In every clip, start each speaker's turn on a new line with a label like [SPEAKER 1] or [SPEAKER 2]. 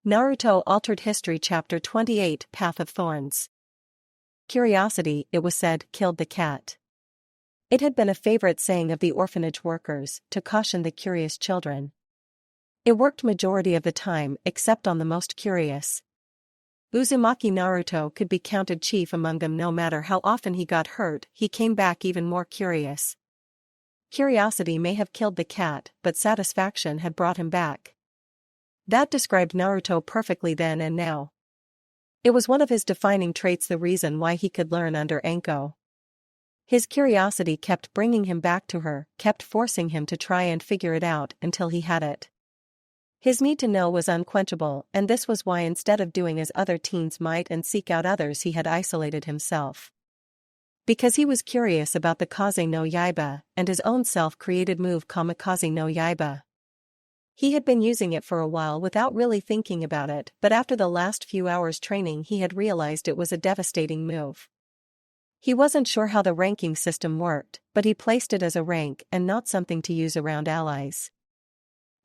[SPEAKER 1] Naruto Altered History Chapter 28 Path of Thorns. Curiosity, it was said, killed the cat. It had been a favorite saying of the orphanage workers, to caution the curious children. It worked majority of the time except on the most curious. Uzumaki Naruto could be counted chief among them. No matter how often he got hurt, he came back even more curious. Curiosity may have killed the cat, but satisfaction had brought him back. That described Naruto perfectly then and now. It was one of his defining traits, the reason why he could learn under Anko. His curiosity kept bringing him back to her, kept forcing him to try and figure it out until he had it. His need to know was unquenchable, and this was why instead of doing as other teens might and seek out others, he had isolated himself. Because he was curious about the Kaze no Yaiba, and his own self-created move Kamikaze no Yaiba. He had been using it for a while without really thinking about it, but after the last few hours training he had realized it was a devastating move. He wasn't sure how the ranking system worked, but he placed it as a rank and not something to use around allies.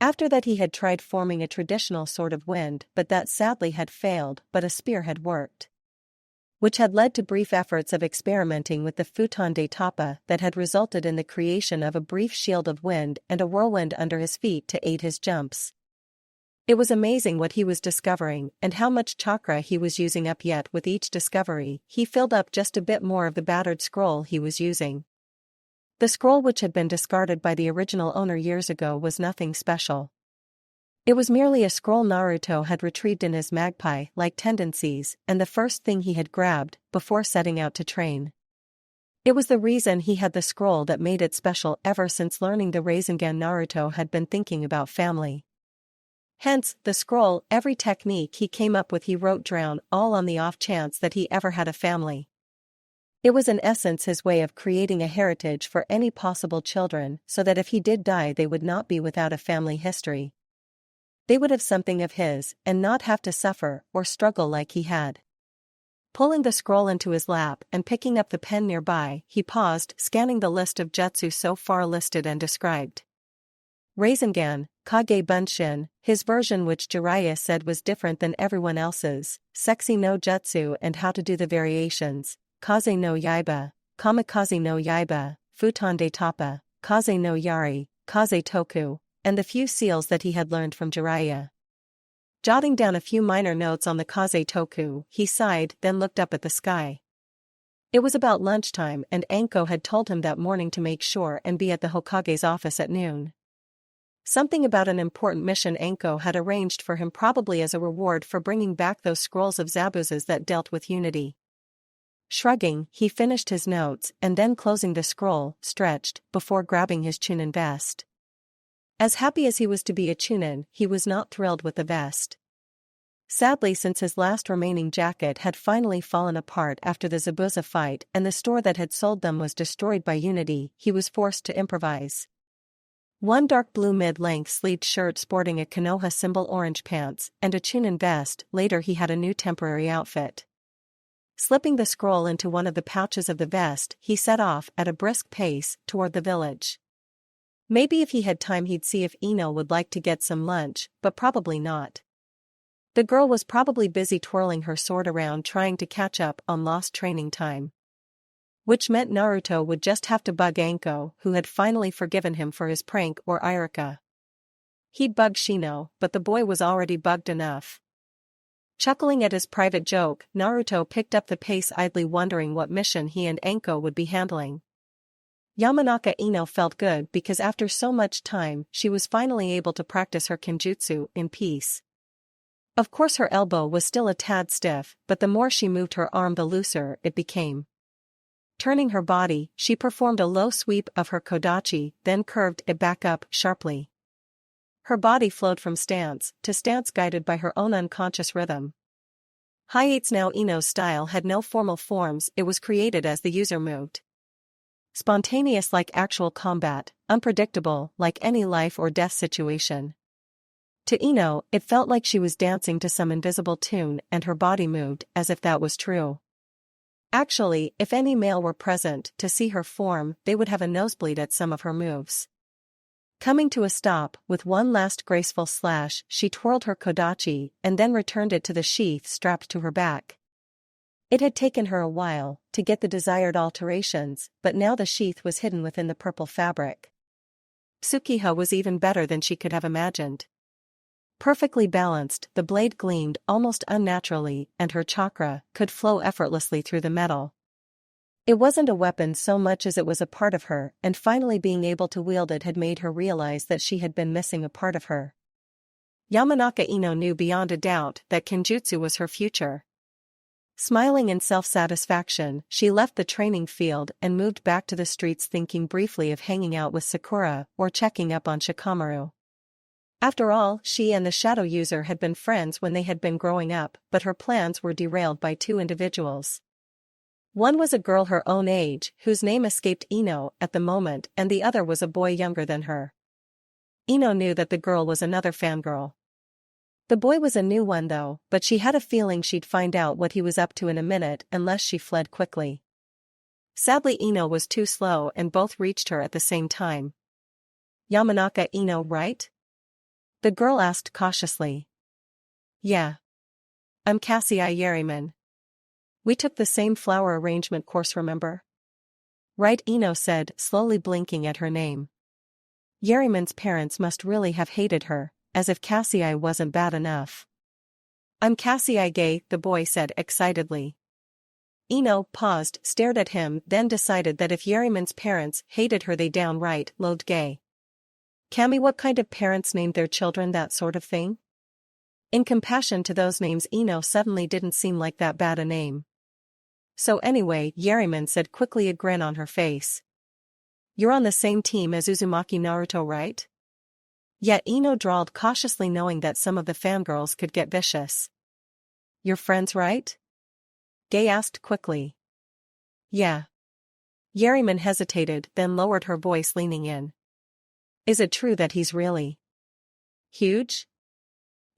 [SPEAKER 1] After that he had tried forming a traditional sort of wind, but that sadly had failed, but a spear had worked. Which had led to brief efforts of experimenting with the futon de tapa that had resulted in the creation of a brief shield of wind and a whirlwind under his feet to aid his jumps. It was amazing what he was discovering and how much chakra he was using up, yet with each discovery he filled up just a bit more of the battered scroll he was using. The scroll, which had been discarded by the original owner years ago, was nothing special. It was merely a scroll Naruto had retrieved in his magpie-like tendencies, and the first thing he had grabbed before setting out to train. It was the reason he had the scroll that made it special. Ever since learning the Rasengan, Naruto had been thinking about family. Hence, the scroll, every technique he came up with he wrote down, all on the off chance that he ever had a family. It was in essence his way of creating a heritage for any possible children, so that if he did die they would not be without a family history. They would have something of his, and not have to suffer or struggle like he had. Pulling the scroll into his lap and picking up the pen nearby, he paused, scanning the list of jutsu so far listed and described. Rasengan, Kage Bunshin, his version, which Jiraiya said was different than everyone else's, Sexy no Jutsu and how to do the variations, Kaze no Yaiba, Kamikaze no Yaiba, Futon de Tapa, Kaze no Yari, Kaze Toku, and the few seals that he had learned from Jiraiya. Jotting down a few minor notes on the Kaze Toku, he sighed, then looked up at the sky. It was about lunchtime, and Anko had told him that morning to make sure and be at the Hokage's office at noon. Something about an important mission Anko had arranged for him, probably as a reward for bringing back those scrolls of Zabuzas that dealt with unity. Shrugging, he finished his notes and then, closing the scroll, stretched before grabbing his Chunin vest. As happy as he was to be a Chunin, he was not thrilled with the vest. Sadly, since his last remaining jacket had finally fallen apart after the Zabuza fight and the store that had sold them was destroyed by Unity, he was forced to improvise. One dark blue mid-length sleeved shirt sporting a Konoha symbol, orange pants, and a Chunin vest. Later he had a new temporary outfit. Slipping the scroll into one of the pouches of the vest, he set off at a brisk pace toward the village. Maybe if he had time he'd see if Ino would like to get some lunch, but probably not. The girl was probably busy twirling her sword around trying to catch up on lost training time. Which meant Naruto would just have to bug Anko, who had finally forgiven him for his prank, or Irika. He'd bug Shino, but the boy was already bugged enough. Chuckling at his private joke, Naruto picked up the pace, idly wondering what mission he and Anko would be handling. Yamanaka Ino felt good because after so much time she was finally able to practice her kenjutsu in peace. Of course her elbow was still a tad stiff, but the more she moved her arm the looser it became. Turning her body, she performed a low sweep of her kodachi, then curved it back up sharply. Her body flowed from stance to stance, guided by her own unconscious rhythm. Hiates now Ino's style had no formal forms, it was created as the user moved. Spontaneous like actual combat, unpredictable like any life or death situation. To Ino, it felt like she was dancing to some invisible tune and her body moved as if that was true. Actually, if any male were present to see her form, they would have a nosebleed at some of her moves. Coming to a stop, with one last graceful slash, she twirled her kodachi and then returned it to the sheath strapped to her back. It had taken her a while to get the desired alterations, but now the sheath was hidden within the purple fabric. Tsukiho was even better than she could have imagined. Perfectly balanced, the blade gleamed almost unnaturally, and her chakra could flow effortlessly through the metal. It wasn't a weapon so much as it was a part of her, and finally being able to wield it had made her realize that she had been missing a part of her. Yamanaka Ino knew beyond a doubt that Kenjutsu was her future. Smiling in self-satisfaction, she left the training field and moved back to the streets, thinking briefly of hanging out with Sakura or checking up on Shikamaru. After all, she and the shadow user had been friends when they had been growing up, but her plans were derailed by two individuals. One was a girl her own age, whose name escaped Ino at the moment, and the other was a boy younger than her. Ino knew that the girl was another fangirl. The boy was a new one though, but she had a feeling she'd find out what he was up to in a minute unless she fled quickly. Sadly, Ino was too slow and both reached her at the same time. Yamanaka Ino, right? The girl asked cautiously. Yeah. I'm Cassie Yeriman. We took the same flower arrangement course, remember? Right, Ino said, slowly blinking at her name. Yeriman's parents must really have hated her, as if Cassie wasn't bad enough. I'm Cassie Gay, the boy said excitedly. Ino paused, stared at him, then decided that if Yeriman's parents hated her they downright loathed Gay. Kami, what kind of parents named their children that sort of thing? In comparison to those names, Ino suddenly didn't seem like that bad a name. So anyway, Yeriman said quickly, a grin on her face. You're on the same team as Uzumaki Naruto, right? Yet Ino drawled cautiously, knowing that some of the fangirls could get vicious. You're friends, right? Gay asked quickly. Yeah. Yeriman hesitated, then lowered her voice, leaning in. Is it true that he's really huge?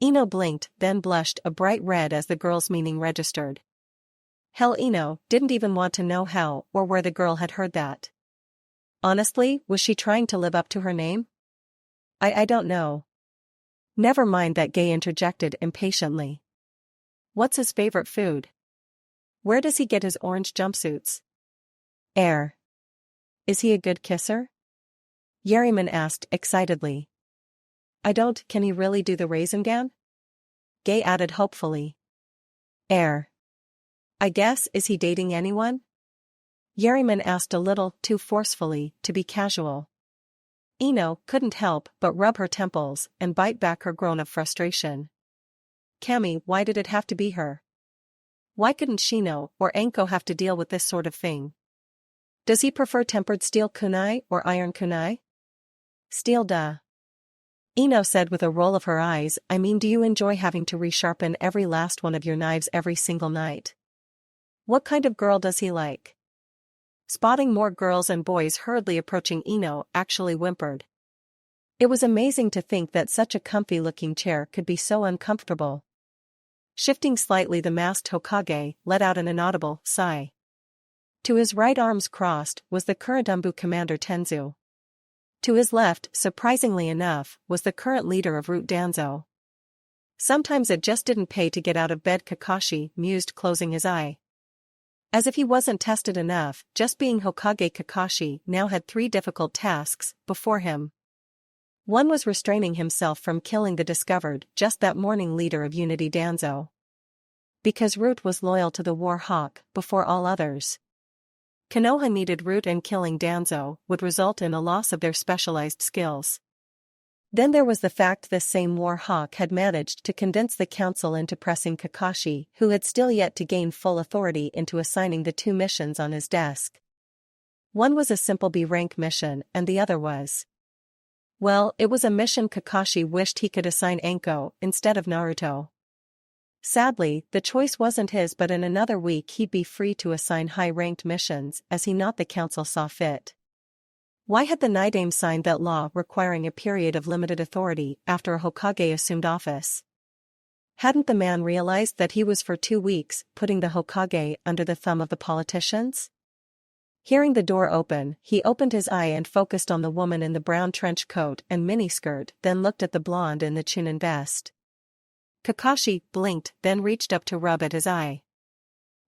[SPEAKER 1] Ino blinked, then blushed a bright red as the girl's meaning registered. Hell, Ino didn't even want to know how or where the girl had heard that. Honestly, was she trying to live up to her name? I don't know. Never mind that, Gay interjected impatiently. What's his favorite food? Where does he get his orange jumpsuits? Air. Is he a good kisser? Yeriman asked excitedly. Can he really do the Rasengan? Gay added hopefully. Air. I guess, is he dating anyone? Yeriman asked a little too forcefully to be casual. Ino couldn't help but rub her temples and bite back her groan of frustration. Kami, why did it have to be her? Why couldn't Shino or Anko have to deal with this sort of thing? Does he prefer tempered steel kunai or iron kunai? Steel, duh. Ino said with a roll of her eyes. I mean, do you enjoy having to resharpen every last one of your knives every single night? What kind of girl does he like? Spotting more girls and boys hurriedly approaching, Ino actually whimpered. It was amazing to think that such a comfy-looking chair could be so uncomfortable. Shifting slightly, the masked Hokage let out an inaudible sigh. To his right, arms crossed, was the current Umbu commander Tenzu. To his left, surprisingly enough, was the current leader of Root Danzo. Sometimes it just didn't pay to get out of bed, Kakashi mused, closing his eye. As if he wasn't tested enough, just being Hokage, Kakashi now had 3 difficult tasks before him. One was restraining himself from killing the discovered just that morning leader of Unity Danzo. Because Root was loyal to the War Hawk before all others. Konoha needed Root, and killing Danzo would result in a loss of their specialized skills. Then there was the fact this same War Hawk had managed to condense the council into pressing Kakashi, who had still yet to gain full authority, into assigning the 2 missions on his desk. One was a simple B-rank mission, and the other was... well, it was a mission Kakashi wished he could assign Anko instead of Naruto. Sadly, the choice wasn't his, but in another week he'd be free to assign high-ranked missions as he not the council saw fit. Why had the Nidaime signed that law requiring a period of limited authority after a Hokage assumed office? Hadn't the man realized that he was for 2 weeks putting the Hokage under the thumb of the politicians? Hearing the door open, he opened his eye and focused on the woman in the brown trench coat and miniskirt, then looked at the blonde in the chunin vest. Kakashi blinked, then reached up to rub at his eye.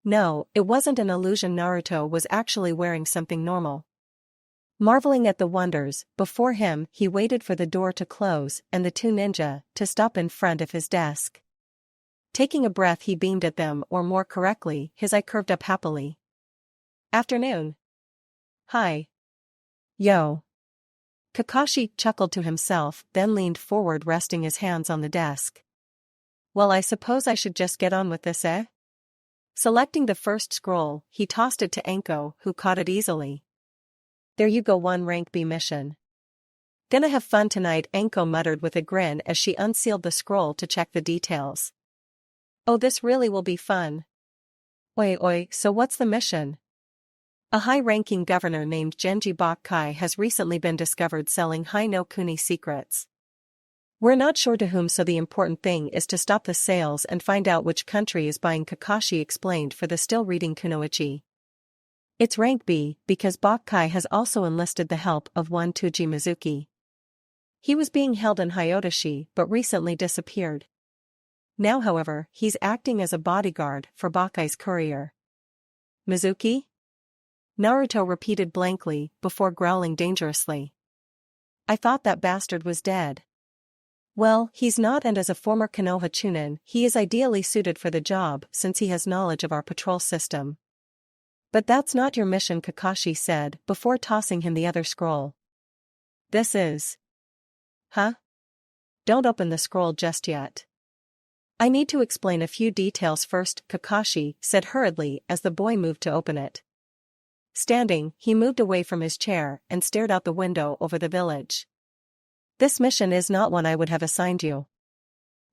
[SPEAKER 1] No, it wasn't an illusion. Naruto was actually wearing something normal. Marveling at the wonders before him, he waited for the door to close and the two ninja to stop in front of his desk. Taking a breath, he beamed at them, or more correctly, his eye curved up happily. Afternoon. Hi. Yo. Kakashi chuckled to himself, then leaned forward, resting his hands on the desk. Well, I suppose I should just get on with this, eh? Selecting the first scroll, he tossed it to Anko, who caught it easily. There you go, one rank B mission. Gonna have fun tonight, Anko muttered with a grin as she unsealed the scroll to check the details. Oh, this really will be fun. Oi, so what's the mission? A high-ranking governor named Genji Bakkai has recently been discovered selling Hai no Kuni secrets. We're not sure to whom, so the important thing is to stop the sales and find out which country is buying, Kakashi explained for the still reading Kunoichi. It's rank B because Bakkai has also enlisted the help of one Tuji Mizuki. He was being held in Hyodoshi but recently disappeared. Now, however, he's acting as a bodyguard for Bakkai's courier. Mizuki? Naruto repeated blankly before growling dangerously. I thought that bastard was dead. Well, he's not, and as a former Konoha Chunin, he is ideally suited for the job since he has knowledge of our patrol system. But that's not your mission, Kakashi said before tossing him the other scroll. This is. Huh? Don't open the scroll just yet. I need to explain a few details first, Kakashi said hurriedly as the boy moved to open it. Standing, he moved away from his chair and stared out the window over the village. This mission is not one I would have assigned you.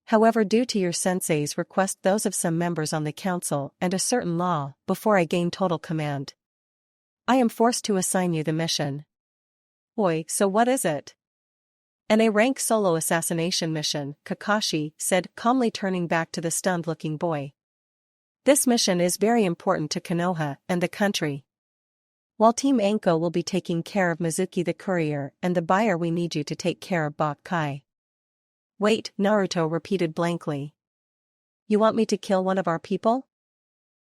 [SPEAKER 1] However, due to your sensei's request, those of some members on the council and a certain law, before I gain total command, I am forced to assign you the mission. Oi, so what is it? An A-rank solo assassination mission, Kakashi said, calmly turning back to the stunned-looking boy. This mission is very important to Konoha and the country. While Team Anko will be taking care of Mizuki the courier and the buyer, we need you to take care of Bakkai. Wait, Naruto repeated blankly. You want me to kill one of our people?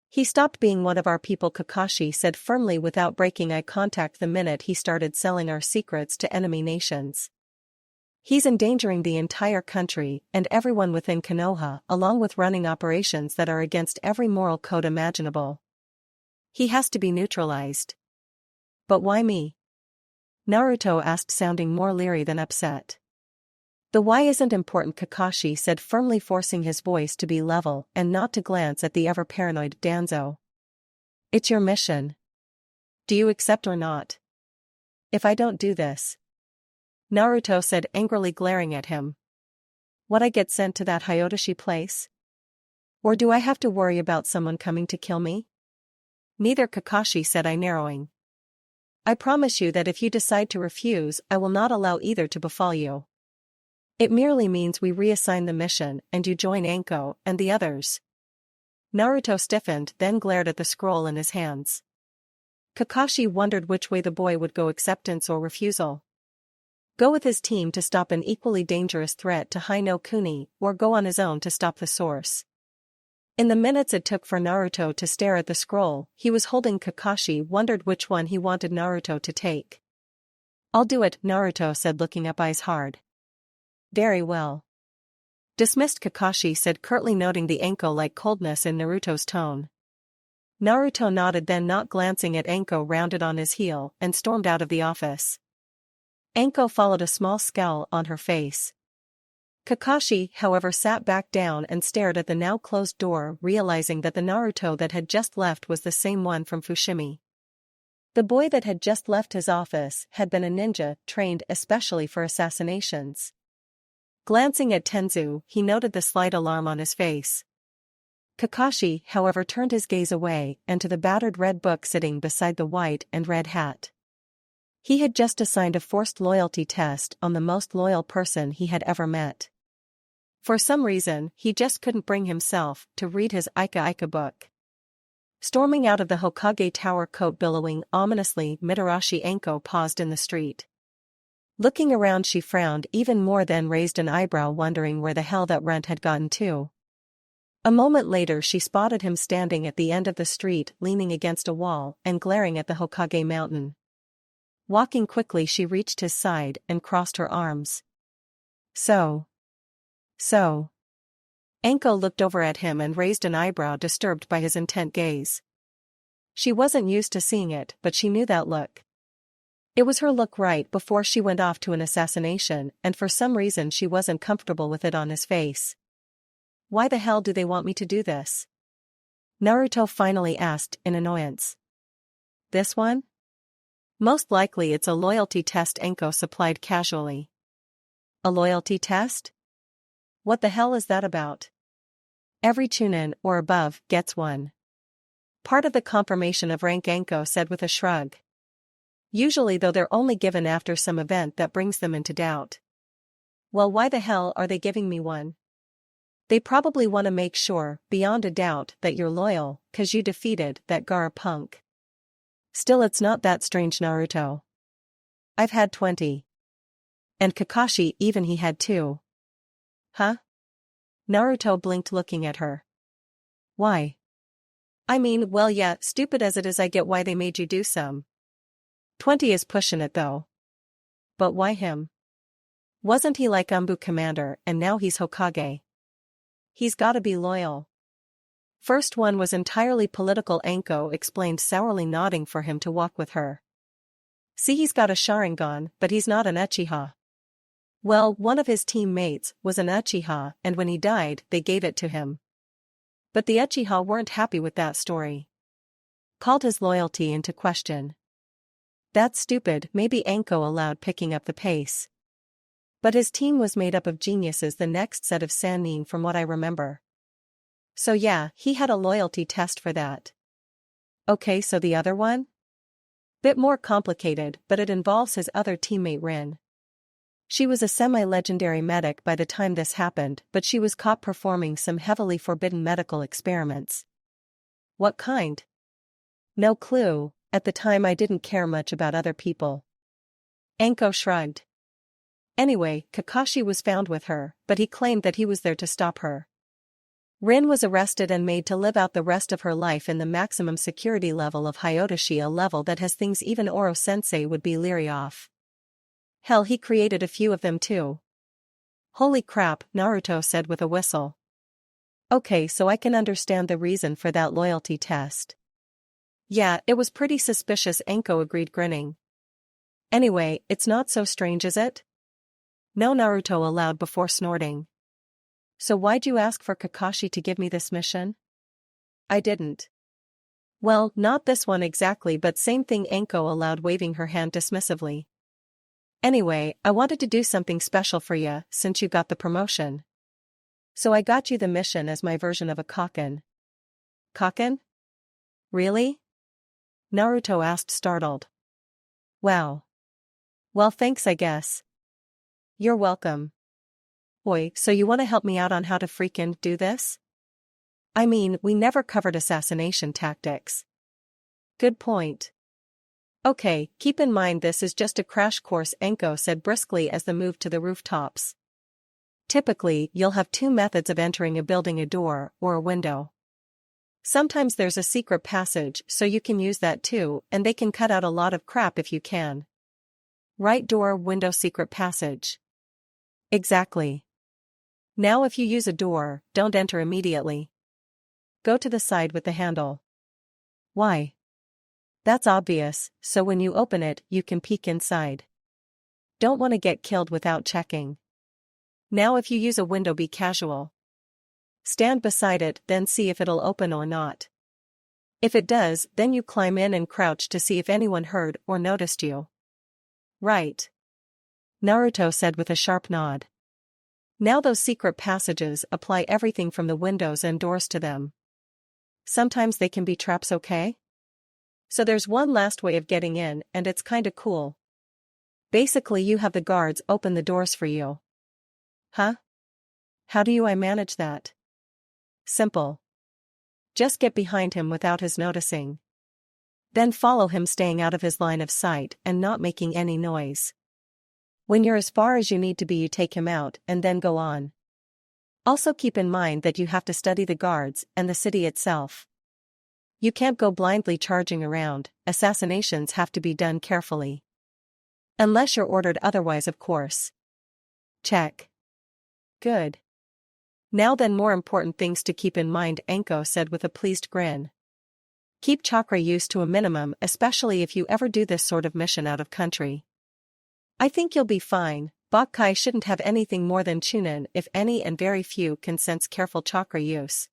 [SPEAKER 1] He stopped being one of our people, Kakashi said firmly without breaking eye contact, the minute he started selling our secrets to enemy nations. He's endangering the entire country and everyone within Konoha, along with running operations that are against every moral code imaginable. He has to be neutralized. But why me? Naruto asked, sounding more leery than upset. The why isn't important, Kakashi said firmly, forcing his voice to be level and not to glance at the ever-paranoid Danzo. It's your mission. Do you accept or not? If I don't do this, Naruto said angrily, glaring at him. Would I get sent to that Hyodoshi place? Or do I have to worry about someone coming to kill me? Neither, Kakashi said, eye narrowing. I promise you that if you decide to refuse, I will not allow either to befall you. It merely means we reassign the mission and you join Anko and the others. Naruto stiffened, then glared at the scroll in his hands. Kakashi wondered which way the boy would go, acceptance or refusal. Go with his team to stop an equally dangerous threat to Hai no Kuni, or go on his own to stop the source. In the minutes it took for Naruto to stare at the scroll he was holding, Kakashi wondered which one he wanted Naruto to take. I'll do it, Naruto said, looking up, eyes hard. Very well. Dismissed, Kakashi said curtly, noting the Anko-like coldness in Naruto's tone. Naruto nodded, then not glancing at Anko, rounded on his heel and stormed out of the office. Anko followed, a small scowl on her face. Kakashi, however, sat back down and stared at the now closed door, realizing that the Naruto that had just left was the same one from Fushimi. The boy that had just left his office had been a ninja trained especially for assassinations. Glancing at Tenzu, he noted the slight alarm on his face. Kakashi, however, turned his gaze away and to the battered red book sitting beside the white and red hat. He had just assigned a forced loyalty test on the most loyal person he had ever met. For some reason, he just couldn't bring himself to read his Ika Ika book. Storming out of the Hokage tower, coat billowing ominously, Mitarashi Anko paused in the street. Looking around, she frowned even more, then raised an eyebrow, wondering where the hell that runt had gotten to. A moment later she spotted him standing at the end of the street, leaning against a wall and glaring at the Hokage mountain. Walking quickly, she reached his side and crossed her arms. So. Anko looked over at him and raised an eyebrow, disturbed by his intent gaze. She wasn't used to seeing it, but she knew that look. It was her look right before she went off to an assassination, and for some reason she wasn't comfortable with it on his face. Why the hell do they want me to do this? Naruto finally asked in annoyance. This one? Most likely it's a loyalty test, Anko supplied casually. A loyalty test? What the hell is that about? Every chunin or above gets one. Part of the confirmation of rank, Anko said with a shrug. Usually though they're only given after some event that brings them into doubt. Well, why the hell are they giving me one? They probably want to make sure, beyond a doubt, that you're loyal, 'cause you defeated that Gaara punk. Still, it's not that strange, Naruto. I've had 20. And Kakashi, even he had 2. Huh? Naruto blinked, looking at her. Why? I mean, well, yeah, stupid as it is, I get why they made you do some. 20 is pushing it though. But why him? Wasn't he like Umbu commander, and now he's Hokage? He's gotta be loyal. First one was entirely political, Anko explained sourly, nodding for him to walk with her. See, he's got a Sharingan, but he's not an Uchiha. Well, one of his teammates was an Uchiha, and when he died, they gave it to him. But the Uchiha weren't happy with that story. Called his loyalty into question. That's stupid, maybe, Anko allowed, picking up the pace. But his team was made up of geniuses, the next set of Sannin, from what I remember. So yeah, he had a loyalty test for that. Okay, so the other one? Bit more complicated, but it involves his other teammate Rin. She was a semi-legendary medic by the time this happened, but she was caught performing some heavily forbidden medical experiments. What kind? No clue, at the time I didn't care much about other people. Anko shrugged. Anyway, Kakashi was found with her, but he claimed that he was there to stop her. Rin was arrested and made to live out the rest of her life in the maximum security level of Hyodoshi, a level that has things even Oro-sensei would be leery of. Hell, he created a few of them too. Holy crap, Naruto said with a whistle. Okay, so I can understand the reason for that loyalty test. Yeah, it was pretty suspicious, Anko agreed, grinning. Anyway, it's not so strange, is it? No, Naruto allowed before snorting. So why'd you ask for Kakashi to give me this mission? I didn't. Well, not this one exactly, but same thing, Anko allowed, waving her hand dismissively. Anyway, I wanted to do something special for ya, since you got the promotion. So I got you the mission as my version of a Kaken. Kaken? Really? Naruto asked, startled. Wow. Well, thanks, I guess. You're welcome. Oi, so you want to help me out on how to freaking do this? I mean, we never covered assassination tactics. Good point. Okay, keep in mind this is just a crash course, Anko said briskly as they moved to the rooftops. Typically, you'll have 2 methods of entering a building: a door or a window. Sometimes there's a secret passage, so you can use that too, and they can cut out a lot of crap if you can. Right, door, window, secret passage. Exactly. Now if you use a door, don't enter immediately. Go to the side with the handle. Why? That's obvious, so when you open it, you can peek inside. Don't want to get killed without checking. Now if you use a window, be casual. Stand beside it, then see if it'll open or not. If it does, then you climb in and crouch to see if anyone heard or noticed you. Right. Naruto said with a sharp nod. Now those secret passages apply everything from the windows and doors to them. Sometimes they can be traps, okay? So there's one last way of getting in, and it's kinda cool. Basically you have the guards open the doors for you. Huh? How do I manage that? Simple. Just get behind him without his noticing. Then follow him, staying out of his line of sight and not making any noise. When you're as far as you need to be, you take him out and then go on. Also keep in mind that you have to study the guards and the city itself. You can't go blindly charging around, assassinations have to be done carefully. Unless you're ordered otherwise, of course. Check. Good. Now then, more important things to keep in mind, Anko said with a pleased grin. Keep chakra use to a minimum, especially if you ever do this sort of mission out of country. I think you'll be fine. Bakkai shouldn't have anything more than chunin, if any, and very few can sense careful chakra use.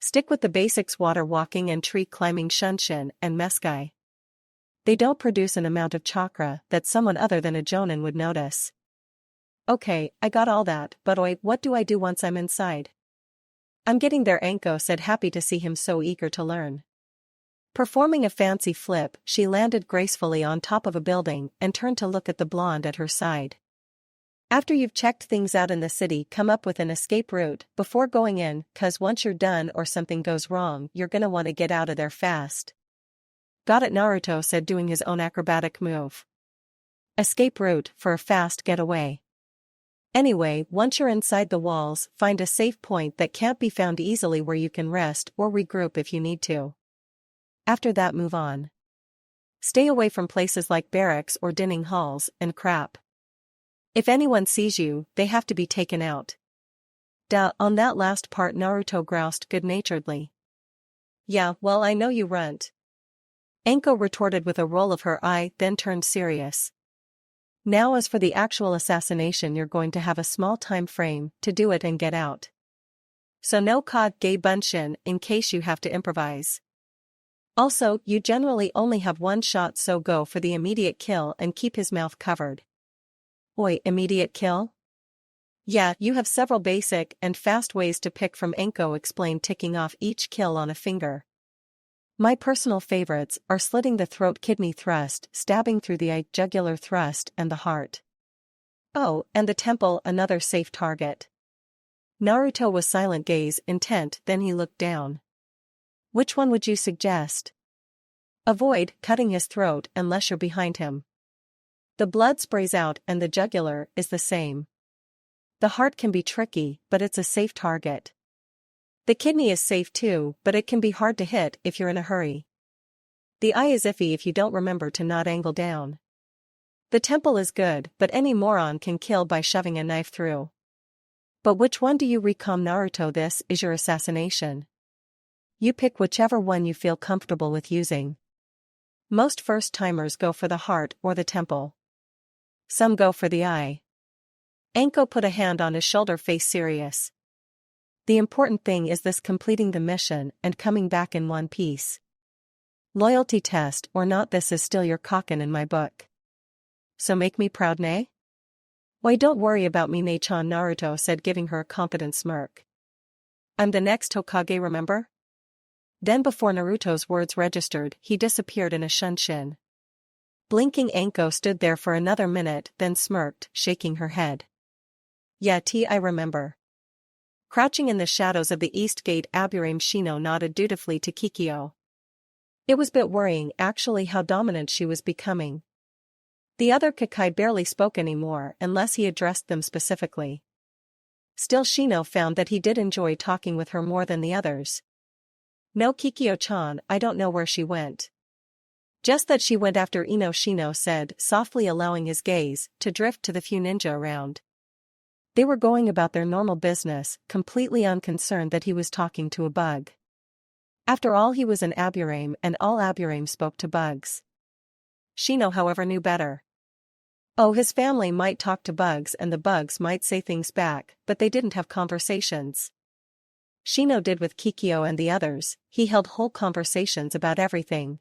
[SPEAKER 1] Stick with the basics: water walking and tree climbing, shunshin and meskai. They don't produce an amount of chakra that someone other than a jonin would notice. Okay, I got all that, but oi, what do I do once I'm inside? I'm getting there, Anko said, happy to see him so eager to learn. Performing a fancy flip, she landed gracefully on top of a building and turned to look at the blonde at her side. After you've checked things out in the city, come up with an escape route before going in, cause once you're done or something goes wrong, you're gonna want to get out of there fast. Got it, Naruto said, doing his own acrobatic move. Escape route for a fast getaway. Anyway, once you're inside the walls, find a safe point that can't be found easily where you can rest or regroup if you need to. After that, move on. Stay away from places like barracks or dining halls and crap. If anyone sees you, they have to be taken out. Duh, on that last part Naruto groused good-naturedly. Yeah, well, I know you runt. Anko retorted with a roll of her eye, then turned serious. Now as for the actual assassination, you're going to have a small time frame to do it and get out. So no Kage Bunshin in case you have to improvise. Also, you generally only have one shot, so go for the immediate kill and keep his mouth covered. Oi, immediate kill? Yeah, you have several basic and fast ways to pick from, Anko explained, ticking off each kill on a finger. My personal favorites are slitting the throat, kidney thrust, stabbing through the eye, jugular thrust, and the heart. Oh, and the temple, another safe target. Naruto was silent, gaze intent, then he looked down. Which one would you suggest? Avoid cutting his throat unless you're behind him. The blood sprays out and the jugular is the same. The heart can be tricky, but it's a safe target. The kidney is safe too, but it can be hard to hit if you're in a hurry. The eye is iffy if you don't remember to not angle down. The temple is good, but any moron can kill by shoving a knife through. But which one do you recom, Naruto? This is your assassination. You pick whichever one you feel comfortable with using. Most first-timers go for the heart or the temple. Some go for the eye. Anko put a hand on his shoulder, face serious. The important thing is this: completing the mission and coming back in one piece. Loyalty test or not, this is still your kaken in my book. So make me proud, nay? Why, don't worry about me, Nei-chan, Naruto said, giving her a confident smirk. I'm the next Hokage, remember? Then, before Naruto's words registered, he disappeared in a shunshin. Blinking, Anko stood there for another minute, then smirked, shaking her head. Yeah, I remember. Crouching in the shadows of the east gate, Aburame Shino nodded dutifully to Kikyo. It was a bit worrying, actually, how dominant she was becoming. The other Kakai barely spoke anymore unless he addressed them specifically. Still, Shino found that he did enjoy talking with her more than the others. No, Kikyo-chan, I don't know where she went. Just that she went after Ino, Shino said, softly, allowing his gaze to drift to the few ninja around. They were going about their normal business, completely unconcerned that he was talking to a bug. After all, he was an Aburame and all Aburame spoke to bugs. Shino, however, knew better. Oh, his family might talk to bugs and the bugs might say things back, but they didn't have conversations. Shino did with Kikyo and the others. He held whole conversations about everything.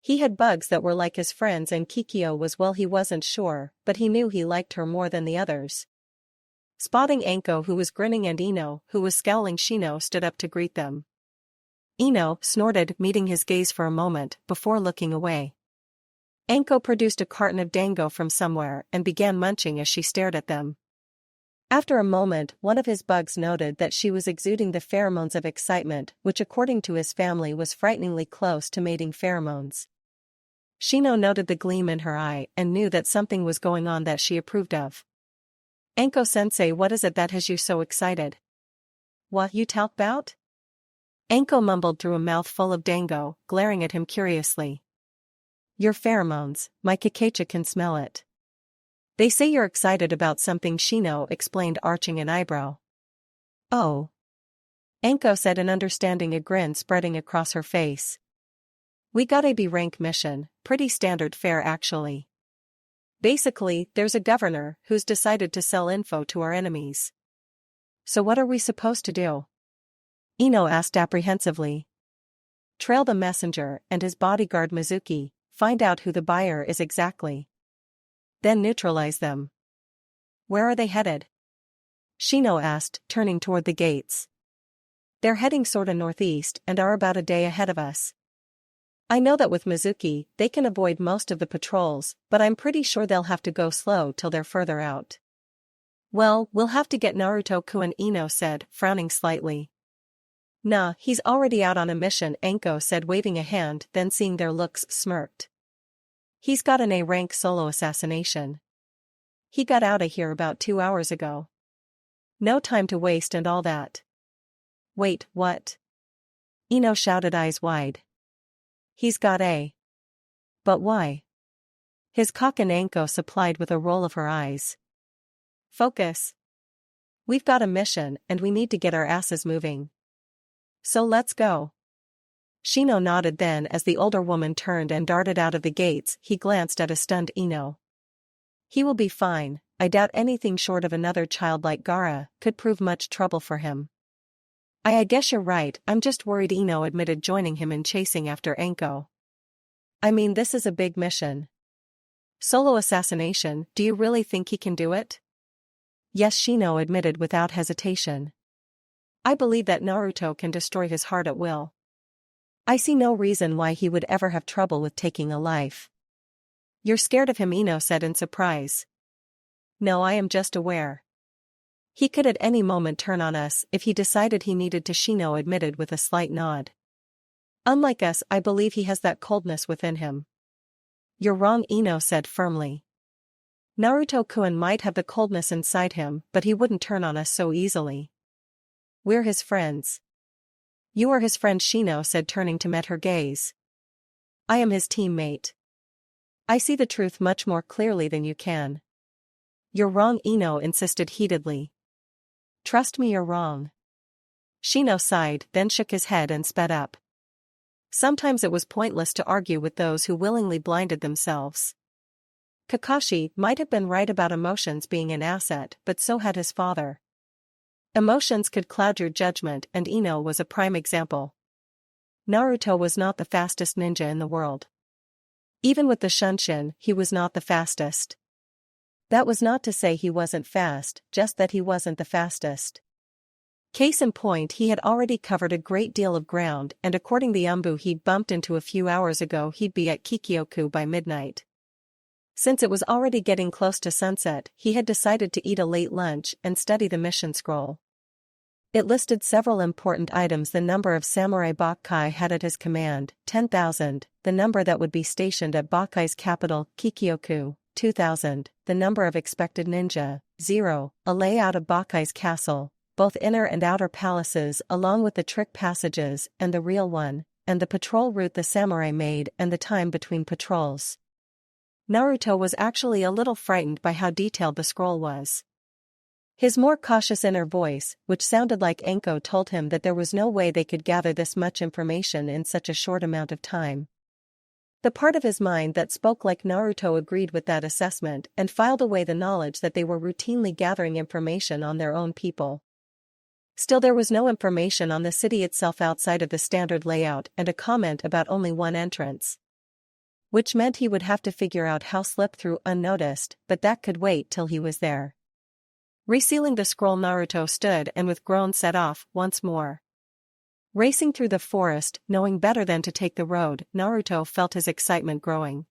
[SPEAKER 1] He had bugs that were like his friends, and Kikyo was, well, he wasn't sure, but he knew he liked her more than the others. Spotting Anko, who was grinning, and Ino, who was scowling, Shino stood up to greet them. Ino snorted, meeting his gaze for a moment before looking away. Anko produced a carton of dango from somewhere and began munching as she stared at them. After a moment, one of his bugs noted that she was exuding the pheromones of excitement, which according to his family was frighteningly close to mating pheromones. Shino noted the gleam in her eye and knew that something was going on that she approved of. Anko-sensei, what is it that has you so excited? What you talk about? Anko mumbled through a mouthful of dango, glaring at him curiously. Your pheromones, my Kakacha can smell it. They say you're excited about something, Shino explained, arching an eyebrow. Oh. Anko said, an understanding, a grin spreading across her face. We got a B rank mission, pretty standard fare actually. Basically, there's a governor who's decided to sell info to our enemies. So what are we supposed to do? Ino asked apprehensively. Trail the messenger and his bodyguard Mizuki, find out who the buyer is exactly. Then neutralize them. Where are they headed? Shino asked, turning toward the gates. They're heading sorta northeast and are about a day ahead of us. I know that with Mizuki, they can avoid most of the patrols, but I'm pretty sure they'll have to go slow till they're further out. Well, we'll have to get Naruto-kun, Ino said, frowning slightly. Nah, he's already out on a mission, Anko said, waving a hand, then seeing their looks, smirked. He's got an A-rank solo assassination. He got out of here about 2 hours ago. No time to waste and all that. Wait, what? Ino shouted, eyes wide. He's got A. But why? His cock, and Anko supplied with a roll of her eyes. Focus. We've got a mission and we need to get our asses moving. So let's go. Shino nodded, then as the older woman turned and darted out of the gates, he glanced at a stunned Ino. He will be fine. I doubt anything short of another child like Gaara could prove much trouble for him. I guess you're right, I'm just worried, Ino admitted, joining him in chasing after Anko. I mean, this is a big mission. Solo assassination, do you really think he can do it? Yes, Shino admitted without hesitation. I believe that Naruto can destroy his heart at will. I see no reason why he would ever have trouble with taking a life. You're scared of him, Ino said in surprise. No, I am just aware. He could at any moment turn on us if he decided he needed to, Shino admitted with a slight nod. Unlike us, I believe he has that coldness within him. You're wrong, Ino said firmly. Naruto-kun might have the coldness inside him, but he wouldn't turn on us so easily. We're his friends. You are his friend, Shino said, turning to meet her gaze. I am his teammate. I see the truth much more clearly than you can. You're wrong, Ino insisted heatedly. Trust me, you're wrong. Shino sighed, then shook his head and sped up. Sometimes it was pointless to argue with those who willingly blinded themselves. Kakashi might have been right about emotions being an asset, but so had his father. Emotions could cloud your judgment, and Ino was a prime example. Naruto was not the fastest ninja in the world. Even with the Shunshin, he was not the fastest. That was not to say he wasn't fast, just that he wasn't the fastest. Case in point, he had already covered a great deal of ground, and according to the Umbu he'd bumped into a few hours ago, he'd be at Kikyoku by midnight. Since it was already getting close to sunset, he had decided to eat a late lunch and study the mission scroll. It listed several important items: the number of samurai Bakkai had at his command, 10,000, the number that would be stationed at Bakkai's capital, Kikyoku, 2,000, the number of expected ninja, 0, a layout of Bakkai's castle, both inner and outer palaces along with the trick passages and the real one, and the patrol route the samurai made and the time between patrols. Naruto was actually a little frightened by how detailed the scroll was. His more cautious inner voice, which sounded like Anko, told him that there was no way they could gather this much information in such a short amount of time. The part of his mind that spoke like Naruto agreed with that assessment and filed away the knowledge that they were routinely gathering information on their own people. Still, there was no information on the city itself outside of the standard layout and a comment about only one entrance. Which meant he would have to figure out how to slip through unnoticed, but that could wait till he was there. Resealing the scroll, Naruto stood and with groan set off once more. Racing through the forest, knowing better than to take the road, Naruto felt his excitement growing.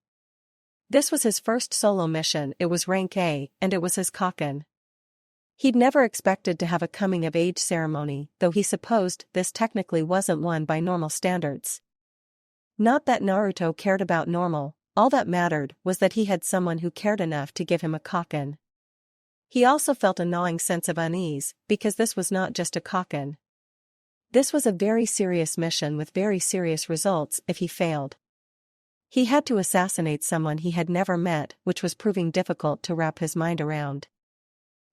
[SPEAKER 1] This was his first solo mission, it was rank A, and it was his Kakken. He'd never expected to have a coming-of-age ceremony, though he supposed this technically wasn't one by normal standards. Not that Naruto cared about normal, all that mattered was that he had someone who cared enough to give him a koken. He also felt a gnawing sense of unease, because this was not just a koken. This was a very serious mission with very serious results if he failed. He had to assassinate someone he had never met, which was proving difficult to wrap his mind around.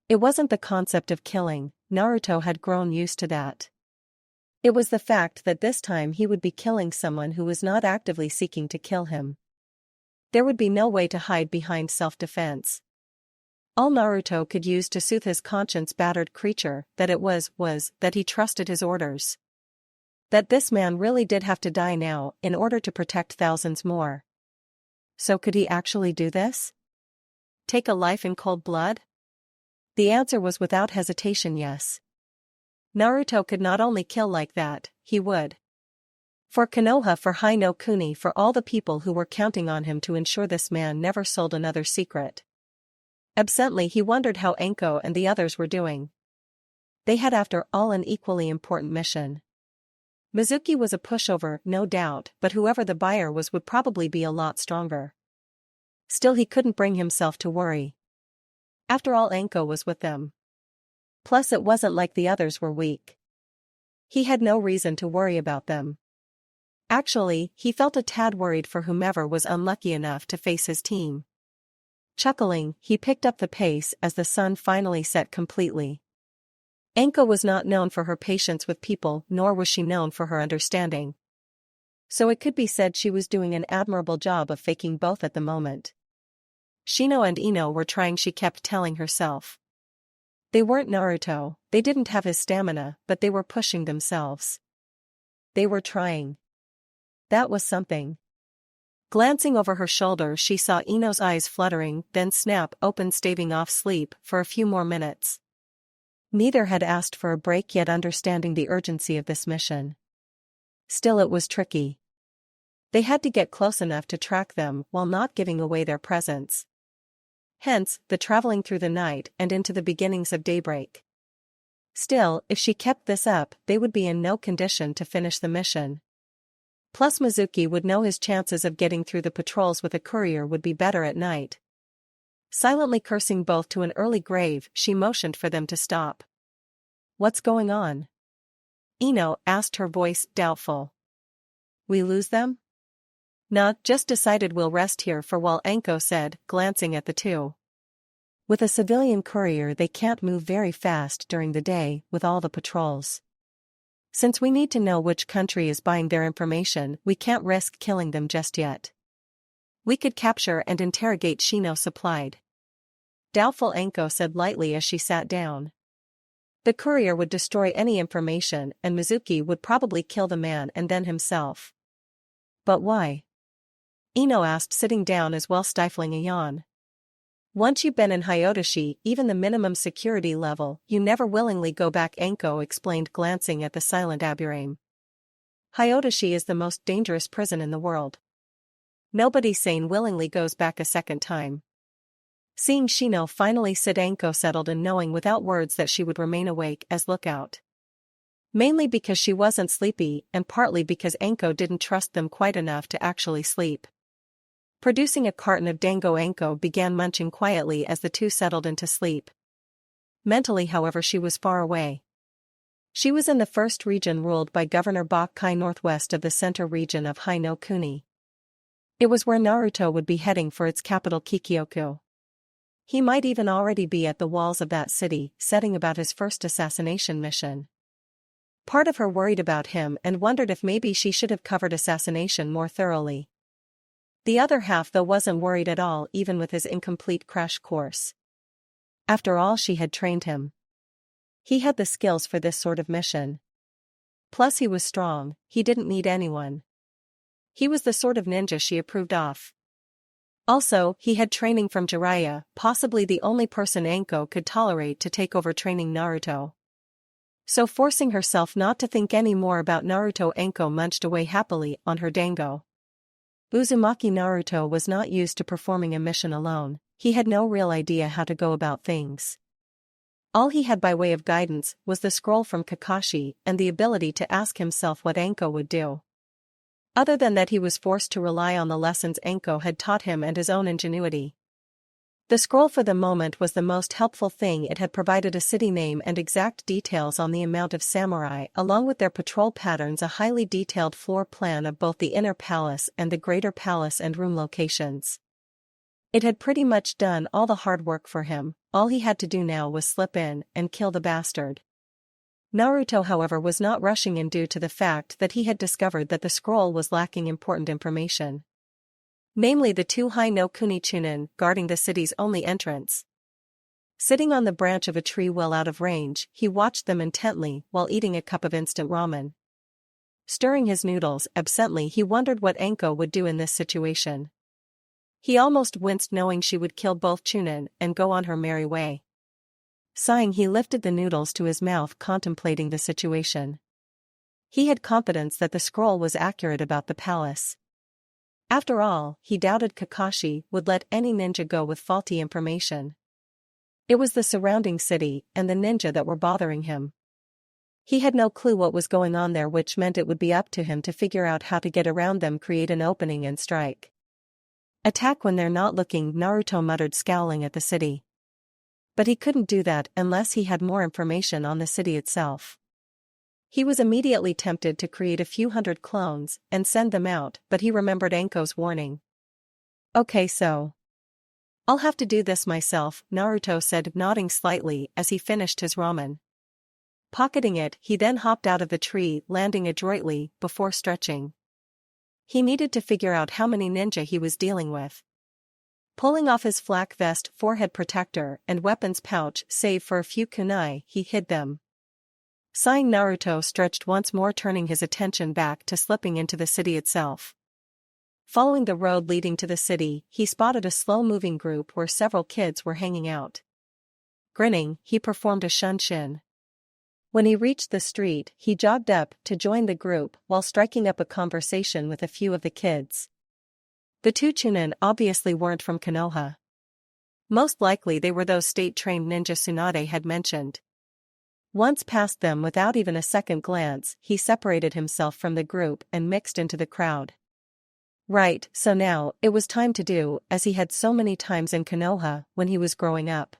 [SPEAKER 1] It wasn't the concept of killing, Naruto had grown used to that. It was the fact that this time he would be killing someone who was not actively seeking to kill him. There would be no way to hide behind self-defense. All Naruto could use to soothe his conscience-battered creature was that he trusted his orders. That this man really did have to die now in order to protect thousands more. So could he actually do this? Take a life in cold blood? The answer was without hesitation yes. Naruto could not only kill like that, he would. For Konoha, for Hai no Kuni, for all the people who were counting on him to ensure this man never sold another secret. Absently he wondered how Anko and the others were doing. They had after all an equally important mission. Mizuki was a pushover, no doubt, but whoever the buyer was would probably be a lot stronger. Still he couldn't bring himself to worry. After all, Anko was with them. Plus it wasn't like the others were weak. He had no reason to worry about them. Actually, he felt a tad worried for whomever was unlucky enough to face his team. Chuckling, he picked up the pace as the sun finally set completely. Anko was not known for her patience with people, nor was she known for her understanding. So it could be said she was doing an admirable job of faking both at the moment. Shino and Ino were trying, she kept telling herself. They weren't Naruto, they didn't have his stamina, but they were pushing themselves. They were trying. That was something. Glancing over her shoulder, she saw Ino's eyes fluttering, then snap open, staving off sleep for a few more minutes. Neither had asked for a break, yet understanding the urgency of this mission. Still, it was tricky. They had to get close enough to track them while not giving away their presence. Hence, the traveling through the night and into the beginnings of daybreak. Still, if she kept this up, they would be in no condition to finish the mission. Plus Mizuki would know his chances of getting through the patrols with a courier would be better at night. Silently cursing both to an early grave, she motioned for them to stop. What's going on? Ino asked, her voice doubtful. We lose them? Nah, just decided we'll rest here for a while, Anko said, glancing at the two. With a civilian courier they can't move very fast during the day with all the patrols. Since we need to know which country is buying their information, we can't risk killing them just yet. We could capture and interrogate, Shino supplied. Doubtful, Anko said lightly as she sat down. The courier would destroy any information and Mizuki would probably kill the man and then himself. But why? Ino asked, sitting down as well, stifling a yawn. Once you've been in Hyodoshi, even the minimum security level, you never willingly go back, Anko explained, glancing at the silent Aburame. Hyodoshi is the most dangerous prison in the world. Nobody sane willingly goes back a second time. Seeing Shino finally sit, Anko settled in, knowing without words that she would remain awake as lookout. Mainly because she wasn't sleepy, and partly because Anko didn't trust them quite enough to actually sleep. Producing a carton of dango, Anko began munching quietly as the two settled into sleep. Mentally, however, she was far away. She was in the first region ruled by Governor Bakkai, northwest of the center region of Hai no Kuni. It was where Naruto would be heading for its capital, Kikyoku. He might even already be at the walls of that city, setting about his first assassination mission. Part of her worried about him and wondered if maybe she should have covered assassination more thoroughly. The other half, though, wasn't worried at all, even with his incomplete crash course. After all, she had trained him. He had the skills for this sort of mission. Plus he was strong, he didn't need anyone. He was the sort of ninja she approved of. Also, he had training from Jiraiya, possibly the only person Anko could tolerate to take over training Naruto. So forcing herself not to think any more about Naruto, Anko munched away happily on her dango. Uzumaki Naruto was not used to performing a mission alone, he had no real idea how to go about things. All he had by way of guidance was the scroll from Kakashi and the ability to ask himself what Anko would do. Other than that, he was forced to rely on the lessons Anko had taught him and his own ingenuity. The scroll for the moment was the most helpful thing. It had provided a city name and exact details on the amount of samurai along with their patrol patterns, a highly detailed floor plan of both the inner palace and the greater palace and room locations. It had pretty much done all the hard work for him. All he had to do now was slip in and kill the bastard. Naruto, however, was not rushing in due to the fact that he had discovered that the scroll was lacking important information. Namely the two high no kuni chunin guarding the city's only entrance. Sitting on the branch of a tree well out of range, he watched them intently while eating a cup of instant ramen. Stirring his noodles absently, he wondered what Anko would do in this situation. He almost winced knowing she would kill both chunin and go on her merry way. Sighing, he lifted the noodles to his mouth, contemplating the situation. He had confidence that the scroll was accurate about the palace. After all, he doubted Kakashi would let any ninja go with faulty information. It was the surrounding city and the ninja that were bothering him. He had no clue what was going on there, which meant it would be up to him to figure out how to get around them, create an opening and strike. Attack when they're not looking, Naruto muttered, scowling at the city. But he couldn't do that unless he had more information on the city itself. He was immediately tempted to create a few hundred clones and send them out, but he remembered Anko's warning. Okay, so I'll have to do this myself, Naruto said, nodding slightly as he finished his ramen. Pocketing it, he then hopped out of the tree, landing adroitly before stretching. He needed to figure out how many ninja he was dealing with. Pulling off his flak vest, forehead protector, and weapons pouch, save for a few kunai, he hid them. Sighing, Naruto stretched once more, turning his attention back to slipping into the city itself. Following the road leading to the city, he spotted a slow-moving group where several kids were hanging out. Grinning, he performed a shunshin. When he reached the street, he jogged up to join the group while striking up a conversation with a few of the kids. The two chunin obviously weren't from Konoha. Most likely they were those state-trained ninja Tsunade had mentioned. Once past them without even a second glance, he separated himself from the group and mixed into the crowd. Right, so now, it was time to do as he had so many times in Konoha when he was growing up.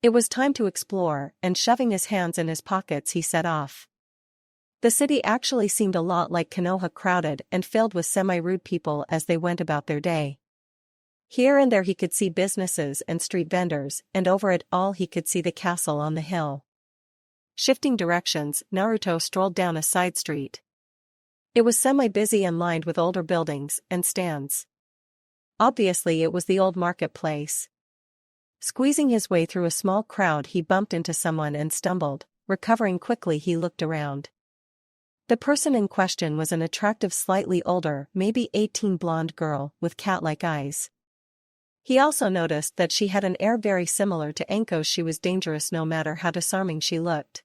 [SPEAKER 1] It was time to explore, and shoving his hands in his pockets he set off. The city actually seemed a lot like Konoha, crowded and filled with semi-rude people as they went about their day. Here and there he could see businesses and street vendors, and over it all he could see the castle on the hill. Shifting directions, Naruto strolled down a side street. It was semi-busy and lined with older buildings and stands. Obviously it was the old marketplace. Squeezing his way through a small crowd, he bumped into someone and stumbled. Recovering quickly, he looked around. The person in question was an attractive, slightly older, maybe 18, blonde girl with cat-like eyes. He also noticed that she had an air very similar to Anko's. She was dangerous no matter how disarming she looked.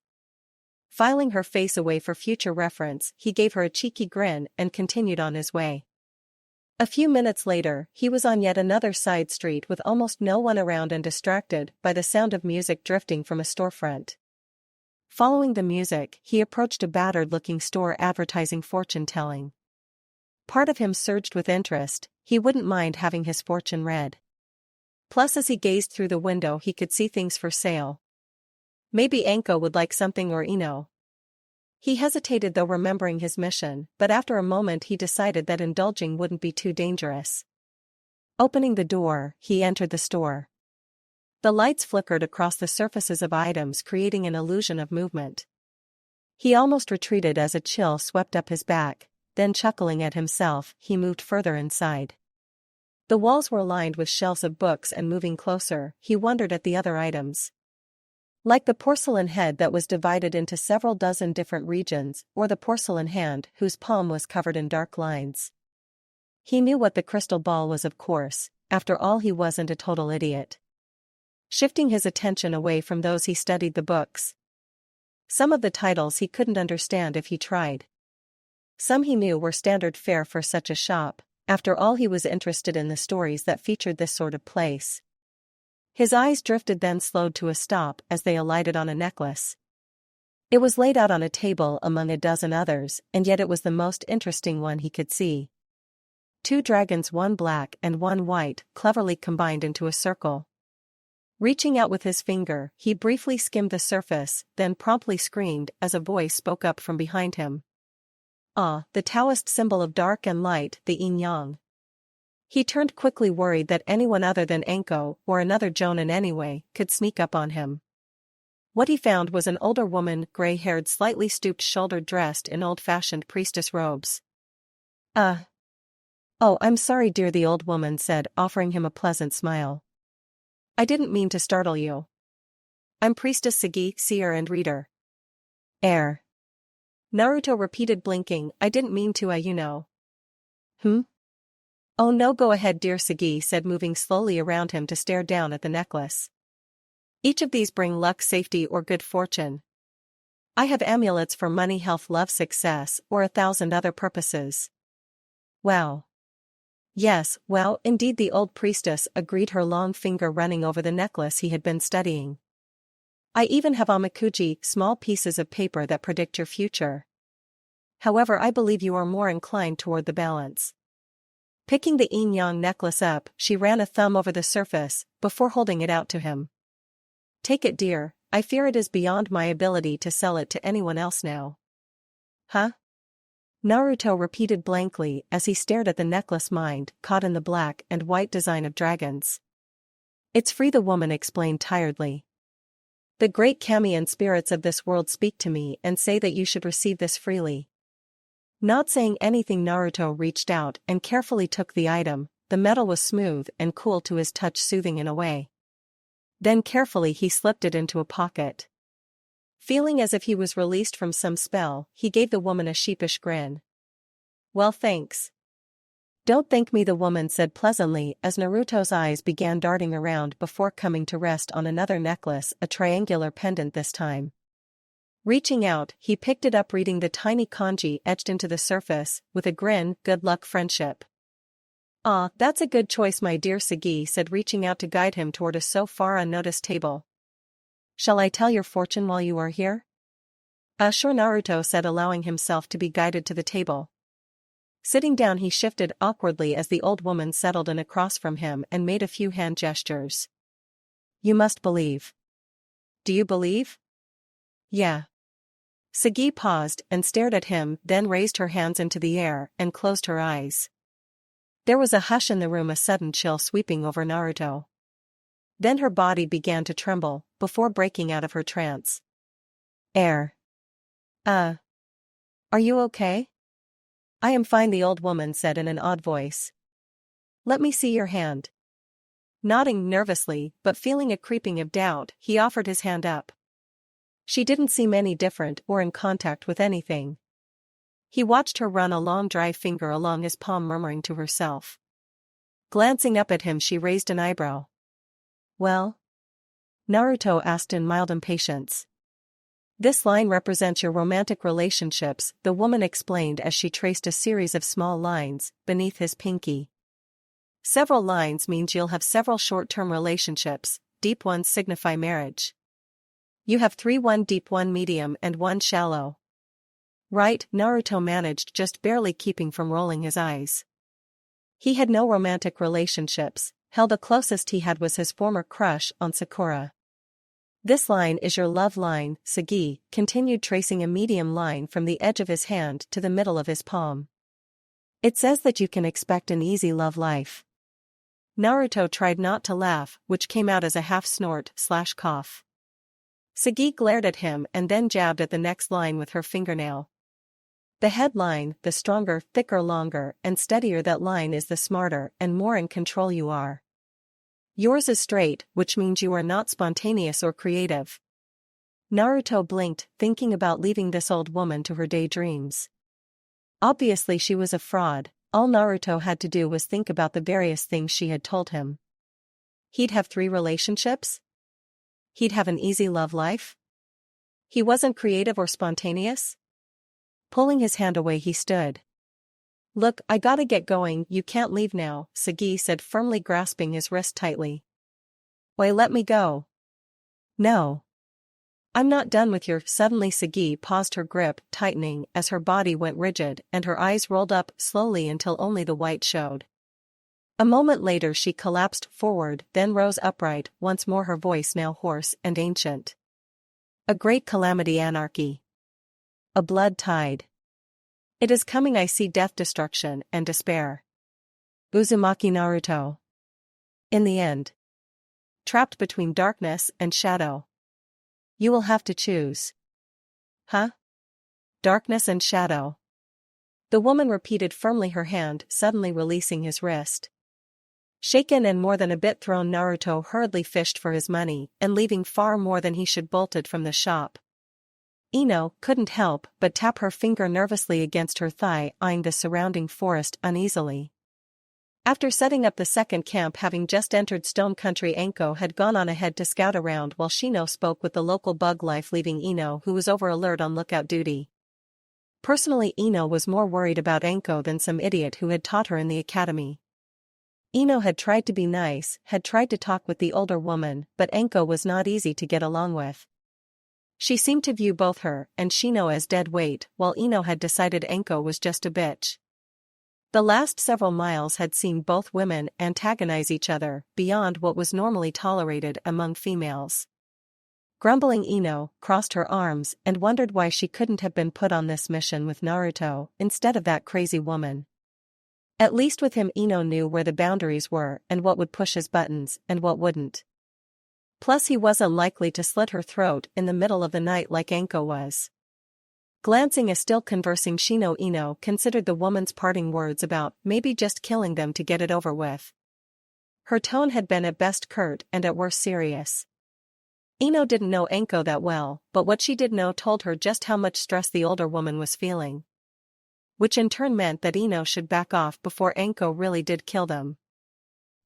[SPEAKER 1] Filing her face away for future reference, he gave her a cheeky grin and continued on his way. A few minutes later, he was on yet another side street with almost no one around and distracted by the sound of music drifting from a storefront. Following the music, he approached a battered-looking store advertising fortune-telling. Part of him surged with interest. He wouldn't mind having his fortune read. Plus, as he gazed through the window, he could see things for sale. Maybe Anko would like something, or Ino. He hesitated, though, remembering his mission, but after a moment he decided that indulging wouldn't be too dangerous. Opening the door, he entered the store. The lights flickered across the surfaces of items, creating an illusion of movement. He almost retreated as a chill swept up his back, then chuckling at himself, he moved further inside. The walls were lined with shelves of books, and moving closer, he wondered at the other items. Like the porcelain head that was divided into several dozen different regions, or the porcelain hand whose palm was covered in dark lines. He knew what the crystal ball was, of course. After all, he wasn't a total idiot. Shifting his attention away from those, he studied the books. Some of the titles he couldn't understand if he tried. Some he knew were standard fare for such a shop. After all, he was interested in the stories that featured this sort of place. His eyes drifted then slowed to a stop as they alighted on a necklace. It was laid out on a table among a dozen others, and yet it was the most interesting one he could see. 2 dragons, one black and one white, cleverly combined into a circle. Reaching out with his finger, he briefly skimmed the surface, then promptly screamed as a voice spoke up from behind him. Ah, the Taoist symbol of dark and light, the yin-yang. He turned quickly, worried that anyone other than Anko, or another Jonin anyway, could sneak up on him. What he found was an older woman, gray-haired, slightly stooped-shouldered, dressed in old-fashioned priestess robes. Oh, I'm sorry dear, the old woman said, offering him a pleasant smile. I didn't mean to startle you. I'm Priestess Sagi, seer and reader. Naruto repeated, blinking, I didn't mean to, you know. Oh no, go ahead dear, Sagi said, moving slowly around him to stare down at the necklace. Each of these bring luck, safety, or good fortune. I have amulets for money, health, love, success, or 1,000 other purposes. Wow. Yes, well, indeed, the old priestess agreed, her long finger running over the necklace he had been studying. I even have amikuji, small pieces of paper that predict your future. However, I believe you are more inclined toward the balance. Picking the yin-yang necklace up, she ran a thumb over the surface, before holding it out to him. Take it dear, I fear it is beyond my ability to sell it to anyone else now. Huh? Naruto repeated blankly as he stared at the necklace, mind caught in the black and white design of dragons. It's free, the woman explained tiredly. The great kami and spirits of this world speak to me and say that you should receive this freely. Not saying anything, Naruto reached out and carefully took the item. The metal was smooth and cool to his touch, soothing in a way. Then carefully he slipped it into a pocket. Feeling as if he was released from some spell, he gave the woman a sheepish grin. Well, thanks. Don't thank me, the woman said pleasantly as Naruto's eyes began darting around before coming to rest on another necklace, a triangular pendant this time. Reaching out, he picked it up, reading the tiny kanji etched into the surface, with a grin, good luck, friendship. Ah, that's a good choice, my dear, Sagi said, reaching out to guide him toward a so far unnoticed table. Shall I tell your fortune while you are here? Sure, Naruto said, allowing himself to be guided to the table. Sitting down, he shifted awkwardly as the old woman settled in across from him and made a few hand gestures. You must believe. Do you believe? Yeah. Sagi paused and stared at him, then raised her hands into the air and closed her eyes. There was a hush in the room, a sudden chill sweeping over Naruto. Then her body began to tremble, before breaking out of her trance. Are you okay? I am fine, the old woman said in an odd voice. Let me see your hand. Nodding nervously, but feeling a creeping of doubt, he offered his hand up. She didn't seem any different or in contact with anything. He watched her run a long dry finger along his palm, murmuring to herself. Glancing up at him, she raised an eyebrow. Well? Naruto asked in mild impatience. This line represents your romantic relationships, the woman explained as she traced a series of small lines beneath his pinky. Several lines means you'll have several short-term relationships, deep ones signify marriage. You have 3, 1 deep, 1 medium and 1 shallow. Right, Naruto managed, just barely keeping from rolling his eyes. He had no romantic relationships, hell, the closest he had was his former crush on Sakura. This line is your love line, Sagi continued, tracing a medium line from the edge of his hand to the middle of his palm. It says that you can expect an easy love life. Naruto tried not to laugh, which came out as a half snort/cough. Sagi glared at him and then jabbed at the next line with her fingernail. The headline, the stronger, thicker, longer, and steadier that line is, the smarter and more in control you are. Yours is straight, which means you are not spontaneous or creative. Naruto blinked, thinking about leaving this old woman to her daydreams. Obviously she was a fraud. All Naruto had to do was think about the various things she had told him. He'd have 3 relationships? He'd have an easy love life? He wasn't creative or spontaneous? Pulling his hand away, he stood. Look, I gotta get going, you can't leave now, Sagi said, firmly grasping his wrist tightly. Oi, let me go. No. I'm not done with your. Suddenly Sagi paused, her grip tightening as her body went rigid and her eyes rolled up slowly until only the white showed. A moment later she collapsed forward, then rose upright, once more, her voice now hoarse and ancient. A great calamity, anarchy. A blood tide. It is coming, I see death, destruction, and despair. Uzumaki Naruto. In the end. Trapped between darkness and shadow. You will have to choose. Huh? Darkness and shadow. The woman repeated firmly, her hand suddenly releasing his wrist. Shaken and more than a bit thrown, Naruto hurriedly fished for his money, and leaving far more than he should, bolted from the shop. Ino couldn't help but tap her finger nervously against her thigh, eyeing the surrounding forest uneasily. After setting up the second camp, having just entered Stone Country, Anko had gone on ahead to scout around while Shino spoke with the local bug life, leaving Ino, who was over alert on lookout duty. Personally, Ino was more worried about Anko than some idiot who had taught her in the academy. Ino had tried to be nice, had tried to talk with the older woman, but Anko was not easy to get along with. She seemed to view both her and Shino as dead weight, while Ino had decided Anko was just a bitch. The last several miles had seen both women antagonize each other beyond what was normally tolerated among females. Grumbling, Ino crossed her arms and wondered why she couldn't have been put on this mission with Naruto instead of that crazy woman. At least with him, Ino knew where the boundaries were and what would push his buttons and what wouldn't. Plus, he wasn't likely to slit her throat in the middle of the night like Anko was. Glancing at still conversing Shino, Ino considered the woman's parting words about maybe just killing them to get it over with. Her tone had been at best curt and at worst serious. Ino didn't know Anko that well, but what she did know told her just how much stress the older woman was feeling. Which in turn meant that Ino should back off before Anko really did kill them.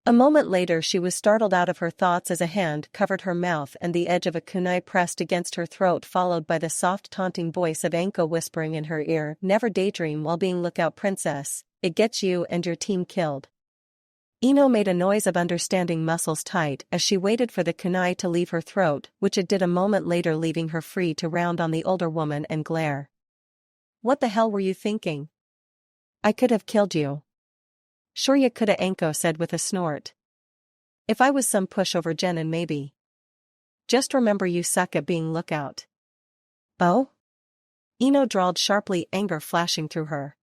[SPEAKER 1] A moment later she was startled out of her thoughts as a hand covered her mouth and the edge of a kunai pressed against her throat, followed by the soft taunting voice of Anko whispering in her ear, "Never daydream while being lookout, princess, it gets you and your team killed." Ino made a noise of understanding, muscles tight, as she waited for the kunai to leave her throat, which it did a moment later, leaving her free to round on the older woman and glare. "What the hell were you thinking? I could have killed you." "Sure you coulda," Anko said with a snort. "If I was some pushover genin, maybe. Just remember you suck at being lookout." "Oh?" Ino drawled sharply, anger flashing through her.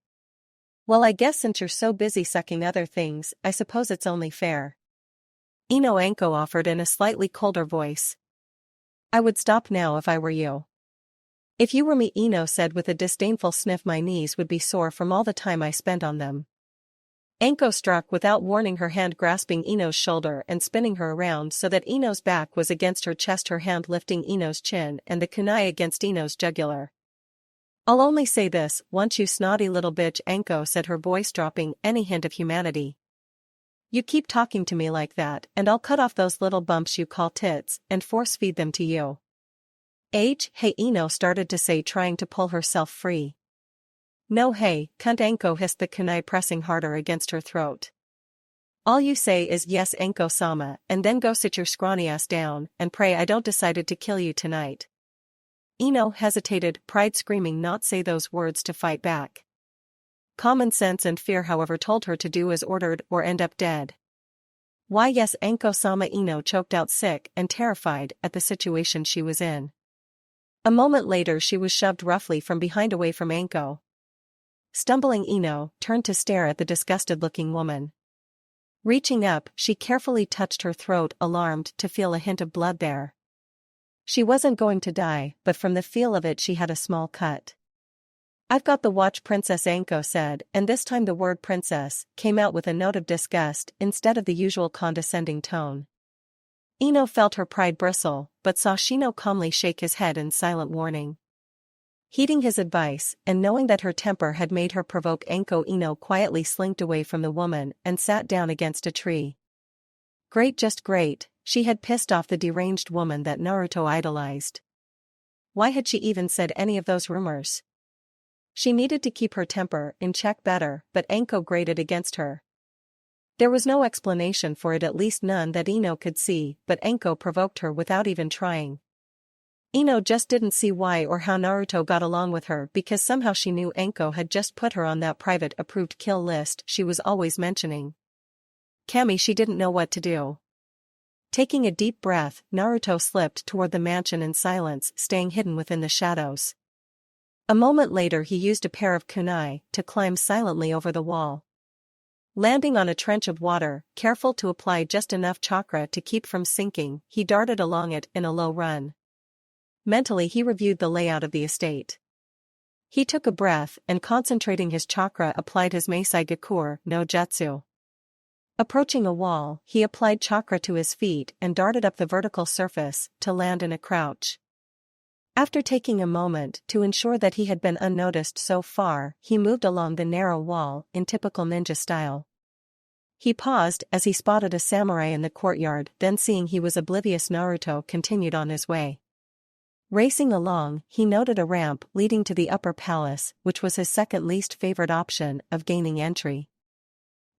[SPEAKER 1] "Well, I guess since you're so busy sucking other things, I suppose it's only fair." "Ino," Anko offered in a slightly colder voice. "I would stop now if I were you." "If you were me," Ino said with a disdainful sniff, "my knees would be sore from all the time I spent on them." Anko struck without warning, her hand grasping Ino's shoulder and spinning her around so that Ino's back was against her chest, her hand lifting Ino's chin and the kunai against Ino's jugular. "I'll only say this once, you snotty little bitch," Anko said, her voice dropping any hint of humanity. "You keep talking to me like that and I'll cut off those little bumps you call tits and force feed them to you." Hey," Ino started to say, trying to pull herself free. "No, hey, cunt," Anko hissed, the kunai pressing harder against her throat. "All you say is yes, Anko-sama, and then go sit your scrawny ass down and pray I don't decided to kill you tonight." Ino hesitated, pride screaming not say those words to fight back. Common sense and fear, however, told her to do as ordered or end up dead. "Why yes, Anko-sama," Ino choked out, sick and terrified at the situation she was in. A moment later she was shoved roughly from behind away from Anko. Stumbling, Ino turned to stare at the disgusted-looking woman. Reaching up, she carefully touched her throat, alarmed to feel a hint of blood there. She wasn't going to die, but from the feel of it she had a small cut. "I've got the watch, princess," Anko said, and this time the word princess came out with a note of disgust instead of the usual condescending tone. Ino felt her pride bristle, but saw Shino calmly shake his head in silent warning. Heeding his advice, and knowing that her temper had made her provoke Anko, Ino quietly slinked away from the woman and sat down against a tree. Great, just great, she had pissed off the deranged woman that Naruto idolized. Why had she even said any of those rumors? She needed to keep her temper in check better, but Anko grated against her. There was no explanation for it, at least none that Ino could see, but Enko provoked her without even trying. Ino just didn't see why or how Naruto got along with her, because somehow she knew Enko had just put her on that private approved kill list she was always mentioning. Kami, she didn't know what to do. Taking a deep breath, Naruto slipped toward the mansion in silence, staying hidden within the shadows. A moment later he used a pair of kunai to climb silently over the wall. Landing on a trench of water, careful to apply just enough chakra to keep from sinking, he darted along it in a low run. Mentally he reviewed the layout of the estate. He took a breath and, concentrating his chakra, applied his Meisai Gakur no Jutsu. Approaching a wall, he applied chakra to his feet and darted up the vertical surface to land in a crouch. After taking a moment to ensure that he had been unnoticed so far, he moved along the narrow wall in typical ninja style. He paused as he spotted a samurai in the courtyard, then seeing he was oblivious, Naruto continued on his way. Racing along, he noted a ramp leading to the upper palace, which was his second least favorite option of gaining entry.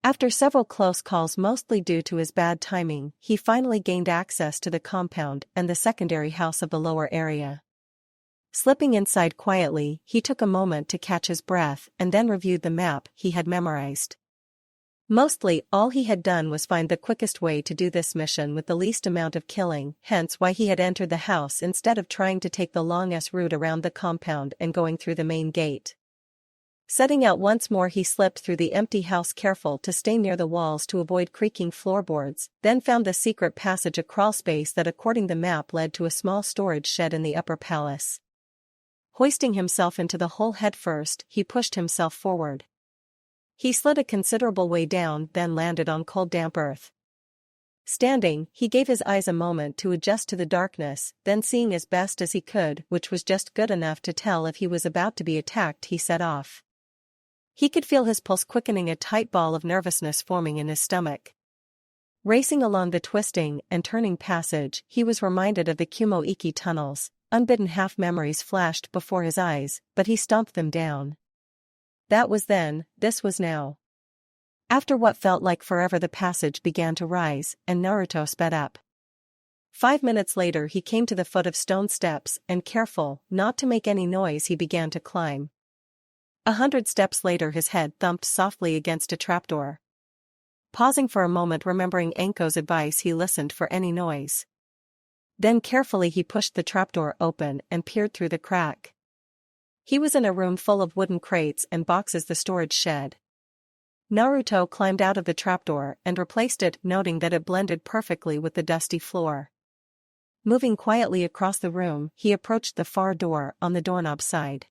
[SPEAKER 1] After several close calls, mostly due to his bad timing, he finally gained access to the compound and the secondary house of the lower area. Slipping inside quietly, he took a moment to catch his breath and then reviewed the map he had memorized. Mostly, all he had done was find the quickest way to do this mission with the least amount of killing, hence why he had entered the house instead of trying to take the longest route around the compound and going through the main gate. Setting out once more, he slipped through the empty house, careful to stay near the walls to avoid creaking floorboards, then found the secret passage, a crawl space that according the map led to a small storage shed in the upper palace. Hoisting himself into the hole head first, he pushed himself forward. He slid a considerable way down, then landed on cold damp earth. Standing, he gave his eyes a moment to adjust to the darkness, then seeing as best as he could, which was just good enough to tell if he was about to be attacked, he set off. He could feel his pulse quickening, a tight ball of nervousness forming in his stomach. Racing along the twisting and turning passage, he was reminded of the Kumo-iki tunnels. Unbidden half-memories flashed before his eyes, but he stomped them down. That was then, this was now. After what felt like forever, the passage began to rise, and Naruto sped up. 5 minutes later he came to the foot of stone steps, and careful not to make any noise, he began to climb. 100 steps later his head thumped softly against a trapdoor. Pausing for a moment, remembering Enko's advice, he listened for any noise. Then carefully he pushed the trapdoor open and peered through the crack. He was in a room full of wooden crates and boxes, the storage shed. Naruto climbed out of the trapdoor and replaced it, noting that it blended perfectly with the dusty floor. Moving quietly across the room, he approached the far door on the doorknob side.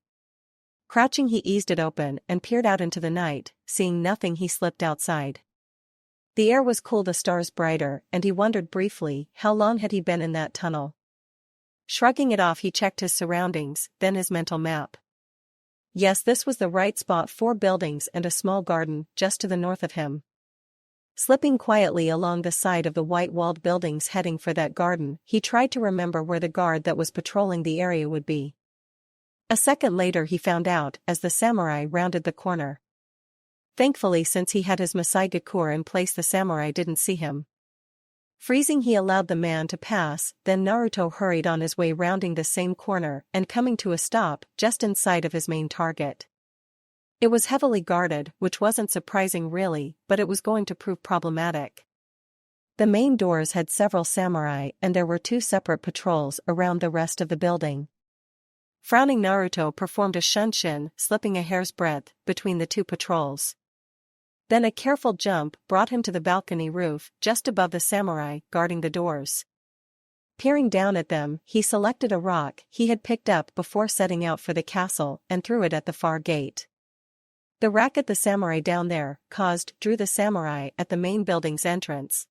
[SPEAKER 1] Crouching, he eased it open and peered out into the night. Seeing nothing, he slipped outside. The air was cool, the stars brighter, and he wondered briefly how long had he been in that tunnel. Shrugging it off, he checked his surroundings, then his mental map. Yes, this was the right spot, 4 buildings and a small garden just to the north of him. Slipping quietly along the side of the white-walled buildings heading for that garden, he tried to remember where the guard that was patrolling the area would be. A second later he found out as the samurai rounded the corner. Thankfully, since he had his Meisai Gakur in place, the samurai didn't see him. Freezing, he allowed the man to pass, then Naruto hurried on his way, rounding the same corner and coming to a stop just in sight of his main target. It was heavily guarded, which wasn't surprising really, but it was going to prove problematic. The main doors had several samurai and there were 2 separate patrols around the rest of the building. Frowning, Naruto performed a shunshin, slipping a hair's breadth between the 2 patrols. Then a careful jump brought him to the balcony roof just above the samurai guarding the doors. Peering down at them, he selected a rock he had picked up before setting out for the castle and threw it at the far gate. The racket the samurai down there drew the samurai at the main building's entrance.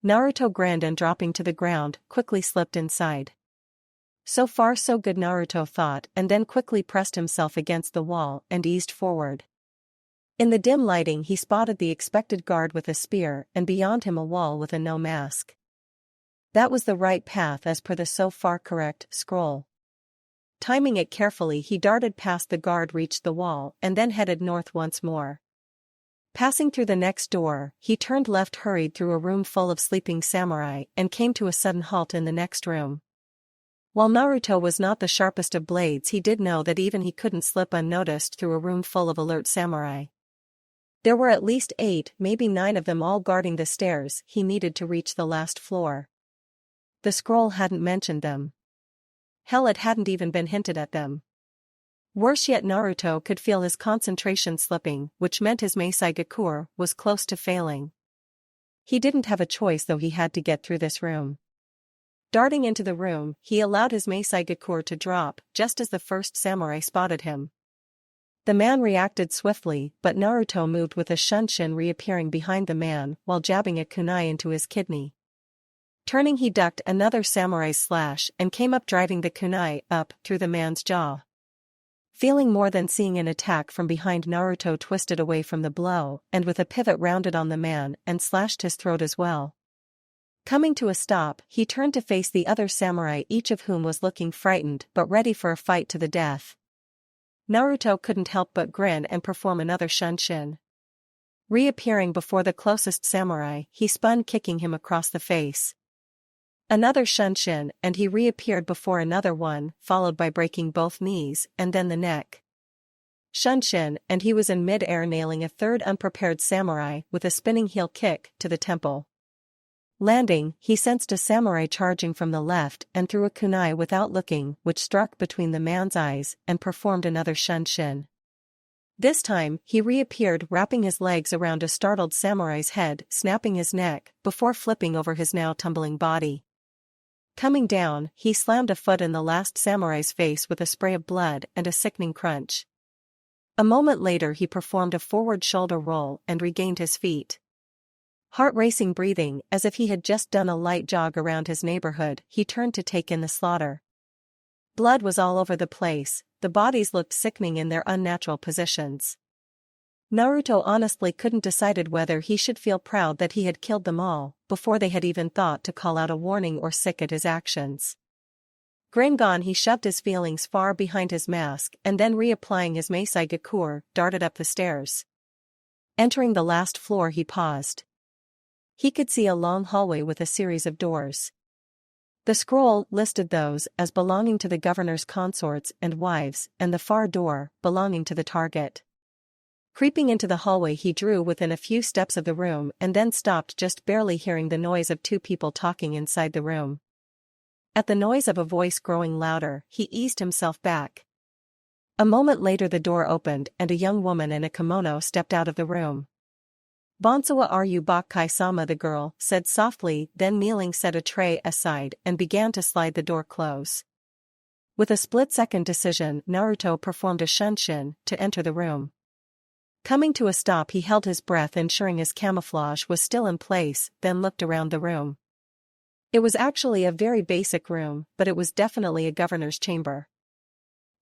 [SPEAKER 1] Naruto grinned and, dropping to the ground, quickly slipped inside. So far so good, Naruto thought, and then quickly pressed himself against the wall and eased forward. In the dim lighting he spotted the expected guard with a spear and beyond him a wall with a no mask. That was the right path as per the so far correct scroll. Timing it carefully, he darted past the guard, reached the wall, and then headed north once more. Passing through the next door, he turned left, hurried through a room full of sleeping samurai, and came to a sudden halt in the next room. While Naruto was not the sharpest of blades, he did know that even he couldn't slip unnoticed through a room full of alert samurai. There were at least 8, maybe 9 of them, all guarding the stairs he needed to reach the last floor. The scroll hadn't mentioned them. Hell, it hadn't even been hinted at them. Worse yet, Naruto could feel his concentration slipping, which meant his Meisai Gakur was close to failing. He didn't have a choice, though. He had to get through this room. Darting into the room, he allowed his Meisai Gakur to drop, just as the first samurai spotted him. The man reacted swiftly, but Naruto moved with a shunshin, reappearing behind the man while jabbing a kunai into his kidney. Turning, he ducked another samurai's slash and came up, driving the kunai up through the man's jaw. Feeling more than seeing an attack from behind, Naruto twisted away from the blow and with a pivot rounded on the man and slashed his throat as well. Coming to a stop, he turned to face the other samurai, each of whom was looking frightened but ready for a fight to the death. Naruto couldn't help but grin and perform another shunshin. Reappearing before the closest samurai, he spun, kicking him across the face. Another shunshin, and he reappeared before another one, followed by breaking both knees and then the neck. Shunshin, and he was in mid-air, nailing a third unprepared samurai with a spinning heel kick to the temple. Landing, he sensed a samurai charging from the left and threw a kunai without looking, which struck between the man's eyes, and performed another shunshin. This time, he reappeared, wrapping his legs around a startled samurai's head, snapping his neck, before flipping over his now tumbling body. Coming down, he slammed a foot in the last samurai's face with a spray of blood and a sickening crunch. A moment later, he performed a forward shoulder roll and regained his feet. Heart-racing, breathing as if he had just done a light jog around his neighborhood, he turned to take in the slaughter. Blood was all over the place, the bodies looked sickening in their unnatural positions. Naruto honestly couldn't decide whether he should feel proud that he had killed them all, before they had even thought to call out a warning, or sick at his actions. Grin gone, he shoved his feelings far behind his mask and then, reapplying his Meisai Gakur, darted up the stairs. Entering the last floor, he paused. He could see a long hallway with a series of doors. The scroll listed those as belonging to the governor's consorts and wives, and the far door, belonging to the target. Creeping into the hallway, he drew within a few steps of the room and then stopped, just barely hearing the noise of 2 people talking inside the room. At the noise of a voice growing louder, he eased himself back. A moment later, the door opened and a young woman in a kimono stepped out of the room. "Bonsowa, are you Bakai-sama?" the girl said softly, then kneeling set a tray aside and began to slide the door close. With a split-second decision, Naruto performed a shunshin to enter the room. Coming to a stop, he held his breath, ensuring his camouflage was still in place, then looked around the room. It was actually a very basic room, but it was definitely a governor's chamber.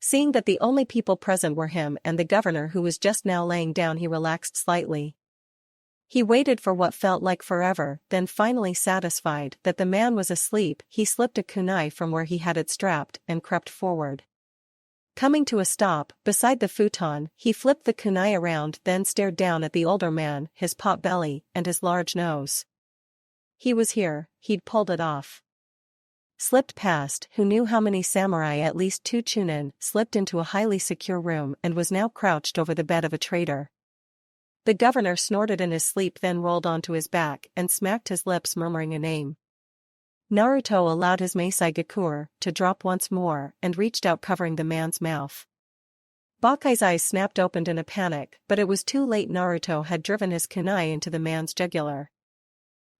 [SPEAKER 1] Seeing that the only people present were him and the governor, who was just now laying down, he relaxed slightly. He waited for what felt like forever, then finally satisfied that the man was asleep, he slipped a kunai from where he had it strapped and crept forward. Coming to a stop beside the futon, he flipped the kunai around, then stared down at the older man, his pot belly, and his large nose. He was here, he'd pulled it off. Slipped past, who knew how many samurai, at least 2 chunin, slipped into a highly secure room and was now crouched over the bed of a traitor. The governor snorted in his sleep, then rolled onto his back and smacked his lips, murmuring a name. Naruto allowed his Meisai Gakur to drop once more and reached out, covering the man's mouth. Bakai's eyes snapped open in a panic, but it was too late. Naruto had driven his kunai into the man's jugular.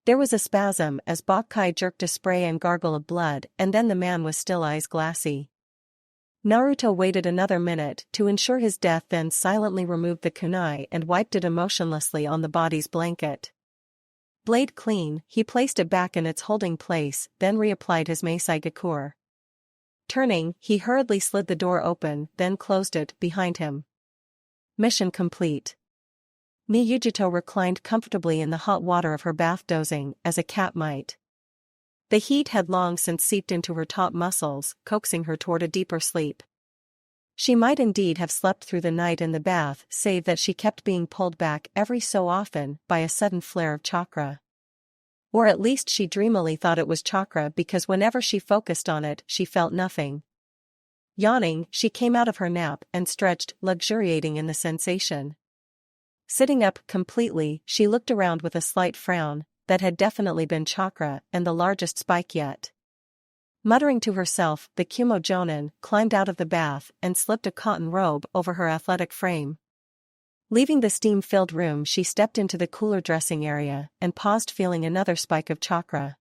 [SPEAKER 1] There was a spasm as Bakai jerked a spray and gargle of blood, and then the man was still, eyes glassy. Naruto waited another minute to ensure his death, then silently removed the kunai and wiped it emotionlessly on the body's blanket. Blade clean, he placed it back in its holding place, then reapplied his Meisai Gakur. Turning, he hurriedly slid the door open, then closed it behind him. Mission complete. Miyujito reclined comfortably in the hot water of her bath, dozing as a cat might. The heat had long since seeped into her taut muscles, coaxing her toward a deeper sleep. She might indeed have slept through the night in the bath, save that she kept being pulled back every so often by a sudden flare of chakra. Or at least she dreamily thought it was chakra because whenever she focused on it, she felt nothing. Yawning, she came out of her nap and stretched, luxuriating in the sensation. Sitting up completely, she looked around with a slight frown. That had definitely been chakra and the largest spike yet. Muttering to herself, the Kumo Jonin climbed out of the bath and slipped a cotton robe over her athletic frame. Leaving the steam-filled room, she stepped into the cooler dressing area and paused, feeling another spike of chakra.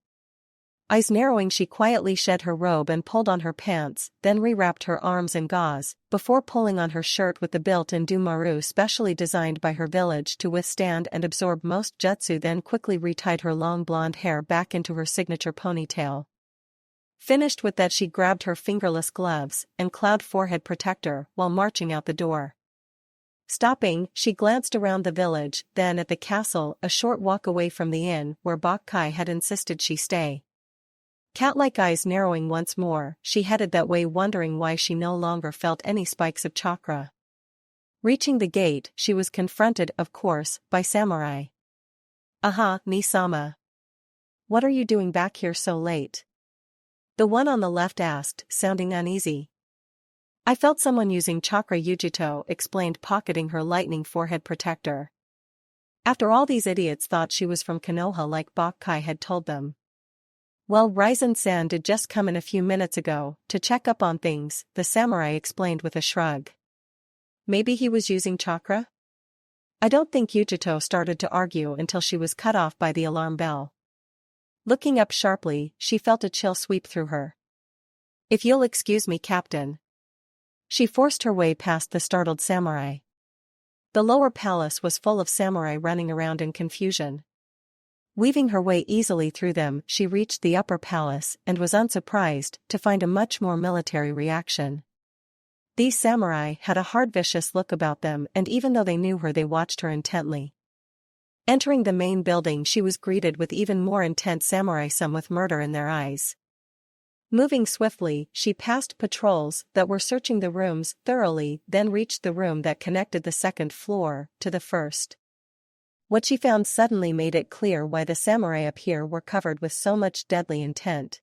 [SPEAKER 1] Eyes narrowing, she quietly shed her robe and pulled on her pants, then rewrapped her arms in gauze, before pulling on her shirt with the built-in dumaru specially designed by her village to withstand and absorb most jutsu, then quickly retied her long blonde hair back into her signature ponytail. Finished with that, she grabbed her fingerless gloves and cloud forehead protector while marching out the door. Stopping, she glanced around the village, then at the castle, a short walk away from the inn where Bakkai had insisted she stay. Cat-like eyes narrowing once more, she headed that way, wondering why she no longer felt any spikes of chakra. Reaching the gate, she was confronted, of course, by Samurai. "Aha, ni-sama. What are you doing back here so late?" The one on the left asked, sounding uneasy. "I felt someone using chakra," Yujito explained, pocketing her lightning forehead protector. After all, these idiots thought she was from Konoha like Bakkai had told them. "Well, Ryzen-san did just come in a few minutes ago, to check up on things," the samurai explained with a shrug. "Maybe he was using chakra?" "I don't think." Yujito started to argue until she was cut off by the alarm bell. Looking up sharply, she felt a chill sweep through her. "If you'll excuse me, Captain." She forced her way past the startled samurai. The lower palace was full of samurai running around in confusion. Weaving her way easily through them, she reached the upper palace and was unsurprised to find a much more military reaction. These samurai had a hard, vicious look about them, and even though they knew her, they watched her intently. Entering the main building, she was greeted with even more intent samurai, some with murder in their eyes. Moving swiftly, she passed patrols that were searching the rooms thoroughly, then reached the room that connected the second floor to the first. What she found suddenly made it clear why the samurai up here were covered with so much deadly intent.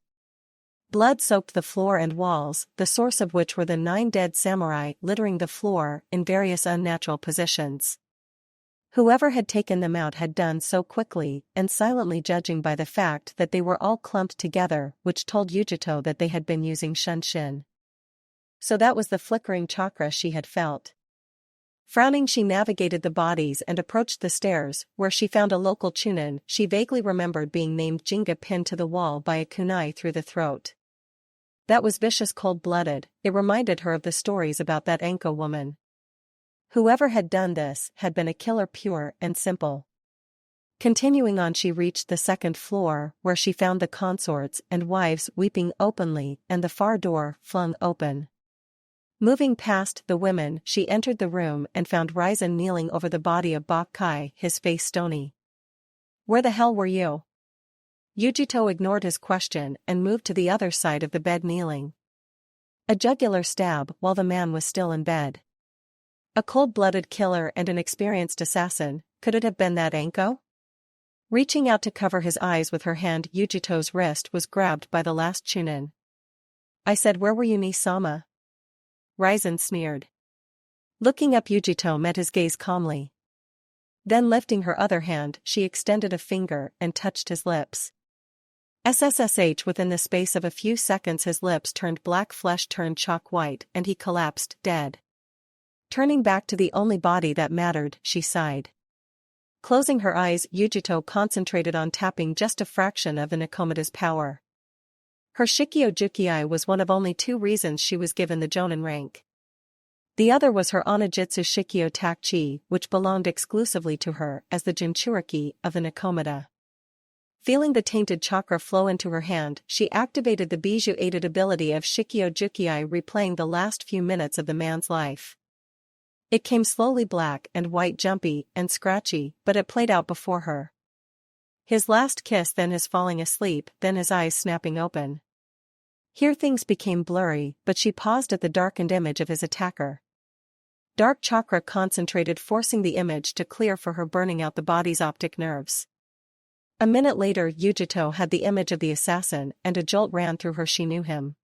[SPEAKER 1] Blood soaked the floor and walls, the source of which were the 9 dead samurai littering the floor in various unnatural positions. Whoever had taken them out had done so quickly and silently, judging by the fact that they were all clumped together, which told Yujito that they had been using shunshin. So that was the flickering chakra she had felt. Frowning, she navigated the bodies and approached the stairs, where she found a local chunin she vaguely remembered being named Jinga, pinned to the wall by a kunai through the throat. That was vicious, cold-blooded. It reminded her of the stories about that Anko woman. Whoever had done this had been a killer, pure and simple. Continuing on, she reached the second floor, where she found the consorts and wives weeping openly and the far door flung open. Moving past the women, she entered the room and found Ryzen kneeling over the body of Bakkai, his face stony. "Where the hell were you?" Yujito ignored his question and moved to the other side of the bed, kneeling. A jugular stab while the man was still in bed. A cold-blooded killer and an experienced assassin. Could it have been that Anko? Reaching out to cover his eyes with her hand, Yujito's wrist was grabbed by the last chunin. "I said, where were you, ni-sama?" Ryzen sneered. Looking up, Yujito met his gaze calmly. Then lifting her other hand, she extended a finger and touched his lips. SSSH, within the space of a few seconds his lips turned black, flesh turned chalk white, and he collapsed, dead. Turning back to the only body that mattered, she sighed. Closing her eyes, Yujito concentrated on tapping just a fraction of the Nakomida's power. Her Shikyo Jukiai was one of only 2 reasons she was given the Jonin rank. The other was her Onijitsu Shikyo Takchi, which belonged exclusively to her as the Jinchuriki of the Nakomida. Feeling the tainted chakra flow into her hand, she activated the Bijou-aided ability of Shikyo Jukiai, replaying the last few minutes of the man's life. It came slowly, black and white, jumpy and scratchy, but it played out before her. His last kiss, then his falling asleep, then his eyes snapping open. Here things became blurry, but she paused at the darkened image of his attacker. Dark chakra concentrated, forcing the image to clear for her, burning out the body's optic nerves. A minute later, Yujito had the image of the assassin, and a jolt ran through her. She knew him.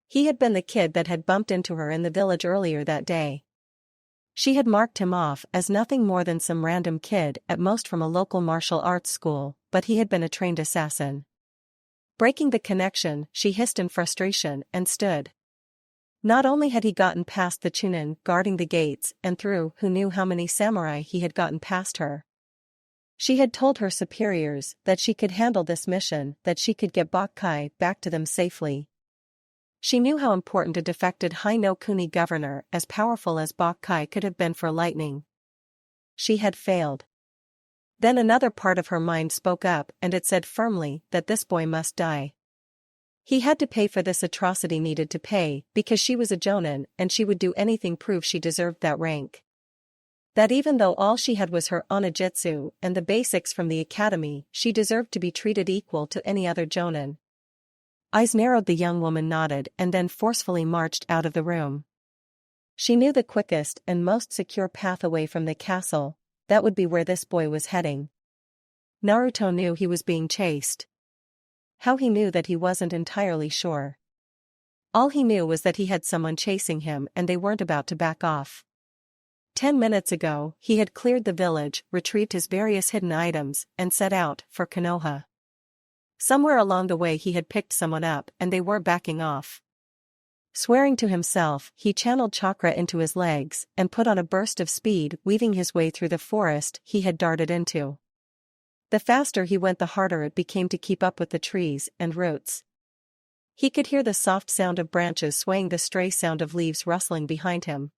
[SPEAKER 1] He had been the kid that had bumped into her in the village earlier that day. She had marked him off as nothing more than some random kid, at most from a local martial arts school, but he had been a trained assassin. Breaking the connection, she hissed in frustration and stood. Not only had he gotten past the chunin guarding the gates, and through who knew how many samurai he had gotten past her. She had told her superiors that she could handle this mission, that she could get Bakkai back to them safely. She knew how important a defected Hai-no-Kuni governor, as powerful as Bakkai, could have been for Lightning. She had failed. Then another part of her mind spoke up, and it said firmly that this boy must die. He had to pay for this atrocity, needed to pay, because she was a jonin, and she would do anything prove she deserved that rank. That even though all she had was her onijutsu and the basics from the academy, she deserved to be treated equal to any other jonin. Eyes narrowed, the young woman nodded and then forcefully marched out of the room. She knew the quickest and most secure path away from the castle. That would be where this boy was heading. Naruto knew he was being chased. How he knew that he wasn't entirely sure. All he knew was that he had someone chasing him and they weren't about to back off. 10 minutes ago, he had cleared the village, retrieved his various hidden items, and set out for Konoha. Somewhere along the way he had picked someone up and they were backing off. Swearing to himself, he channeled chakra into his legs and put on a burst of speed, weaving his way through the forest he had darted into. The faster he went, the harder it became to keep up with the trees and roots. He could hear the soft sound of branches swaying, the stray sound of leaves rustling behind him.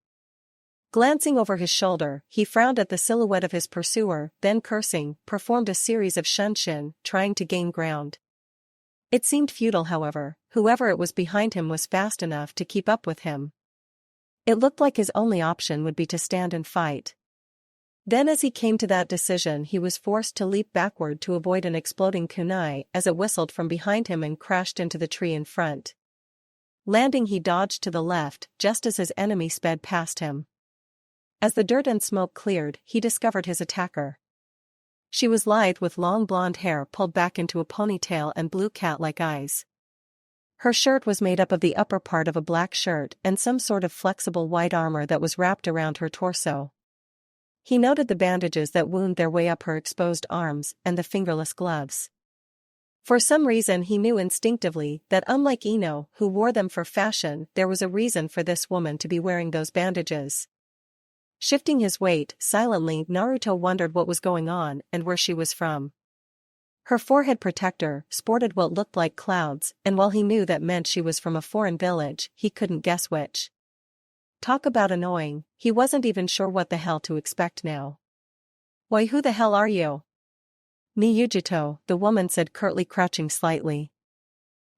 [SPEAKER 1] Glancing over his shoulder, he frowned at the silhouette of his pursuer, then cursing, performed a series of shunshin, trying to gain ground. It seemed futile, however. Whoever it was behind him was fast enough to keep up with him. It looked like his only option would be to stand and fight. Then as he came to that decision, he was forced to leap backward to avoid an exploding kunai as it whistled from behind him and crashed into the tree in front. Landing, he dodged to the left, just as his enemy sped past him. As the dirt and smoke cleared, he discovered his attacker. She was lithe with long blonde hair pulled back into a ponytail and blue cat-like eyes. Her shirt was made up of the upper part of a black shirt and some sort of flexible white armor that was wrapped around her torso. He noted the bandages that wound their way up her exposed arms and the fingerless gloves. For some reason he knew instinctively that unlike Ino, who wore them for fashion, there was a reason for this woman to be wearing those bandages. Shifting his weight, silently, Naruto wondered what was going on and where she was from. Her forehead protector sported what looked like clouds, and while he knew that meant she was from a foreign village, he couldn't guess which. Talk about annoying, he wasn't even sure what the hell to expect now. "Why, who the hell are you?" "Me Yujito," the woman said curtly, crouching slightly.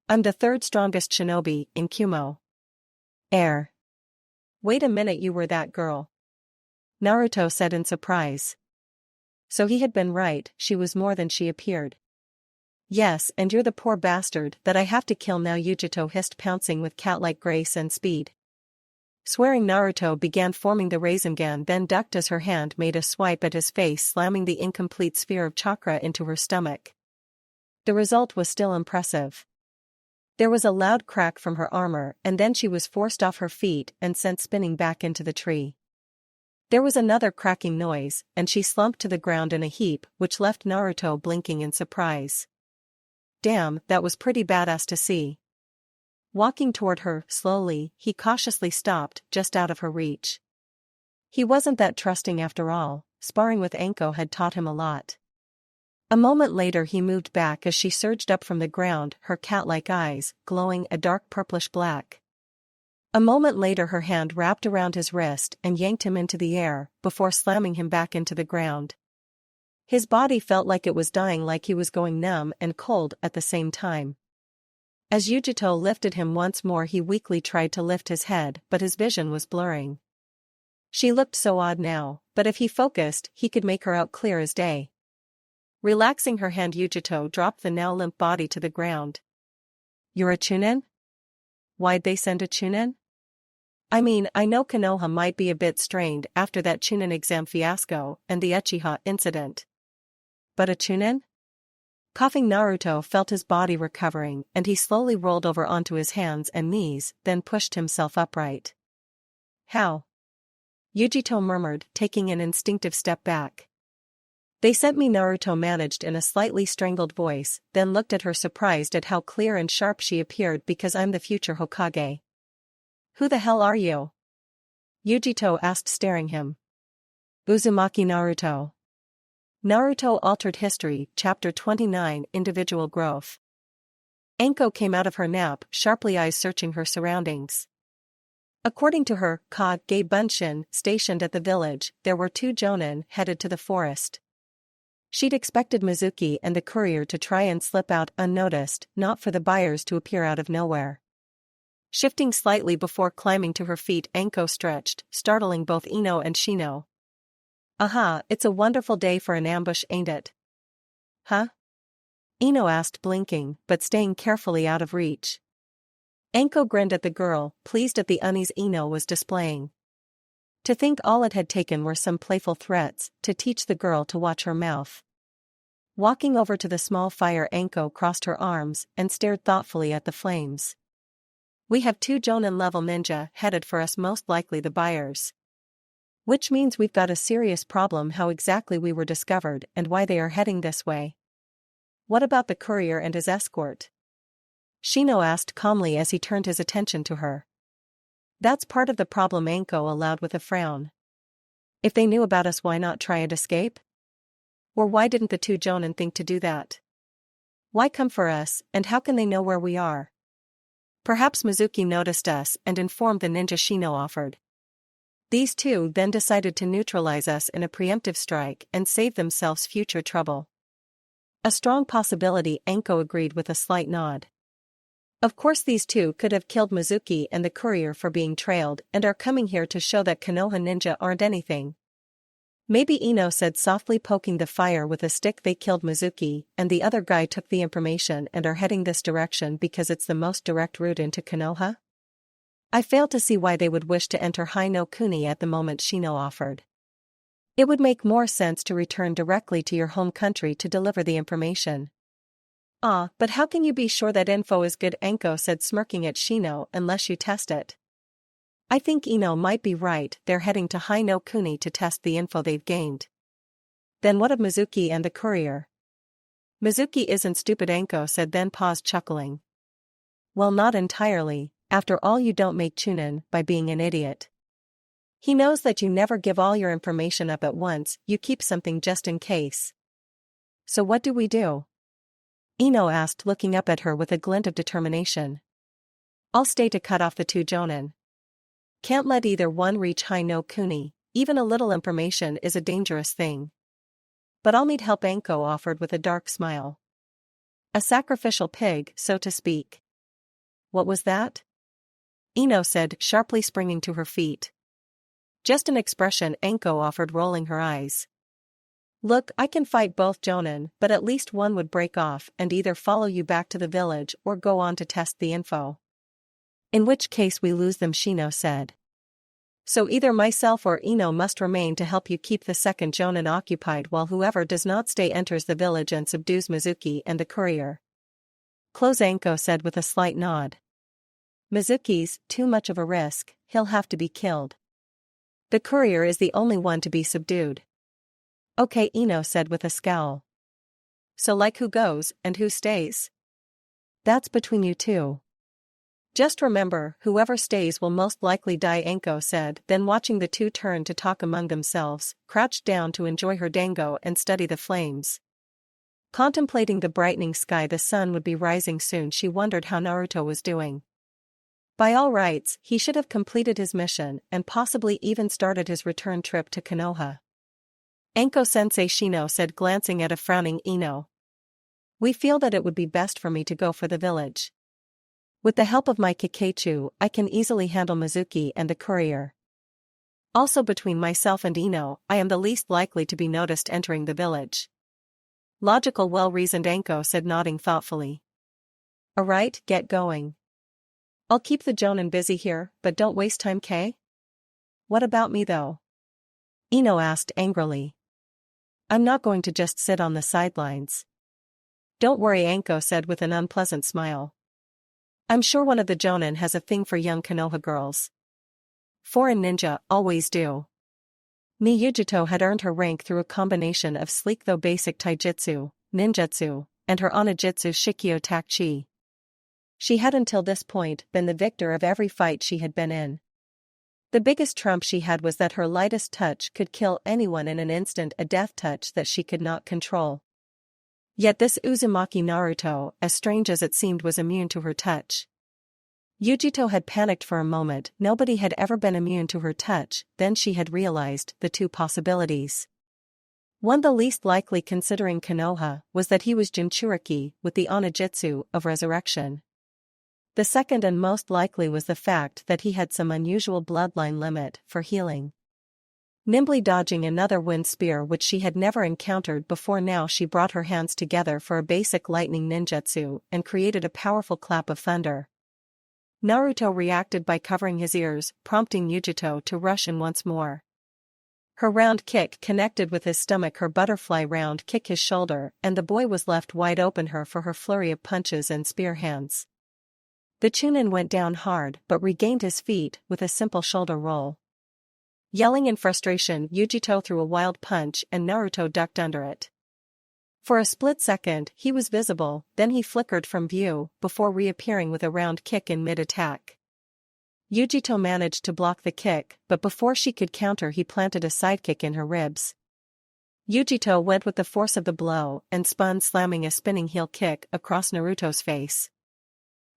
[SPEAKER 1] "I'm the third strongest shinobi in Kumo." "Air. Wait a minute, you were that girl?" Naruto said in surprise. So he had been right, she was more than she appeared. "Yes, and you're the poor bastard that I have to kill now," Yujito hissed, pouncing with cat-like grace and speed. Swearing, Naruto began forming the Rasengan, then ducked as her hand made a swipe at his face, slamming the incomplete sphere of chakra into her stomach. The result was still impressive. There was a loud crack from her armor, and then she was forced off her feet and sent spinning back into the tree. There was another cracking noise, and she slumped to the ground in a heap, which left Naruto blinking in surprise. Damn, that was pretty badass to see. Walking toward her, slowly, he cautiously stopped, just out of her reach. He wasn't that trusting after all, sparring with Anko had taught him a lot. A moment later he moved back as she surged up from the ground, her cat-like eyes glowing a dark purplish black. A moment later her hand wrapped around his wrist and yanked him into the air, before slamming him back into the ground. His body felt like it was dying, like he was going numb and cold at the same time. As Yujito lifted him once more, he weakly tried to lift his head, but his vision was blurring. She looked so odd now, but if he focused, he could make her out clear as day. Relaxing her hand, Yujito dropped the now limp body to the ground. "You're a chunin?" Why'd they send a Chunin? I mean, I know Konoha might be a bit strained after that Chunin exam fiasco and the Uchiha incident. But a Chunin? Coughing, Naruto felt his body recovering and he slowly rolled over onto his hands and knees, then pushed himself upright. How? Yujito murmured, taking an instinctive step back. They sent me, Naruto managed in a slightly strangled voice, then looked at her surprised at how clear and sharp she appeared. Because I'm the future Hokage. Who the hell are you? Yujito asked, staring him. Uzumaki Naruto. Naruto Altered History, Chapter 29, Individual Growth. Anko came out of her nap, sharply eyes searching her surroundings. According to her, Kage Bunshin, stationed at the village, there were 2 jonin headed to the forest. She'd expected Mizuki and the courier to try and slip out unnoticed, not for the buyers to appear out of nowhere. Shifting slightly before climbing to her feet, Anko stretched, startling both Ino and Shino. Aha, it's a wonderful day for an ambush, ain't it? Huh? Ino asked, blinking, but staying carefully out of reach. Anko grinned at the girl, pleased at the unease Ino was displaying. To think all it had taken were some playful threats to teach the girl to watch her mouth. Walking over to the small fire, Anko crossed her arms and stared thoughtfully at the flames. We have 2 jonin-level ninja headed for us, most likely the buyers. Which means we've got a serious problem. How exactly we were discovered and why they are heading this way. What about the courier and his escort? Shino asked calmly as he turned his attention to her. That's part of the problem, Anko allowed with a frown. If they knew about us, why not try and escape? Or why didn't the 2 jonin think to do that? Why come for us, and how can they know where we are? Perhaps Mizuki noticed us and informed the ninja, Shino offered. These 2 then decided to neutralize us in a preemptive strike and save themselves future trouble. A strong possibility, Anko agreed with a slight nod. Of course these 2 could have killed Mizuki and the courier for being trailed and are coming here to show that Konoha ninja aren't anything. Maybe, Ino said softly, poking the fire with a stick. They killed Mizuki and the other guy took the information and are heading this direction because it's the most direct route into Konoha? I fail to see why they would wish to enter Hai no Kuni at the moment, Shino offered. It would make more sense to return directly to your home country to deliver the information. Ah, but how can you be sure that info is good? Anko said, smirking at Shino, unless you test it. I think Ino might be right, they're heading to Hai no Kuni to test the info they've gained. Then what of Mizuki and the courier? Mizuki isn't stupid, Anko said, then paused, chuckling. Well, not entirely, after all you don't make Chunin by being an idiot. He knows that you never give all your information up at once, you keep something just in case. So what do we do? Ino asked, looking up at her with a glint of determination. I'll stay to cut off the 2 jonin. Can't let either one reach Hai no Kuni, even a little information is a dangerous thing. But I'll need help, Anko offered with a dark smile. A sacrificial pig, so to speak. What was that? Ino said, sharply springing to her feet. Just an expression, Anko offered, rolling her eyes. Look, I can fight both jonin, but at least one would break off and either follow you back to the village or go on to test the info. In which case we lose them, Shino said. So either myself or Ino must remain to help you keep the second jonin occupied while whoever does not stay enters the village and subdues Mizuki and the courier. Close, Anko said with a slight nod. Mizuki's too much of a risk, he'll have to be killed. The courier is the only one to be subdued. Okay, Ino said with a scowl. So like who goes and who stays? That's between you 2. Just remember, whoever stays will most likely die, Anko said, then watching the 2 turn to talk among themselves, crouched down to enjoy her dango and study the flames. Contemplating the brightening sky, the sun would be rising soon. She wondered how Naruto was doing. By all rights, he should have completed his mission and possibly even started his return trip to Konoha. Anko-sensei, Shino said, glancing at a frowning Ino. We feel that it would be best for me to go for the village. With the help of my Kikeichu, I can easily handle Mizuki and the courier. Also, between myself and Ino, I am the least likely to be noticed entering the village. Logical, well-reasoned, Anko said, nodding thoughtfully. Alright, get going. I'll keep the Jonin busy here, but don't waste time, Kay? What about me though? Ino asked angrily. I'm not going to just sit on the sidelines. Don't worry, Anko said with an unpleasant smile. I'm sure one of the Jonin has a thing for young Konoha girls. Foreign ninja always do. Miyujito had earned her rank through a combination of sleek though basic taijutsu, ninjutsu, and her onijutsu shikyo takchi. She had until this point been the victor of every fight she had been in. The biggest trump she had was that her lightest touch could kill anyone in an instant, a death touch that she could not control. Yet this Uzumaki Naruto, as strange as it seemed, was immune to her touch. Yujito had panicked for a moment. Nobody had ever been immune to her touch. Then she had realized the two possibilities. One, the least likely considering Konoha, was that he was Jinchuriki with the onijutsu of resurrection. The second and most likely was the fact that he had some unusual bloodline limit for healing. Nimbly dodging another wind spear which she had never encountered before, now she brought her hands together for a basic lightning ninjutsu and created a powerful clap of thunder. Naruto reacted by covering his ears, prompting Yujito to rush in once more. Her round kick connected with his stomach, her butterfly round kick his shoulder, and the boy was left wide open for her flurry of punches and spear hands. The Chunin went down hard but regained his feet with a simple shoulder roll. Yelling in frustration, Yujito threw a wild punch and Naruto ducked under it. For a split second, he was visible, then he flickered from view, before reappearing with a round kick in mid-attack. Yujito managed to block the kick, but before she could counter, he planted a sidekick in her ribs. Yujito went with the force of the blow and spun, slamming a spinning heel kick across Naruto's face.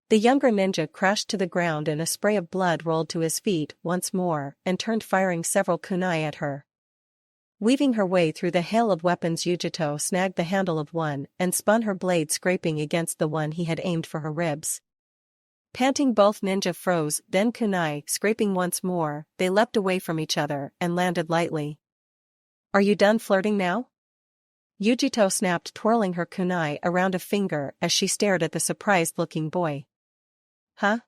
[SPEAKER 1] The younger ninja crashed to the ground and a spray of blood rolled to his feet once more and turned, firing several kunai at her. Weaving her way through the hail of weapons, Yujito snagged the handle of one and spun her blade, scraping against the one he had aimed for her ribs. Panting, both ninja froze, then kunai, scraping once more, they leapt away from each other and landed lightly. Are you done flirting now? Yujito snapped, twirling her kunai around a finger as she stared at the surprised-looking boy. Huh?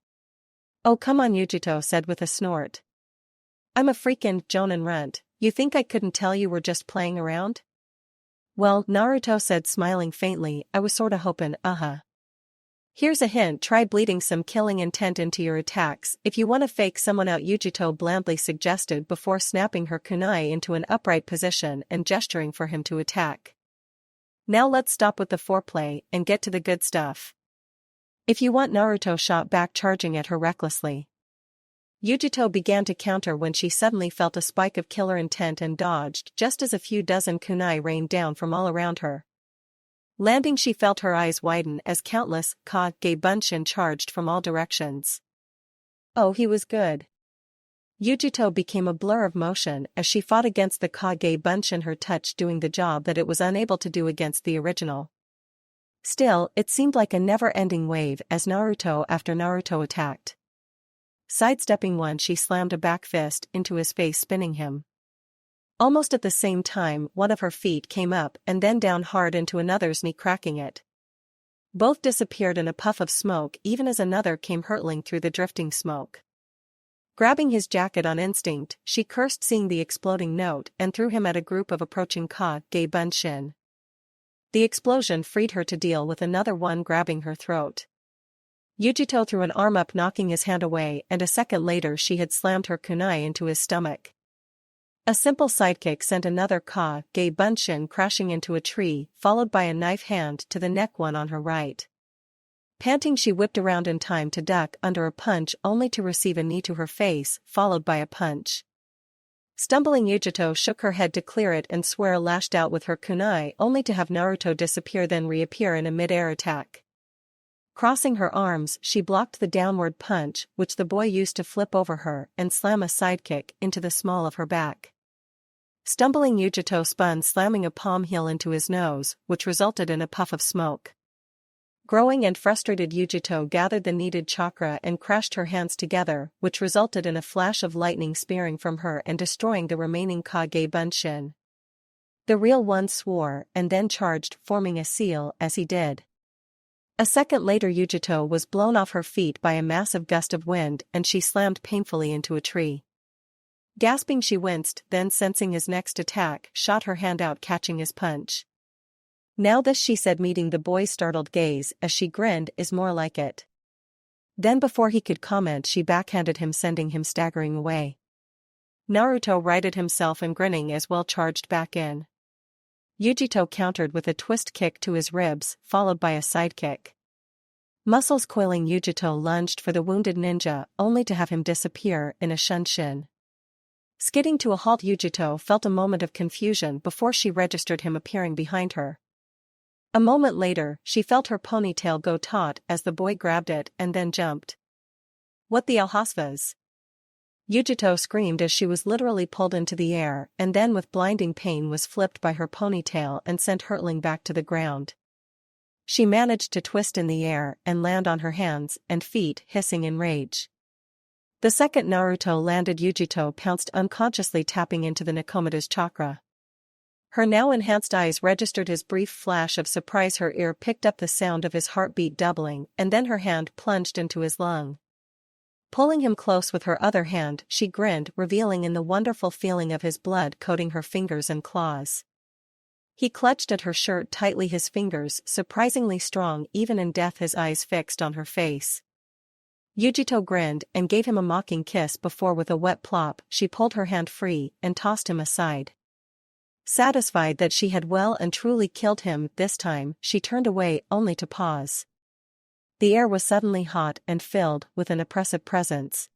[SPEAKER 1] Oh come on, Yujito said with a snort. I'm a freaking Jonin runt, you think I couldn't tell you were just playing around? Well, Naruto said, smiling faintly, I was sorta hoping, Here's a hint, try bleeding some killing intent into your attacks if you want to fake someone out, Yujito blandly suggested before snapping her kunai into an upright position and gesturing for him to attack. Now let's stop with the foreplay and get to the good stuff. If you want, Naruto shot back, charging at her recklessly. Yujito began to counter when she suddenly felt a spike of killer intent and dodged just as a few dozen kunai rained down from all around her. Landing, she felt her eyes widen as countless Kage Bunshin charged from all directions. Oh, he was good. Yujito became a blur of motion as she fought against the Kage Bunshin, her touch doing the job that it was unable to do against the original. Still, it seemed like a never-ending wave as Naruto after Naruto attacked. Sidestepping one, she slammed a back fist into his face, spinning him. Almost at the same time, one of her feet came up and then down hard into another's knee, cracking it. Both disappeared in a puff of smoke even as another came hurtling through the drifting smoke. Grabbing his jacket on instinct, she cursed seeing the exploding note and threw him at a group of approaching Kage Bunshin. The explosion freed her to deal with another one grabbing her throat. Yujito threw an arm up, knocking his hand away, and a second later she had slammed her kunai into his stomach. A simple sidekick sent another Kage Bunshin crashing into a tree, followed by a knife hand to the neck, one on her right. Panting, she whipped around in time to duck under a punch only to receive a knee to her face, followed by a punch. Stumbling, Yujito shook her head to clear it and lashed out with her kunai only to have Naruto disappear then reappear in a mid-air attack. Crossing her arms, she blocked the downward punch which the boy used to flip over her and slam a sidekick into the small of her back. Stumbling, Yujito spun, slamming a palm heel into his nose, which resulted in a puff of smoke. Growing and frustrated, Yujito gathered the needed chakra and crashed her hands together, which resulted in a flash of lightning spearing from her and destroying the remaining Kage Bunshin. The real one swore and then charged, forming a seal as he did. A second later Yujito was blown off her feet by a massive gust of wind and she slammed painfully into a tree. Gasping she winced, then sensing his next attack, shot her hand out catching his punch. "Now this," she said, meeting the boy's startled gaze as she grinned, "is more like it." Then before he could comment she backhanded him, sending him staggering away. Naruto righted himself and grinning as well charged back in. Yujito countered with a twist kick to his ribs, followed by a sidekick. Muscles coiling, Yujito lunged for the wounded ninja, only to have him disappear in a shunshin. Skidding to a halt, Yujito felt a moment of confusion before she registered him appearing behind her. A moment later, she felt her ponytail go taut as the boy grabbed it and then jumped. "What the alhasvas?" Yujito screamed as she was literally pulled into the air and then with blinding pain was flipped by her ponytail and sent hurtling back to the ground. She managed to twist in the air and land on her hands and feet, hissing in rage. The second Naruto landed, Yujito pounced unconsciously, tapping into the Nakomida's chakra. Her now enhanced eyes registered his brief flash of surprise, her ear picked up the sound of his heartbeat doubling, and then her hand plunged into his lung. Pulling him close with her other hand, she grinned, revealing in the wonderful feeling of his blood coating her fingers and claws. He clutched at her shirt tightly, his fingers surprisingly strong even in death, his eyes fixed on her face. Yujito grinned and gave him a mocking kiss before with a wet plop she pulled her hand free and tossed him aside. Satisfied that she had well and truly killed him this time, she turned away only to pause. The air was suddenly hot and filled with an oppressive presence.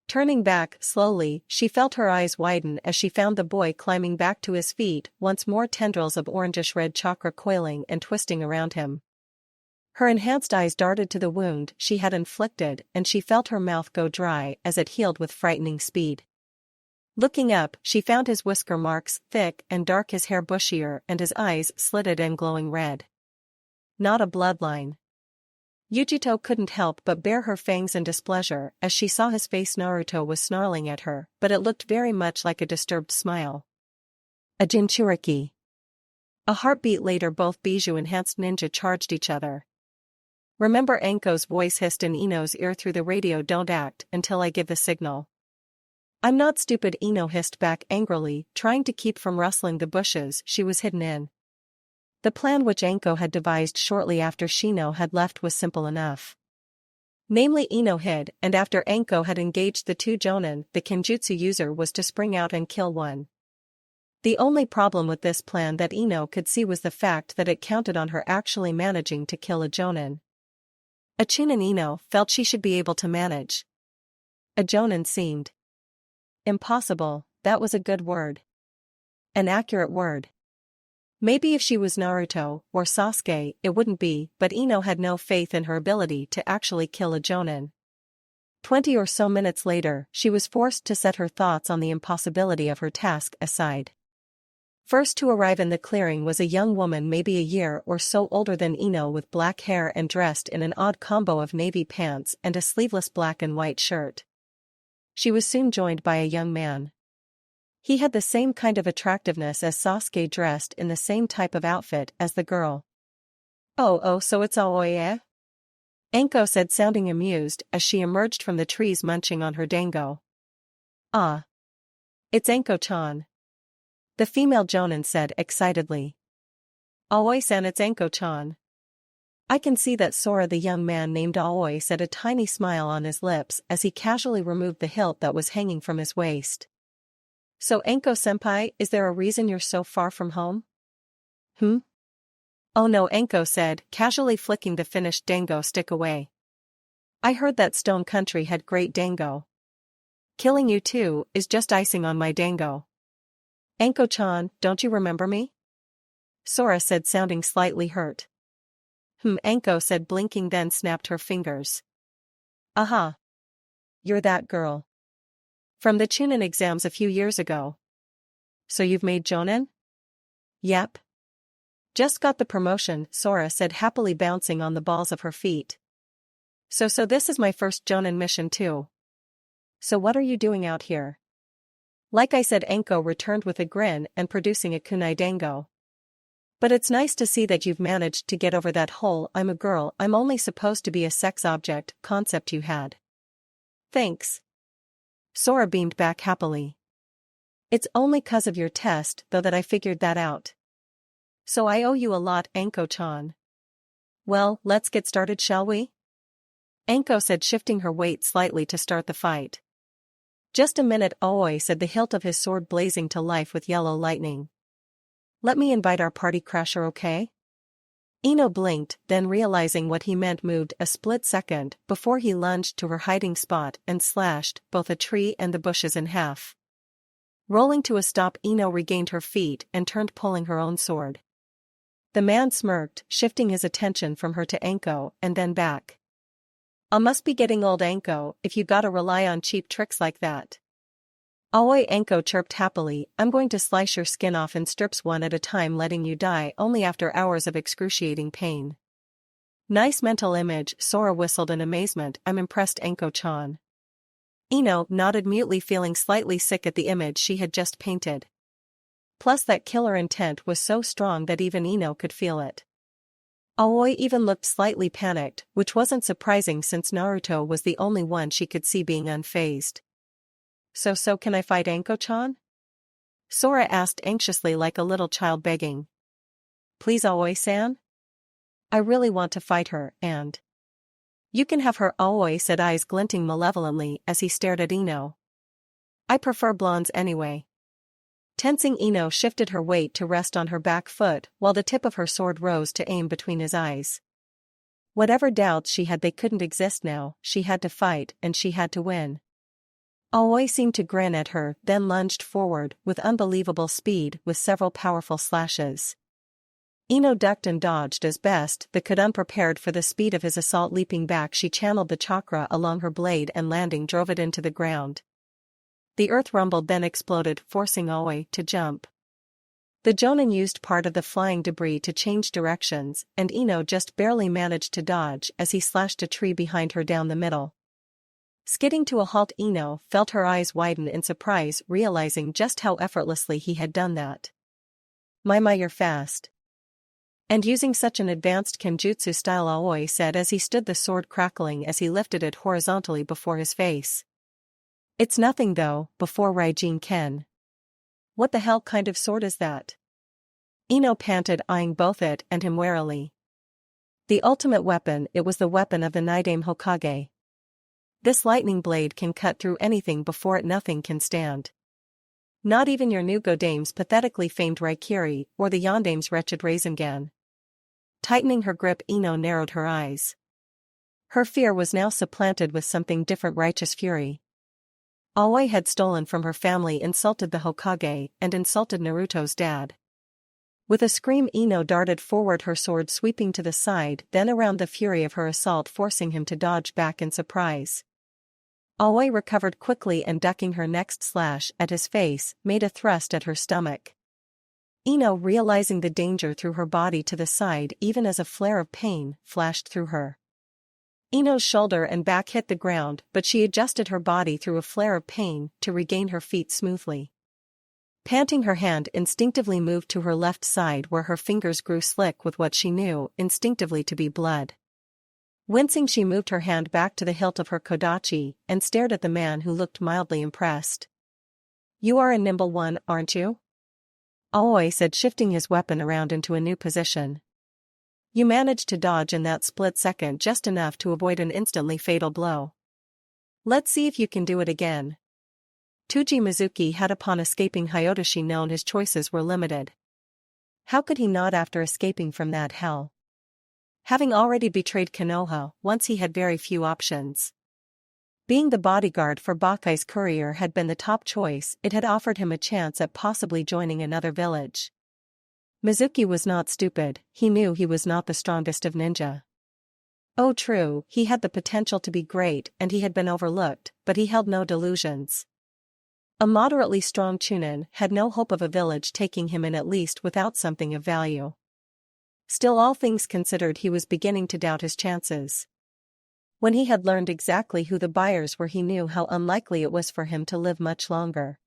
[SPEAKER 1] Turning back slowly, she felt her eyes widen as she found the boy climbing back to his feet, once more tendrils of orangish-red chakra coiling and twisting around him. Her enhanced eyes darted to the wound she had inflicted and she felt her mouth go dry as it healed with frightening speed. Looking up, she found his whisker marks thick and dark, his hair bushier and his eyes slitted and glowing red. Not a bloodline. Yujito couldn't help but bare her fangs in displeasure as she saw his face. Naruto was snarling at her, but it looked very much like a disturbed smile. A Jinchuriki. A heartbeat later, both Bijou-enhanced ninja charged each other. "Remember," Anko's voice hissed in Ino's ear through the radio, "don't act until I give the signal." "I'm not stupid," Ino hissed back angrily, trying to keep from rustling the bushes she was hidden in. The plan which Anko had devised shortly after Shino had left was simple enough. Namely, Ino hid, and after Anko had engaged the two jonin, the kenjutsu user was to spring out and kill one. The only problem with this plan that Ino could see was the fact that it counted on her actually managing to kill a jonin. A Chunin Ino felt she should be able to manage. A jonin seemed impossible. That was a good word. An accurate word. Maybe if she was Naruto or Sasuke it wouldn't be, but Ino had no faith in her ability to actually kill a jonin. 20 or so minutes later, she was forced to set her thoughts on the impossibility of her task aside. First to arrive in the clearing was a young woman maybe a year or so older than Ino, with black hair and dressed in an odd combo of navy pants and a sleeveless black and white shirt. She was soon joined by a young man. He had the same kind of attractiveness as Sasuke, dressed in the same type of outfit as the girl. Oh, so it's Aoi, eh?" Anko said, sounding amused as she emerged from the trees munching on her dango. "Ah. It's Anko-chan," the female jonin said excitedly. "Aoi-san, it's Anko-chan." "I can see that." Sora, the young man named Aoi, said, a tiny smile on his lips as he casually removed the hilt that was hanging from his waist. "So Anko-senpai, is there a reason you're so far from home?" "Oh no," Anko said, casually flicking the finished dango stick away. "I heard that Stone Country had great dango. Killing you too is just icing on my dango." "Anko-chan, don't you remember me?" Sora said, sounding slightly hurt. Anko said, blinking, then snapped her fingers. "Aha. You're that girl from the Chunin exams a few years ago. So you've made jonin?" "Yep. Just got the promotion," Sora said, happily bouncing on the balls of her feet. So this is my first jonin mission too. So what are you doing out here?" "Like I said," Anko returned with a grin and producing a kunai dango. But it's nice to see that you've managed to get over that whole "I'm a girl, I'm only supposed to be a sex object" concept you had. Thanks. Sora beamed back happily. It's only 'cause of your test, though, that I figured that out. So I owe you a lot, Anko-chan. Well, let's get started, shall we? Anko said, shifting her weight slightly to start the fight. Just a minute, Aoi said, the hilt of his sword blazing to life with yellow lightning. Let me invite our party crasher, okay? Ino blinked, then realizing what he meant moved a split second before he lunged to her hiding spot and slashed both a tree and the bushes in half. Rolling to a stop, Ino regained her feet and turned, pulling her own sword. The man smirked, shifting his attention from her to Anko and then back. I must be getting old, Anko, if you gotta rely on cheap tricks like that. Aoi, Anko chirped happily, I'm going to slice your skin off in strips one at a time, letting you die only after hours of excruciating pain. Nice mental image, Sora whistled in amazement. I'm impressed, Anko-chan. Ino nodded mutely, feeling slightly sick at the image she had just painted. Plus that killer intent was so strong that even Ino could feel it. Aoi even looked slightly panicked, which wasn't surprising since Naruto was the only one she could see being unfazed. So can I fight Anko-chan? Sora asked anxiously, like a little child begging. Please, Aoi-san? I really want to fight her, and... You can have her, Aoi said, eyes glinting malevolently as he stared at Ino. I prefer blondes anyway. Tensing, Ino shifted her weight to rest on her back foot while the tip of her sword rose to aim between his eyes. Whatever doubts she had, they couldn't exist now. She had to fight, and she had to win. Aoi seemed to grin at her, then lunged forward with unbelievable speed with several powerful slashes. Ino ducked and dodged as best they could, unprepared for the speed of his assault. Leaping back, she channeled the chakra along her blade and landing drove it into the ground. The earth rumbled, then exploded, forcing Aoi to jump. The Jonin used part of the flying debris to change directions, and Ino just barely managed to dodge as he slashed a tree behind her down the middle. Skidding to a halt, Ino felt her eyes widen in surprise, realizing just how effortlessly he had done that. My, you're fast. And using such an advanced kenjutsu style, Aoi said as he stood, the sword crackling as he lifted it horizontally before his face. It's nothing though, before Raijin Ken. What the hell kind of sword is that? Ino panted, eyeing both it and him warily. The ultimate weapon, it was the weapon of the Nidaime Hokage. This lightning blade can cut through anything before it, nothing can stand. Not even your new Godame's pathetically famed Raikiri, or the Yondame's wretched Rasengan. Tightening her grip, Ino narrowed her eyes. Her fear was now supplanted with something different, righteous fury. Aoi had stolen from her family, insulted the Hokage, and insulted Naruto's dad. With a scream, Ino darted forward, her sword sweeping to the side, then around, the fury of her assault forcing him to dodge back in surprise. Aoi recovered quickly and, ducking her next slash at his face, made a thrust at her stomach. Ino, realizing the danger, threw her body to the side even as a flare of pain flashed through her. Ino's shoulder and back hit the ground, but she adjusted her body through a flare of pain to regain her feet smoothly. Panting, her hand instinctively moved to her left side, where her fingers grew slick with what she knew instinctively to be blood. Wincing, she moved her hand back to the hilt of her kodachi and stared at the man, who looked mildly impressed. You are a nimble one, aren't you? Aoi said, shifting his weapon around into a new position. You managed to dodge in that split second just enough to avoid an instantly fatal blow. Let's see if you can do it again. Tuji Mizuki had, upon escaping Hyodoshi, known his choices were limited. How could he not after escaping from that hell? Having already betrayed Konoha, once he had very few options. Being the bodyguard for Bakai's courier had been the top choice. It had offered him a chance at possibly joining another village. Mizuki was not stupid, he knew he was not the strongest of ninja. Oh true, he had the potential to be great and he had been overlooked, but he held no delusions. A moderately strong Chunin had no hope of a village taking him in, at least without something of value. Still, all things considered, he was beginning to doubt his chances. When he had learned exactly who the buyers were, he knew how unlikely it was for him to live much longer.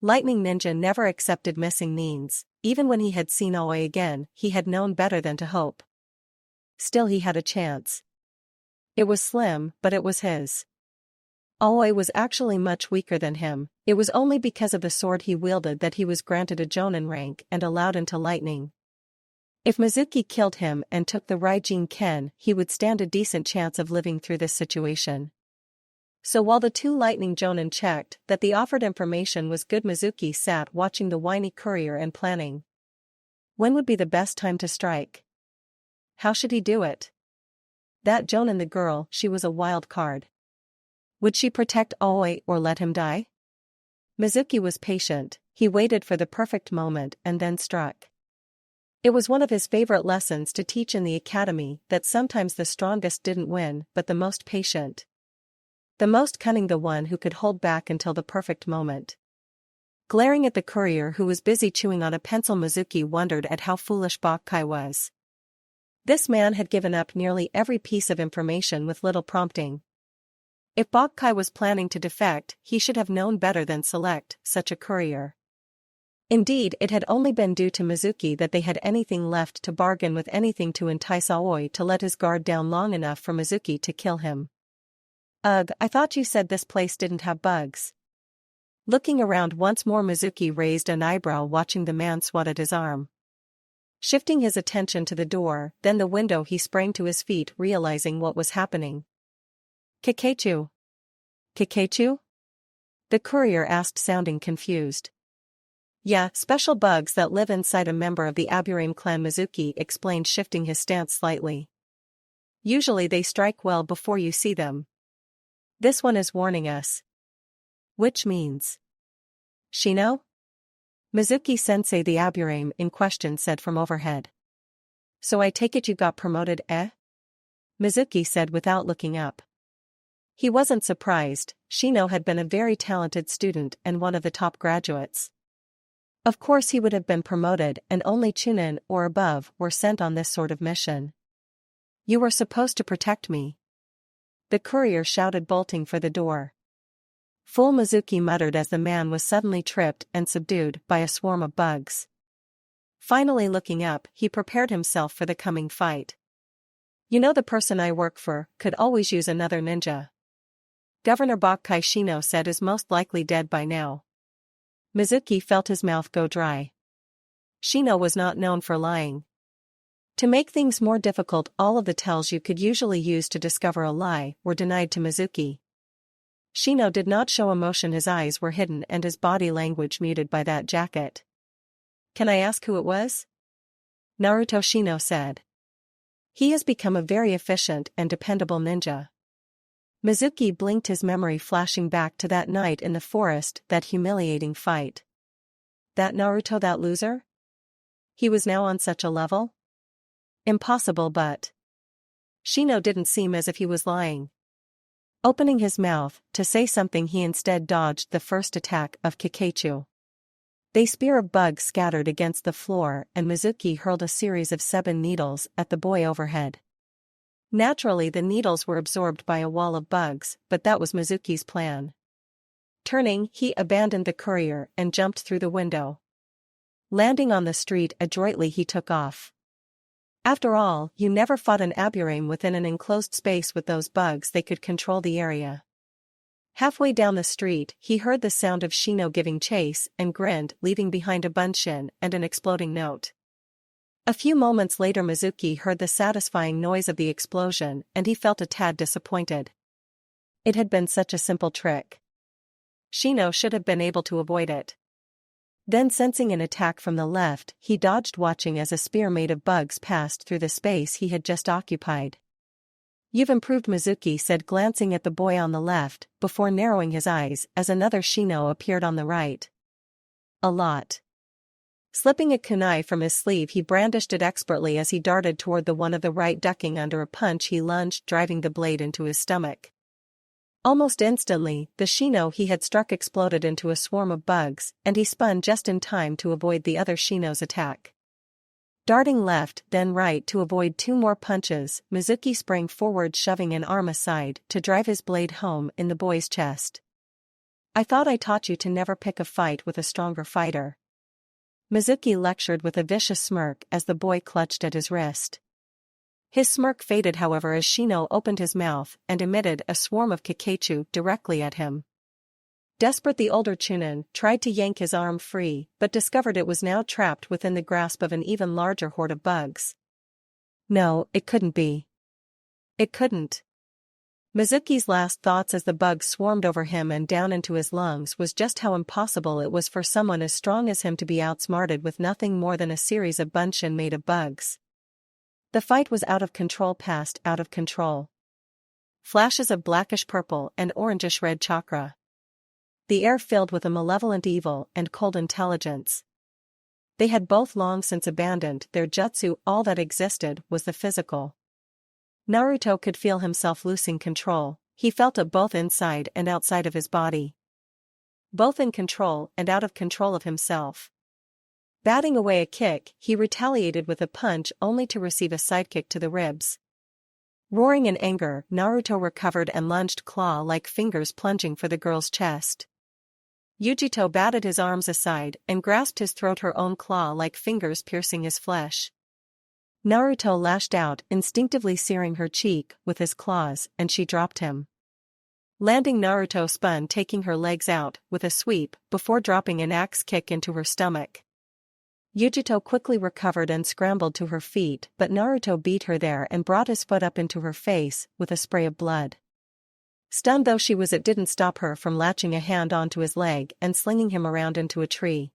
[SPEAKER 1] Lightning Ninja never accepted missing means. Even when he had seen Aoi again, he had known better than to hope. Still, he had a chance. It was slim, but it was his. Aoi was actually much weaker than him. It was only because of the sword he wielded that he was granted a Jonin rank and allowed into lightning. If Mizuki killed him and took the Raijin Ken, he would stand a decent chance of living through this situation. So while the two lightning Jonin checked that the offered information was good, Mizuki sat watching the whiny courier and planning. When would be the best time to strike? How should he do it? That Jonin, the girl, she was a wild card. Would she protect Aoi or let him die? Mizuki was patient. He waited for the perfect moment and then struck. It was one of his favorite lessons to teach in the academy that sometimes the strongest didn't win, but the most patient. The most cunning, the one who could hold back until the perfect moment. Glaring at the courier who was busy chewing on a pencil, Mizuki wondered at how foolish Bakkai was. This man had given up nearly every piece of information with little prompting. If Bakkai was planning to defect, he should have known better than select such a courier. Indeed, it had only been due to Mizuki that they had anything left to bargain with, anything to entice Aoi to let his guard down long enough for Mizuki to kill him. Ugh, I thought you said this place didn't have bugs. Looking around once more, Mizuki raised an eyebrow watching the man swat at his arm. Shifting his attention to the door, then the window, he sprang to his feet, realizing what was happening. Kakechu? Kakechu? The courier asked, sounding confused. Yeah, special bugs that live inside a member of the Aburame clan, Mizuki explained, shifting his stance slightly. Usually they strike well before you see them. This one is warning us. Which means? Shino? Mizuki-sensei, the Aburame in question said from overhead. So I take it you got promoted, eh? Mizuki said without looking up. He wasn't surprised. Shino had been a very talented student and one of the top graduates. Of course he would have been promoted, and only Chunin or above were sent on this sort of mission. You were supposed to protect me. The courier shouted, bolting for the door. Fool, Mizuki muttered as the man was suddenly tripped and subdued by a swarm of bugs. Finally looking up, he prepared himself for the coming fight. You know, the person I work for could always use another ninja. Governor Bakkai, Shino said, is most likely dead by now. Mizuki felt his mouth go dry. Shino was not known for lying. To make things more difficult, all of the tells you could usually use to discover a lie were denied to Mizuki. Shino did not show emotion, his eyes were hidden and his body language muted by that jacket. Can I ask who it was? Naruto, Shino said. He has become a very efficient and dependable ninja. Mizuki blinked, his memory flashing back to that night in the forest, that humiliating fight. That Naruto, that loser? He was now on such a level? Impossible, but... Shino didn't seem as if he was lying. Opening his mouth to say something, he instead dodged the first attack of Kakechu. The spear of bugs scattered against the floor, and Mizuki hurled a series of 7 needles at the boy overhead. Naturally, the needles were absorbed by a wall of bugs, but that was Mizuki's plan. Turning, he abandoned the courier and jumped through the window. Landing on the street adroitly, he took off. After all, you never fought an Aburame within an enclosed space with those bugs. They could control the area. Halfway down the street, he heard the sound of Shino giving chase and grinned, leaving behind a bunshin and an exploding note. A few moments later, Mizuki heard the satisfying noise of the explosion, and he felt a tad disappointed. It had been such a simple trick. Shino should have been able to avoid it. Then, sensing an attack from the left, he dodged, watching as a spear made of bugs passed through the space he had just occupied. You've improved, Mizuki said, glancing at the boy on the left, before narrowing his eyes as another Shino appeared on the right. A lot. Slipping a kunai from his sleeve, he brandished it expertly as he darted toward the one of the right. Ducking under a punch, he lunged, driving the blade into his stomach. Almost instantly, the Shino he had struck exploded into a swarm of bugs, and he spun just in time to avoid the other Shino's attack. Darting left, then right to avoid 2 more punches, Mizuki sprang forward, shoving an arm aside to drive his blade home in the boy's chest. I thought I taught you to never pick a fight with a stronger fighter. Mizuki lectured with a vicious smirk as the boy clutched at his wrist. His smirk faded however as Shino opened his mouth and emitted a swarm of Kakachu directly at him. Desperate, the older Chunin tried to yank his arm free but discovered it was now trapped within the grasp of an even larger horde of bugs. No, it couldn't be. It couldn't. Mizuki's last thoughts as the bugs swarmed over him and down into his lungs was just how impossible it was for someone as strong as him to be outsmarted with nothing more than a series of bunshin made of bugs. The fight was out of control, past out of control. Flashes of blackish purple and orangish red chakra. The air filled with a malevolent evil and cold intelligence. They had both long since abandoned their jutsu. All that existed was the physical. Naruto could feel himself losing control. He felt it both inside and outside of his body. Both in control and out of control of himself. Batting away a kick, he retaliated with a punch only to receive a sidekick to the ribs. Roaring in anger, Naruto recovered and lunged, claw-like fingers plunging for the girl's chest. Yujito batted his arms aside and grasped his throat, her own claw-like fingers piercing his flesh. Naruto lashed out, instinctively searing her cheek with his claws, and she dropped him. Landing, Naruto spun, taking her legs out with a sweep before dropping an axe kick into her stomach. Yujito quickly recovered and scrambled to her feet, but Naruto beat her there and brought his foot up into her face with a spray of blood. Stunned though she was, it didn't stop her from latching a hand onto his leg and slinging him around into a tree.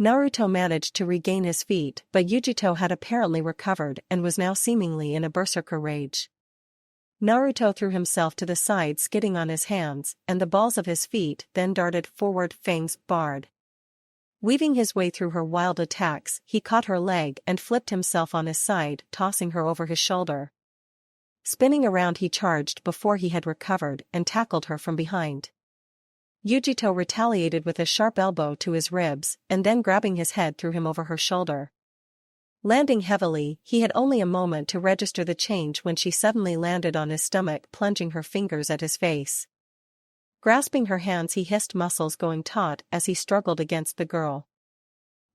[SPEAKER 1] Naruto managed to regain his feet, but Yujito had apparently recovered and was now seemingly in a berserker rage. Naruto threw himself to the side, skidding on his hands, and the balls of his feet then darted forward, fangs bared. Weaving his way through her wild attacks, he caught her leg and flipped himself on his side, tossing her over his shoulder. Spinning around, he charged before he had recovered and tackled her from behind. Yujito retaliated with a sharp elbow to his ribs and then grabbing his head threw him over her shoulder. Landing heavily, he had only a moment to register the change when she suddenly landed on his stomach, plunging her fingers at his face. Grasping her hands, he hissed, muscles going taut as he struggled against the girl.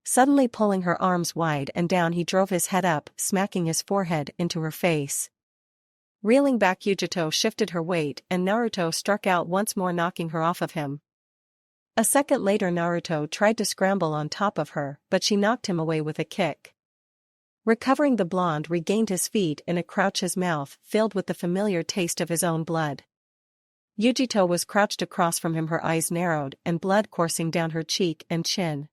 [SPEAKER 1] Suddenly pulling her arms wide and down, he drove his head up, smacking his forehead into her face. Reeling back, Yujito shifted her weight and Naruto struck out once more, knocking her off of him. A second later, Naruto tried to scramble on top of her, but she knocked him away with a kick. Recovering, the blonde regained his feet in a crouch, his mouth filled with the familiar taste of his own blood. Yujito was crouched across from him, her eyes narrowed and blood coursing down her cheek and chin.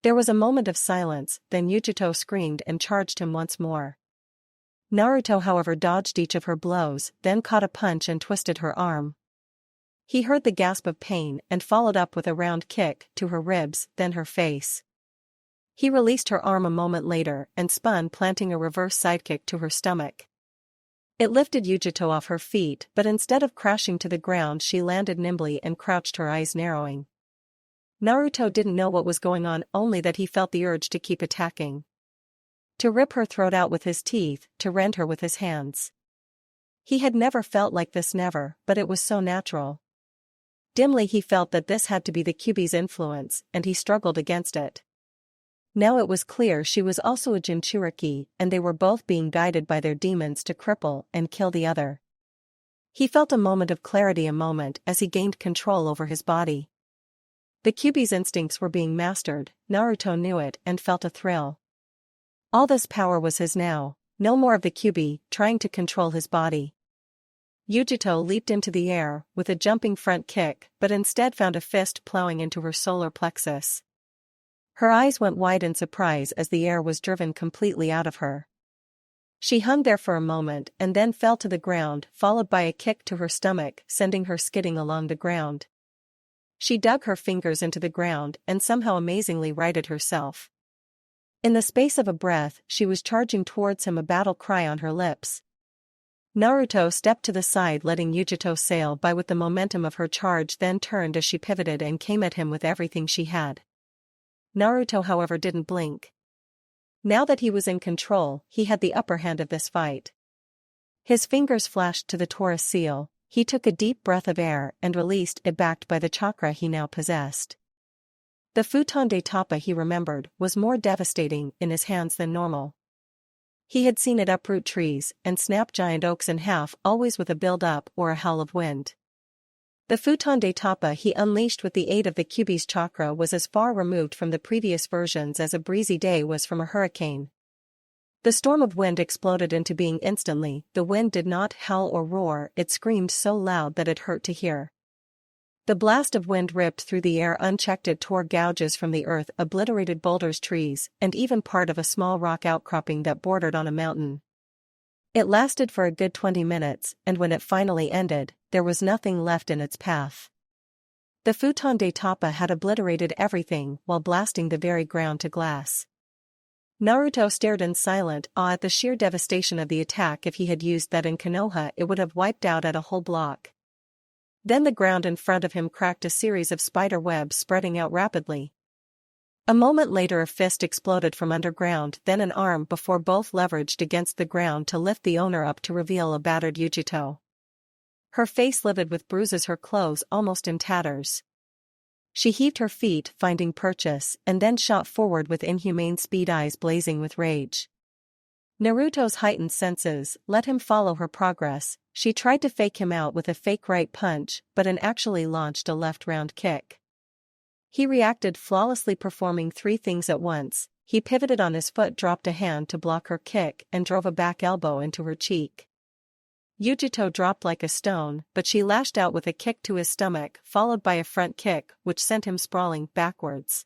[SPEAKER 1] There was a moment of silence, then Yujito screamed and charged him once more. Naruto, however, dodged each of her blows, then caught a punch and twisted her arm. He heard the gasp of pain and followed up with a round kick to her ribs, then her face. He released her arm a moment later and spun, planting a reverse sidekick to her stomach. It lifted Yujito off her feet, but instead of crashing to the ground, she landed nimbly and crouched, her eyes narrowing. Naruto didn't know what was going on, only that he felt the urge to keep attacking. To rip her throat out with his teeth, to rend her with his hands. He had never felt like this, never, but it was so natural. Dimly he felt that this had to be the Kyuubi's influence, and he struggled against it. Now it was clear she was also a Jinchuriki, and they were both being guided by their demons to cripple and kill the other. He felt a moment of clarity, a moment as he gained control over his body. The Kyuubi's instincts were being mastered, Naruto knew it and felt a thrill. All this power was his now, no more of the Kyuubi trying to control his body. Yujito leaped into the air with a jumping front kick, but instead found a fist plowing into her solar plexus. Her eyes went wide in surprise as the air was driven completely out of her. She hung there for a moment and then fell to the ground, followed by a kick to her stomach, sending her skidding along the ground. She dug her fingers into the ground and somehow amazingly righted herself. In the space of a breath, she was charging towards him, a battle cry on her lips. Naruto stepped to the side, letting Yujito sail by with the momentum of her charge, then turned as she pivoted and came at him with everything she had. Naruto, however, didn't blink. Now that he was in control, he had the upper hand of this fight. His fingers flashed to the Taurus seal, he took a deep breath of air and released it backed by the chakra he now possessed. The futon de tapa he remembered was more devastating in his hands than normal. He had seen it uproot trees and snap giant oaks in half, always with a build-up or a howl of wind. The futon de tapa he unleashed with the aid of the Kyuubi's chakra was as far removed from the previous versions as a breezy day was from a hurricane. The storm of wind exploded into being instantly. The wind did not howl or roar, it screamed so loud that it hurt to hear. The blast of wind ripped through the air unchecked. It tore gouges from the earth, obliterated boulders, trees, and even part of a small rock outcropping that bordered on a mountain. It lasted for a good 20 minutes, and when it finally ended, there was nothing left in its path. The futon de tapa had obliterated everything while blasting the very ground to glass. Naruto stared in silent awe at the sheer devastation of the attack. If he had used that in Konoha, it would have wiped out at a whole block. Then the ground in front of him cracked, a series of spider webs spreading out rapidly. A moment later a fist exploded from underground, then an arm, before both leveraged against the ground to lift the owner up to reveal a battered Yujito. Her face livid with bruises, her clothes almost in tatters. She heaved her feet, finding purchase, and then shot forward with inhumane speed, eyes blazing with rage. Naruto's heightened senses let him follow her progress. She tried to fake him out with a fake right punch, but actually launched a left round kick. He reacted flawlessly, performing three things at once. He pivoted on his foot, dropped a hand to block her kick, and drove a back elbow into her cheek. Yujito dropped like a stone, but she lashed out with a kick to his stomach, followed by a front kick, which sent him sprawling backwards.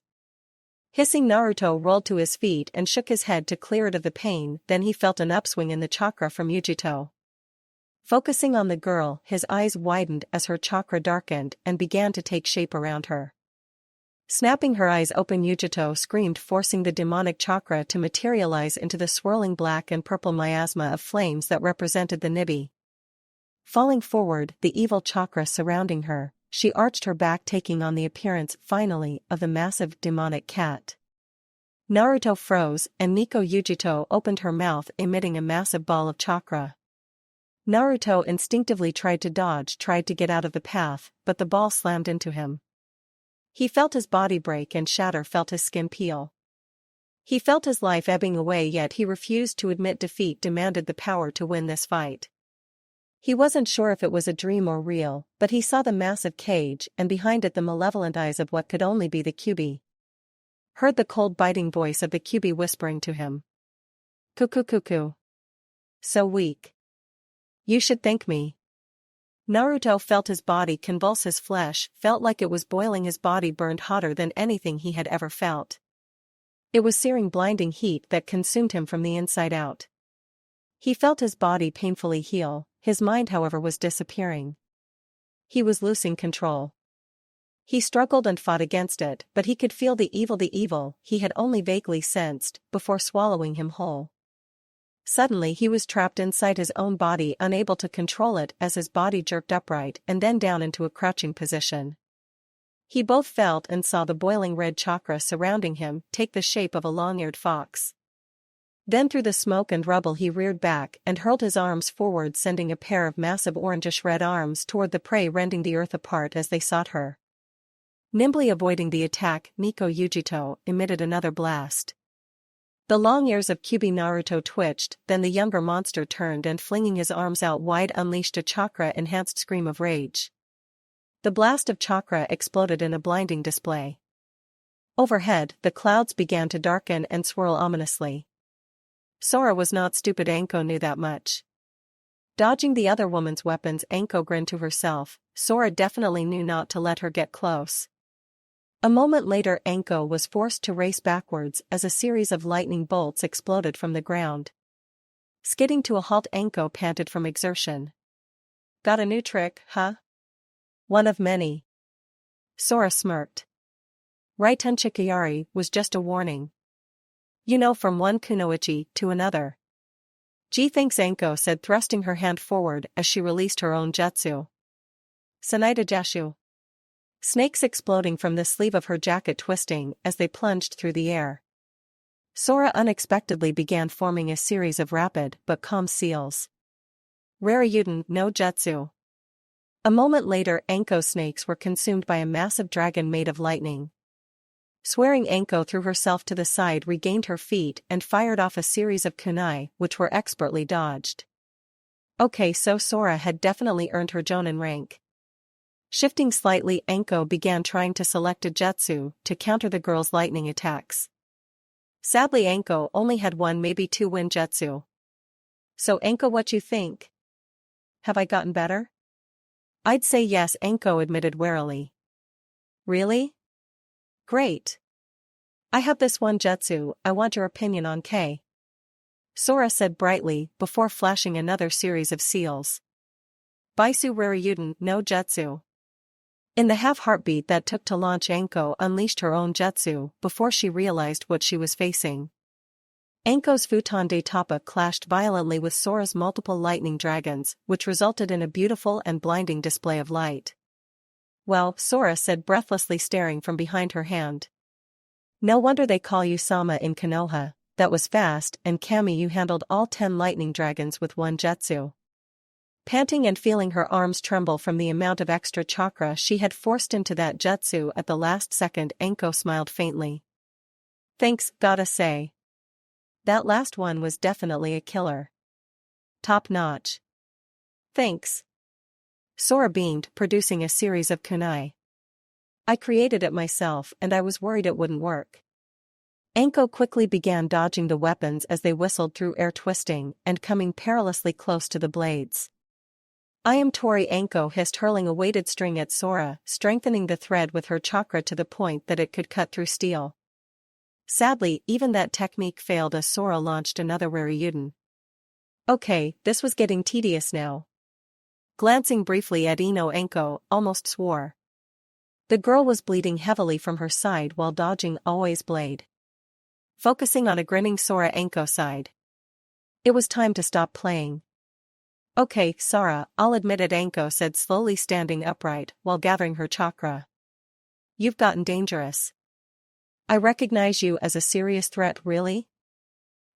[SPEAKER 1] Hissing, Naruto rolled to his feet and shook his head to clear it of the pain. Then he felt an upswing in the chakra from Yujito. Focusing on the girl, his eyes widened as her chakra darkened and began to take shape around her. Snapping her eyes open, Yujito screamed, forcing the demonic chakra to materialize into the swirling black and purple miasma of flames that represented the Nibi. Falling forward, the evil chakra surrounding her, she arched her back, taking on the appearance, finally, of the massive demonic cat. Naruto froze, and Nico Yujito opened her mouth, emitting a massive ball of chakra. Naruto instinctively tried to dodge, tried to get out of the path, but the ball slammed into him. He felt his body break and shatter, felt his skin peel. He felt his life ebbing away, yet he refused to admit defeat, demanded the power to win this fight. He wasn't sure if it was a dream or real, but he saw the massive cage, and behind it the malevolent eyes of what could only be the Kyuubi. Heard the cold biting voice of the Kyuubi whispering to him. "Cuckoo cuckoo. So weak. You should thank me." Naruto felt his body convulse, his flesh felt like it was boiling, his body burned hotter than anything he had ever felt. It was searing, blinding heat that consumed him from the inside out. He felt his body painfully heal, his mind however was disappearing. He was losing control. He struggled and fought against it, but he could feel the evil he had only vaguely sensed, before swallowing him whole. Suddenly he was trapped inside his own body, unable to control it as his body jerked upright and then down into a crouching position. He both felt and saw the boiling red chakra surrounding him take the shape of a long-eared fox. Then through the smoke and rubble he reared back and hurled his arms forward, sending a pair of massive orangish-red arms toward the prey, rending the earth apart as they sought her. Nimbly avoiding the attack, Nico Yujito emitted another blast. The long ears of Kyuubi Naruto twitched, then the younger monster turned and, flinging his arms out wide, unleashed a chakra-enhanced scream of rage. The blast of chakra exploded in a blinding display. Overhead, the clouds began to darken and swirl ominously. Sora was not stupid, Anko knew that much. Dodging the other woman's weapons, Anko grinned to herself. Sora definitely knew not to let her get close. A moment later, Anko was forced to race backwards as a series of lightning bolts exploded from the ground. Skidding to a halt, Anko panted from exertion. "Got a new trick, huh?" "One of many." Sora smirked. "Raiten Chikayari was just a warning. You know, from one kunoichi to another." "Gee, thanks," Anko said, thrusting her hand forward as she released her own jutsu. "Sanaida Jashu." Snakes exploding from the sleeve of her jacket, twisting as they plunged through the air. Sora unexpectedly began forming a series of rapid but calm seals. "Rariyuden no jutsu." A moment later, Anko's snakes were consumed by a massive dragon made of lightning. Swearing, Anko threw herself to the side, regained her feet, and fired off a series of kunai, which were expertly dodged. Okay, so Sora had definitely earned her Jonin rank. Shifting slightly, Anko began trying to select a jutsu to counter the girl's lightning attacks. Sadly, Anko only had one, maybe two wind jutsu. So Anko, what you think? Have I gotten better? I'd say yes, Anko admitted warily. Really? Great. I have this one jutsu I want your opinion on, K. Sora said brightly before flashing another series of seals. Baisu Ryuden no Jutsu. In the half-heartbeat that took to launch, Anko unleashed her own jutsu before she realized what she was facing. Anko's futon de tapa clashed violently with Sora's multiple lightning dragons, which resulted in a beautiful and blinding display of light. Well, Sora said breathlessly, staring from behind her hand. No wonder they call you Sama in Konoha. That was fast, and Kami, you handled all 10 lightning dragons with one jutsu. Panting and feeling her arms tremble from the amount of extra chakra she had forced into that jutsu at the last second, Anko smiled faintly. Thanks, gotta say. That last one was definitely a killer. Top notch. Thanks. Sora beamed, producing a series of kunai. I created it myself, and I was worried it wouldn't work. Anko quickly began dodging the weapons as they whistled through air, twisting and coming perilously close to the blades. I am Tori, Anko hissed, hurling a weighted string at Sora, strengthening the thread with her chakra to the point that it could cut through steel. Sadly, even that technique failed as Sora launched another Ryuden. Okay, this was getting tedious now. Glancing briefly at Ino, Anko almost swore. The girl was bleeding heavily from her side while dodging always blade. Focusing on a grinning Sora, Anko sighed. It was time to stop playing. Okay, Sora, I'll admit it, Anko said, slowly standing upright while gathering her chakra. You've gotten dangerous. I recognize you as a serious threat, really?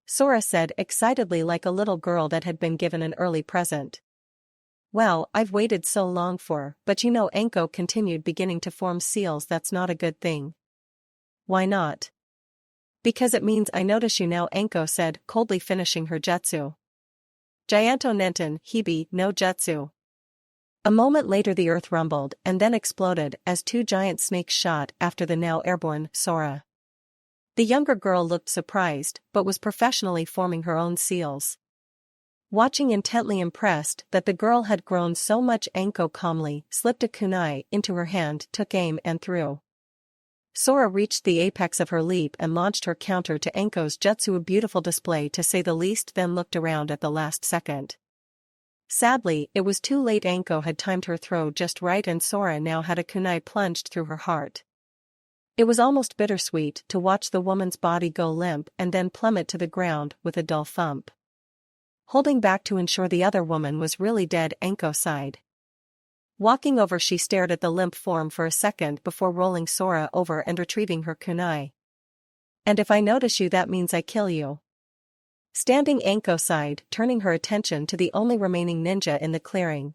[SPEAKER 1] Sora said excitedly, like a little girl that had been given an early present. Well, I've waited so long for, but you know, Anko continued, beginning to form seals. That's not a good thing. Why not? Because it means I notice you now, Anko said, coldly finishing her jutsu. Gianto Nenten, Hibi, no Jutsu. A moment later, the earth rumbled and then exploded as two giant snakes shot after the now airborne Sora. The younger girl looked surprised, but was professionally forming her own seals. Watching intently, impressed that the girl had grown so much, Anko calmly slipped a kunai into her hand, took aim, and threw. Sora reached the apex of her leap and launched her counter to Anko's jutsu, a beautiful display to say the least, then looked around at the last second. Sadly, it was too late. Anko had timed her throw just right, and Sora now had a kunai plunged through her heart. It was almost bittersweet to watch the woman's body go limp and then plummet to the ground with a dull thump. Holding back to ensure the other woman was really dead, Anko sighed. Walking over, she stared at the limp form for a second before rolling Sora over and retrieving her kunai. And if I notice you, that means I kill you. Standing, Anko sighed, turning her attention to the only remaining ninja in the clearing.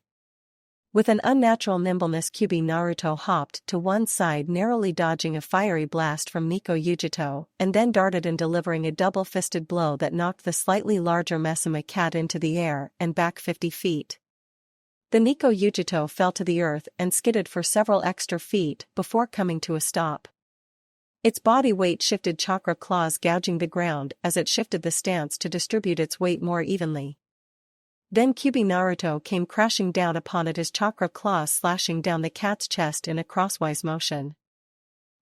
[SPEAKER 1] With an unnatural nimbleness, Kyubi Naruto hopped to one side, narrowly dodging a fiery blast from Nico Yujito, and then darted in, delivering a double-fisted blow that knocked the slightly larger Mesama cat into the air and back 50 feet. The Nico Yujito fell to the earth and skidded for several extra feet before coming to a stop. Its body weight shifted, chakra claws gouging the ground as it shifted the stance to distribute its weight more evenly. Then Kyubi Naruto came crashing down upon it, his chakra claws slashing down the cat's chest in a crosswise motion.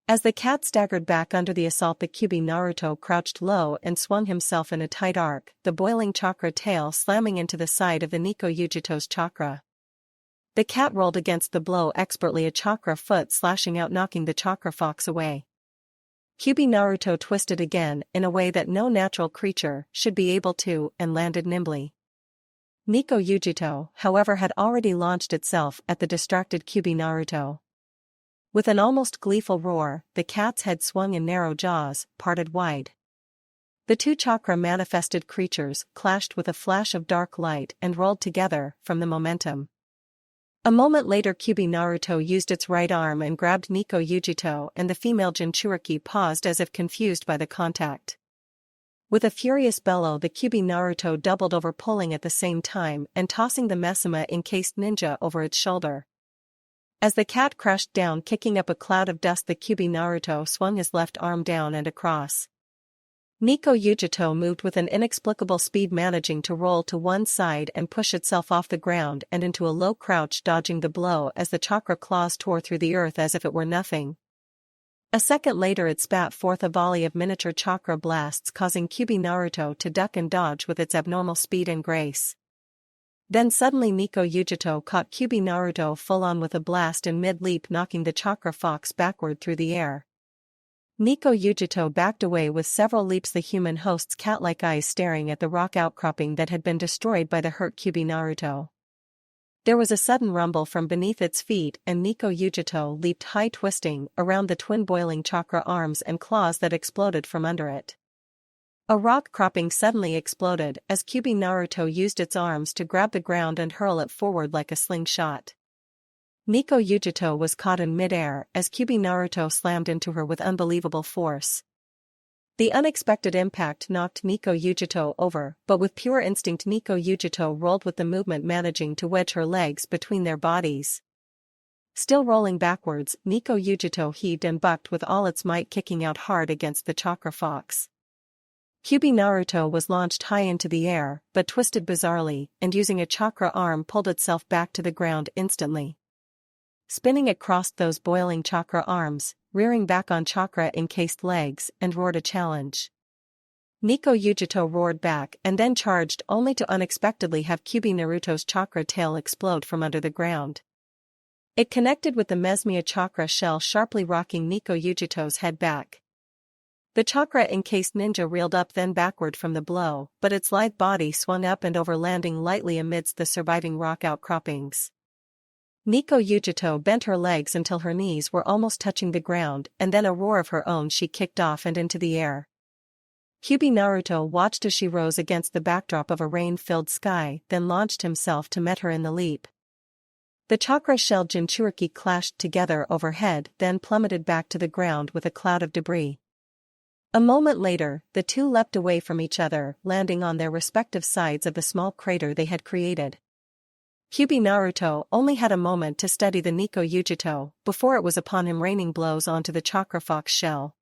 [SPEAKER 1] As the cat staggered back under the assault, the Kyubi Naruto crouched low and swung himself in a tight arc, the boiling chakra tail slamming into the side of the Nico Yujito's chakra. The cat rolled against the blow expertly, a chakra foot slashing out, knocking the chakra fox away. Kyubi Naruto twisted again in a way that no natural creature should be able to, and landed nimbly. Nico Yujito, however, had already launched itself at the distracted Kyubi Naruto. With an almost gleeful roar, the cat's head swung in, narrow jaws parted wide. The two chakra-manifested creatures clashed with a flash of dark light and rolled together from the momentum. A moment later Kyubi Naruto used its right arm and grabbed Nico Yujito, and the female Jinchuriki paused as if confused by the contact. With a furious bellow the Kyubi Naruto doubled over, pulling at the same time and tossing the Mesama-encased ninja over its shoulder. As the cat crashed down kicking up a cloud of dust, the Kyubi Naruto swung his left arm down and across. Nico Yujito moved with an inexplicable speed, managing to roll to one side and push itself off the ground and into a low crouch, dodging the blow as the chakra claws tore through the earth as if it were nothing. A second later it spat forth a volley of miniature chakra blasts, causing Kyubi Naruto to duck and dodge with its abnormal speed and grace. Then suddenly Nico Yujito caught Kyubi Naruto full on with a blast in mid-leap, knocking the chakra fox backward through the air. Nico Yujito backed away with several leaps, the human host's cat-like eyes staring at the rock outcropping that had been destroyed by the hurt Kyubi Naruto. There was a sudden rumble from beneath its feet and Nico Yujito leaped high, twisting around the twin boiling chakra arms and claws that exploded from under it. A rock cropping suddenly exploded as Kyubi Naruto used its arms to grab the ground and hurl it forward like a slingshot. Nico Yujito was caught in mid-air as Kyubi Naruto slammed into her with unbelievable force. The unexpected impact knocked Nico Yujito over, but with pure instinct Nico Yujito rolled with the movement, managing to wedge her legs between their bodies. Still rolling backwards, Nico Yujito heaved and bucked with all its might, kicking out hard against the chakra fox. Kyubi Naruto was launched high into the air, but twisted bizarrely, and using a chakra arm pulled itself back to the ground instantly. Spinning it crossed those boiling chakra arms, rearing back on chakra-encased legs, and roared a challenge. Nico Yujito roared back and then charged, only to unexpectedly have Kyubi Naruto's chakra tail explode from under the ground. It connected with the Mesmia chakra shell, sharply rocking Nico Yujito's head back. The chakra-encased ninja reeled up then backward from the blow, but its lithe body swung up and over, landing lightly amidst the surviving rock outcroppings. Nico Yujito bent her legs until her knees were almost touching the ground, and then a roar of her own she kicked off and into the air. Kyubi Naruto watched as she rose against the backdrop of a rain-filled sky, then launched himself to meet her in the leap. The chakra-shelled Jinchuriki clashed together overhead, then plummeted back to the ground with a cloud of debris. A moment later, the two leapt away from each other, landing on their respective sides of the small crater they had created. Kyubi Naruto only had a moment to study the Nico Yujito before it was upon him, raining blows onto the chakra fox shell.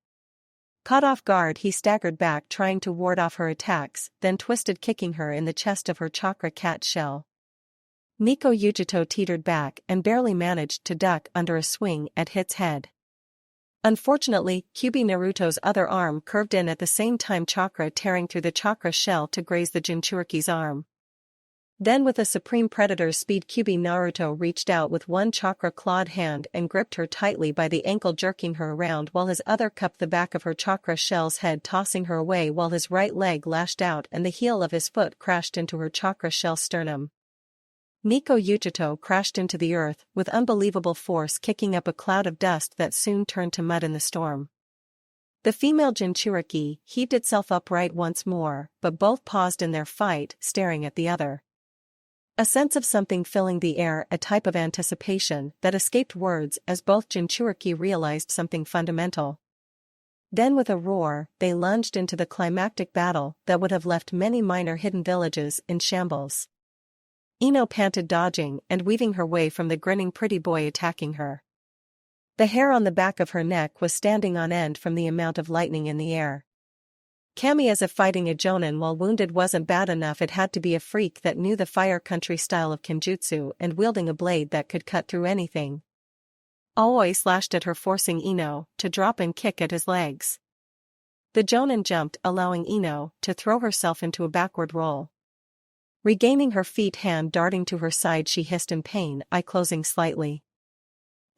[SPEAKER 1] Caught off guard, he staggered back, trying to ward off her attacks, then twisted, kicking her in the chest of her chakra cat shell. Nico Yujito teetered back and barely managed to duck under a swing at Hit's head. Unfortunately, Kyubi Naruto's other arm curved in at the same time, chakra tearing through the chakra shell to graze the Jinchuriki's arm. Then with a supreme predator's speed, Kyubi Naruto reached out with one chakra-clawed hand and gripped her tightly by the ankle, jerking her around while his other cupped the back of her chakra shell's head, tossing her away while his right leg lashed out and the heel of his foot crashed into her chakra shell sternum. Nico Yujito crashed into the earth with unbelievable force, kicking up a cloud of dust that soon turned to mud in the storm. The female Jinchuriki heaved itself upright once more, but both paused in their fight, staring at the other. A sense of something filling the air, a type of anticipation that escaped words as both Jinchuriki realized something fundamental. Then with a roar, they lunged into the climactic battle that would have left many minor hidden villages in shambles. Ino panted, dodging and weaving her way from the grinning pretty boy attacking her. The hair on the back of her neck was standing on end from the amount of lightning in the air. Kami, as if fighting a jonin while wounded wasn't bad enough, it had to be a freak that knew the fire country style of kenjutsu and wielding a blade that could cut through anything. Aoi slashed at her, forcing Ino to drop and kick at his legs. The jonin jumped, allowing Ino to throw herself into a backward roll. Regaining her feet, hand darting to her side, she hissed in pain, eye closing slightly.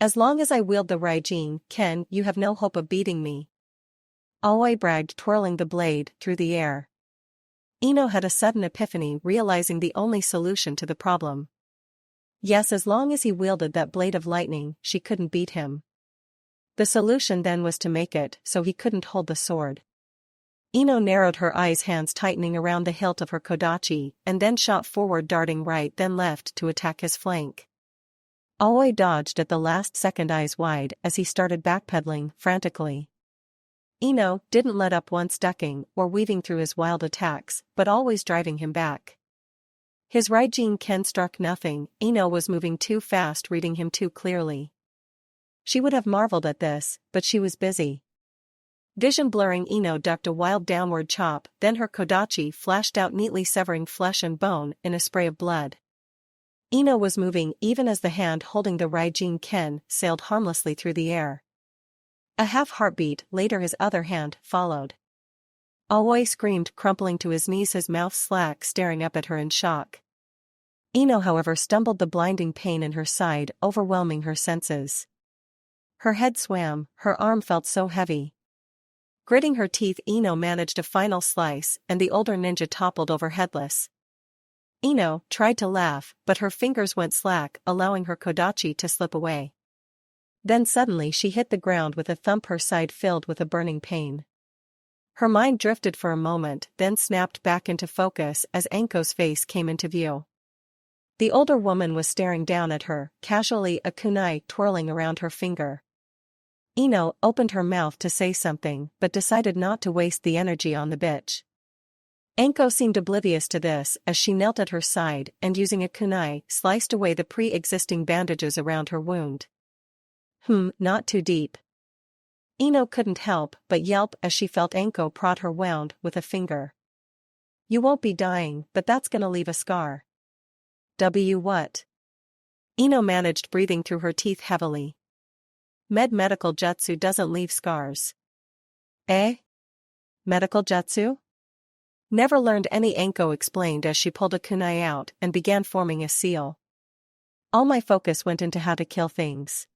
[SPEAKER 1] "As long as I wield the Raijin, Ken, you have no hope of beating me," Aoi bragged, twirling the blade through the air. Ino had a sudden epiphany, realizing the only solution to the problem. Yes, as long as he wielded that blade of lightning, she couldn't beat him. The solution then was to make it so he couldn't hold the sword. Ino narrowed her eyes, hands tightening around the hilt of her kodachi, and then shot forward, darting right then left to attack his flank. Aoi dodged at the last second, eyes wide as he started backpedaling frantically. Ino didn't let up once, ducking or weaving through his wild attacks, but always driving him back. His Raijin Ken struck nothing. Ino was moving too fast, reading him too clearly. She would have marveled at this, but she was busy. Vision blurring, Ino ducked a wild downward chop, then her kodachi flashed out neatly, severing flesh and bone in a spray of blood. Ino was moving even as the hand holding the Raijin Ken sailed harmlessly through the air. A half heartbeat later, his other hand followed. Aoi screamed, crumpling to his knees, his mouth slack, staring up at her in shock. Ino, however, stumbled, the blinding pain in her side overwhelming her senses. Her head swam, her arm felt so heavy. Gritting her teeth, Ino managed a final slice, and the older ninja toppled over headless. Ino tried to laugh, but her fingers went slack, allowing her kodachi to slip away. Then suddenly she hit the ground with a thump, her side filled with a burning pain. Her mind drifted for a moment, then snapped back into focus as Anko's face came into view. The older woman was staring down at her, casually, a kunai twirling around her finger. Ino opened her mouth to say something, but decided not to waste the energy on the bitch. Anko seemed oblivious to this as she knelt at her side and, using a kunai, sliced away the pre-existing bandages around her wound. Not too deep. Ino couldn't help but yelp as she felt Anko prod her wound with a finger. You won't be dying, but that's gonna leave a scar. What? Ino managed, breathing through her teeth heavily. Medical jutsu doesn't leave scars. Eh? Medical jutsu? Never learned any, Anko explained as she pulled a kunai out and began forming a seal. All my focus went into how to kill things.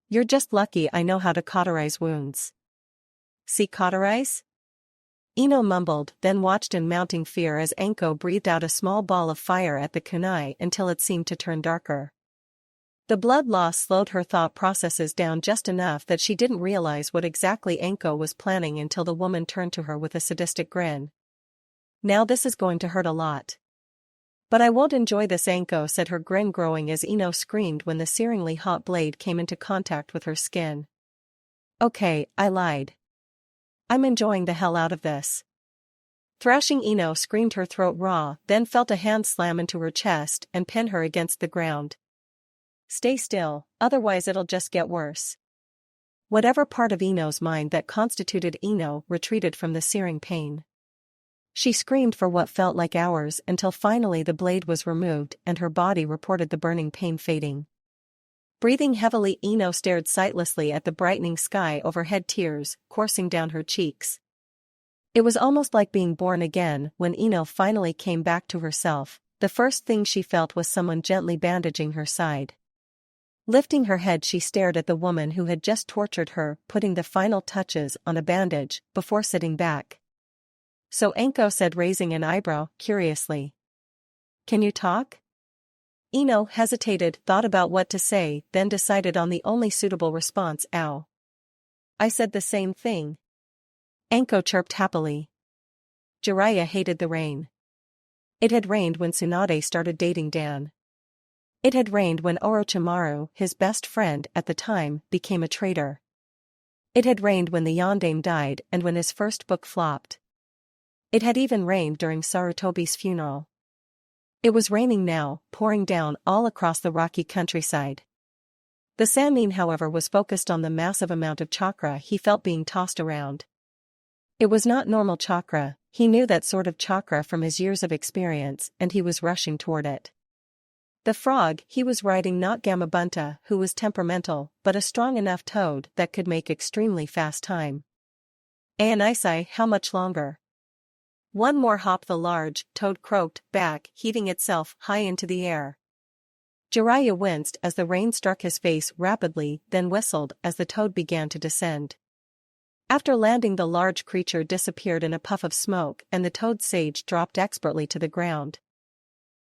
[SPEAKER 1] You're just lucky I know how to cauterize wounds. See, cauterize? Ino mumbled, then watched in mounting fear as Anko breathed out a small ball of fire at the kunai until it seemed to turn darker. The blood loss slowed her thought processes down just enough that she didn't realize what exactly Anko was planning until the woman turned to her with a sadistic grin. Now this is going to hurt a lot. But I won't enjoy this, Anko said, her grin growing as Ino screamed when the searingly hot blade came into contact with her skin. Okay, I lied. I'm enjoying the hell out of this. Thrashing, Ino screamed, her throat raw, then felt a hand slam into her chest and pin her against the ground. Stay still, otherwise it'll just get worse. Whatever part of Ino's mind that constituted Ino retreated from the searing pain. She screamed for what felt like hours until finally the blade was removed and her body reported the burning pain fading. Breathing heavily, Ino stared sightlessly at the brightening sky overhead, tears coursing down her cheeks. It was almost like being born again when Ino finally came back to herself. The first thing she felt was someone gently bandaging her side. Lifting her head, she stared at the woman who had just tortured her, putting the final touches on a bandage before sitting back. So, Anko said, raising an eyebrow curiously. Can you talk? Ino hesitated, thought about what to say, then decided on the only suitable response. Ow. I said the same thing. Anko chirped happily. Jiraiya hated the rain. It had rained when Tsunade started dating Dan. It had rained when Orochimaru, his best friend at the time, became a traitor. It had rained when the Yondaime died and when his first book flopped. It had even rained during Sarutobi's funeral. It was raining now, pouring down all across the rocky countryside. The Sannin, however, was focused on the massive amount of chakra he felt being tossed around. It was not normal chakra, he knew that sort of chakra from his years of experience, and he was rushing toward it. The frog he was riding, not Gamabunta, who was temperamental, but a strong enough toad that could make extremely fast time. Anisai, how much longer? One more hop, the large toad croaked back, heaving itself high into the air. Jiraiya winced as the rain struck his face rapidly, then whistled as the toad began to descend. After landing, the large creature disappeared in a puff of smoke and the toad sage dropped expertly to the ground.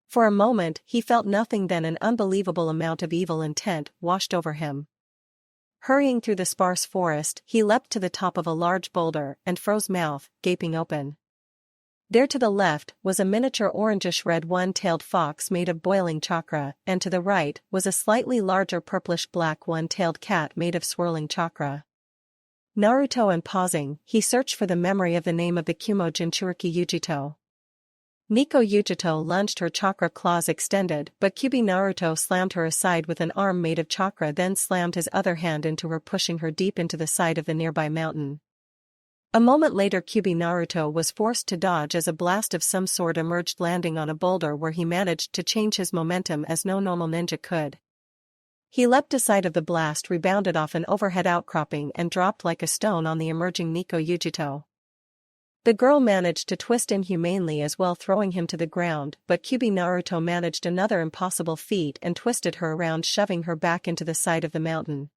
[SPEAKER 1] For a moment he felt nothing, then an unbelievable amount of evil intent washed over him. Hurrying through the sparse forest, he leapt to the top of a large boulder and froze, mouth gaping open. There to the left was a miniature orangish-red one-tailed fox made of boiling chakra, and to the right was a slightly larger purplish-black one-tailed cat made of swirling chakra. Naruto, and pausing, he searched for the memory of the name of the Kumo Jinchuriki Yujito. Nico Yujito lunged, her chakra claws extended, but Kyuubi Naruto slammed her aside with an arm made of chakra, then slammed his other hand into her, pushing her deep into the side of the nearby mountain. A moment later, Kyuubi Naruto was forced to dodge as a blast of some sort emerged, landing on a boulder where he managed to change his momentum as no normal ninja could. He leapt aside of the blast, rebounded off an overhead outcropping, and dropped like a stone on the emerging Nico Yujito. The girl managed to twist inhumanely as well, throwing him to the ground, but Kyuubi Naruto managed another impossible feat and twisted her around, shoving her back into the side of the mountain.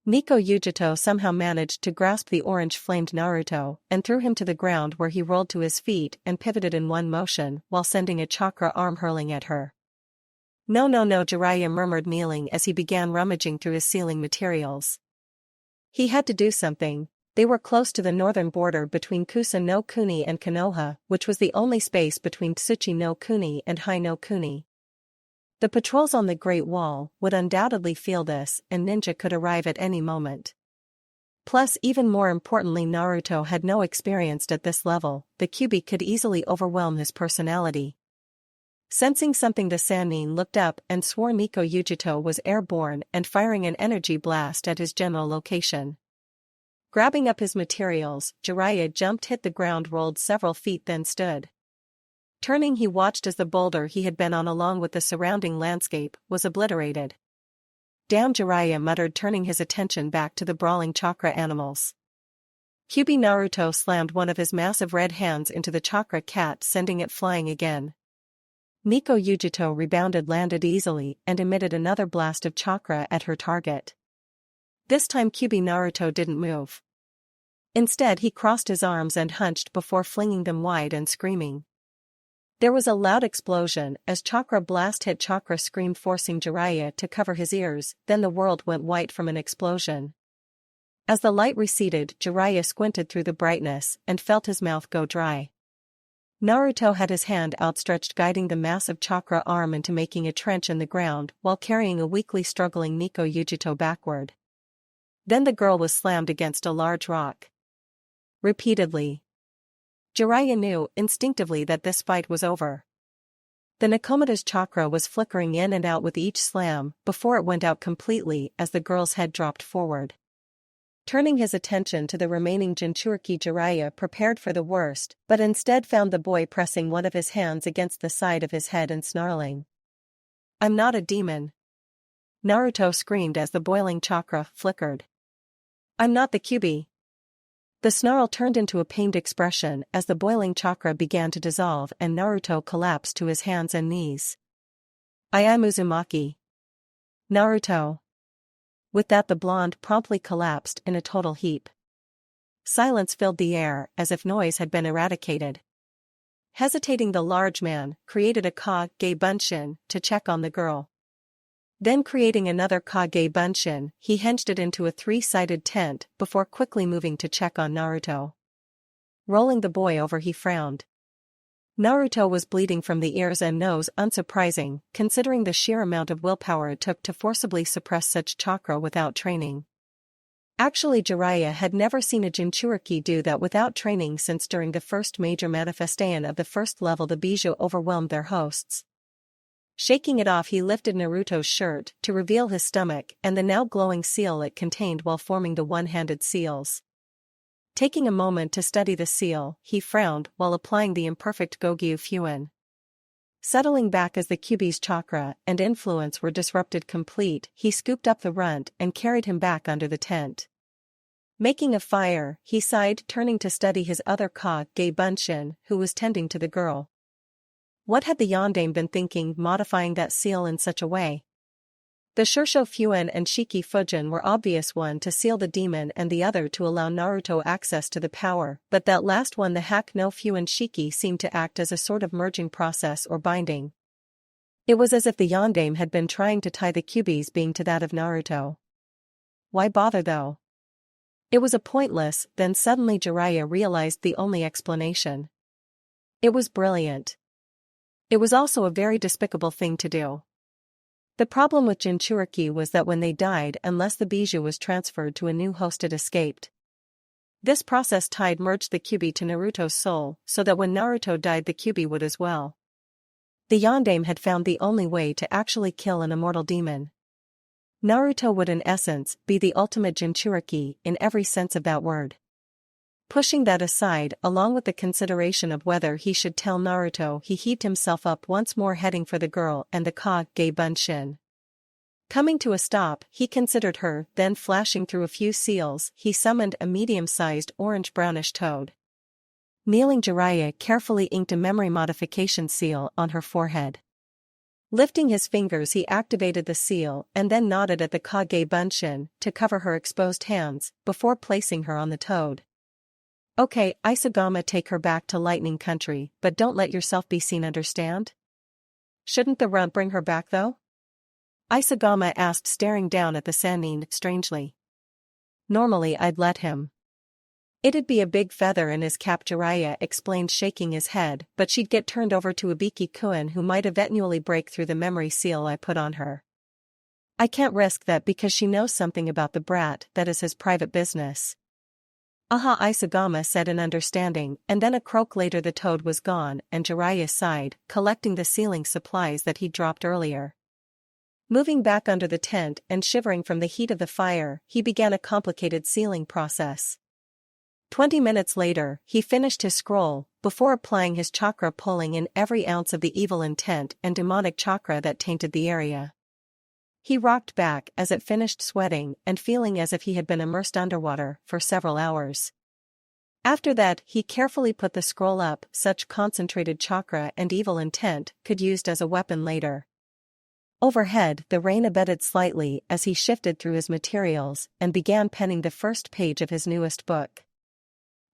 [SPEAKER 1] Nico Yujito somehow managed to grasp the orange-flamed Naruto and threw him to the ground, where he rolled to his feet and pivoted in one motion while sending a chakra arm hurling at her. No, Jiraiya murmured, kneeling as he began rummaging through his ceiling materials. He had to do something. They were close to the northern border between Kusa no Kuni and Konoha, which was the only space between Tsuchi no Kuni and Hai no Kuni. The patrols on the Great Wall would undoubtedly feel this, and ninja could arrive at any moment. Plus, even more importantly, Naruto had no experience at this level. The Kyuubi could easily overwhelm his personality. Sensing something, the Sannin looked up and swore Nico Yujito was airborne and firing an energy blast at his general location. Grabbing up his materials, Jiraiya jumped, hit the ground, rolled several feet, then stood. Turning, he watched as the boulder he had been on, along with the surrounding landscape, was obliterated. Damn, Jiraiya muttered, turning his attention back to the brawling chakra animals. Kyuubi Naruto slammed one of his massive red hands into the chakra cat, sending it flying again. Nico Yujito rebounded, landed easily, and emitted another blast of chakra at her target. This time Kyuubi Naruto didn't move. Instead, he crossed his arms and hunched before flinging them wide and screaming. There was a loud explosion as chakra blast hit chakra, screamed, forcing Jiraiya to cover his ears. Then the world went white from an explosion. As the light receded, Jiraiya squinted through the brightness and felt his mouth go dry. Naruto had his hand outstretched, guiding the massive chakra arm into making a trench in the ground while carrying a weakly struggling Nico Yujito backward. Then the girl was slammed against a large rock. Repeatedly. Jiraiya knew instinctively that this fight was over. The Nakomata's chakra was flickering in and out with each slam before it went out completely as the girl's head dropped forward. Turning his attention to the remaining Jinchuriki, Jiraiya prepared for the worst, but instead found the boy pressing one of his hands against the side of his head and snarling. "I'm not a demon," Naruto screamed as the boiling chakra flickered. "I'm not the Kyuubi." The snarl turned into a pained expression as the boiling chakra began to dissolve and Naruto collapsed to his hands and knees. "I am Uzumaki Naruto." With that, the blonde promptly collapsed in a total heap. Silence filled the air as if noise had been eradicated. Hesitating, the large man created a Kage Bunshin to check on the girl. Then, creating another Kage Bunshin, he hinged it into a three-sided tent before quickly moving to check on Naruto. Rolling the boy over, he frowned. Naruto was bleeding from the ears and nose, unsurprising, considering the sheer amount of willpower it took to forcibly suppress such chakra without training. Actually, Jiraiya had never seen a Jinchuriki do that without training since during the first major manifestation of the first level the Bijou overwhelmed their hosts. Shaking it off, he lifted Naruto's shirt to reveal his stomach and the now glowing seal it contained while forming the one-handed seals. Taking a moment to study the seal, he frowned while applying the imperfect Gogyu Fuin. Settling back as the Kyuubi's chakra and influence were disrupted complete, he scooped up the runt and carried him back under the tent. Making a fire, he sighed, turning to study his other Kage Bunshin, who was tending to the girl. What had the yondaime been thinking, modifying that seal in such a way? The Shursho Fuin and Shiki Fujin were obvious, one to seal the demon and the other to allow Naruto access to the power, but that last one, the Hack no Fuin Shiki, seemed to act as a sort of merging process or binding. It was as if the yondaime had been trying to tie the Kyuubi's being to that of Naruto. Why bother though? It was a pointless. Then suddenly Jiraiya realized the only explanation. It was brilliant. It was also a very despicable thing to do. The problem with Jinchuriki was that when they died, unless the bijou was transferred to a new host, it escaped. This process merged the Kyuubi to Naruto's soul, so that when Naruto died the Kyuubi would as well. The yondaime had found the only way to actually kill an immortal demon. Naruto would in essence be the ultimate Jinchuriki in every sense of that word. Pushing that aside, along with the consideration of whether he should tell Naruto, he heaved himself up once more, heading for the girl and the Kage Bunshin. Coming to a stop, he considered her, then flashing through a few seals, he summoned a medium-sized orange-brownish toad. Kneeling, Jiraiya carefully inked a memory modification seal on her forehead. Lifting his fingers, he activated the seal and then nodded at the Kage Bunshin to cover her exposed hands, before placing her on the toad. Okay, Isagama, take her back to Lightning Country, but don't let yourself be seen, understand? Shouldn't the runt bring her back though? Isagama asked, staring down at the Sannin strangely. Normally I'd let him. It'd be a big feather in his cap, Jiraiya explained, shaking his head, but she'd get turned over to Ibiki-kun, who might eventually break through the memory seal I put on her. I can't risk that because she knows something about the brat that is his private business. Aha, Isagama said in understanding, and then a croak later the toad was gone and Jiraiya sighed, collecting the sealing supplies that he'd dropped earlier. Moving back under the tent and shivering from the heat of the fire, he began a complicated sealing process. 20 minutes later, he finished his scroll, before applying his chakra, pulling in every ounce of the evil intent and demonic chakra that tainted the area. He rocked back as it finished, sweating and feeling as if he had been immersed underwater for several hours. After that, he carefully put the scroll up. Such concentrated chakra and evil intent could used as a weapon later. Overhead, the rain abated slightly as he shifted through his materials and began penning the first page of his newest book.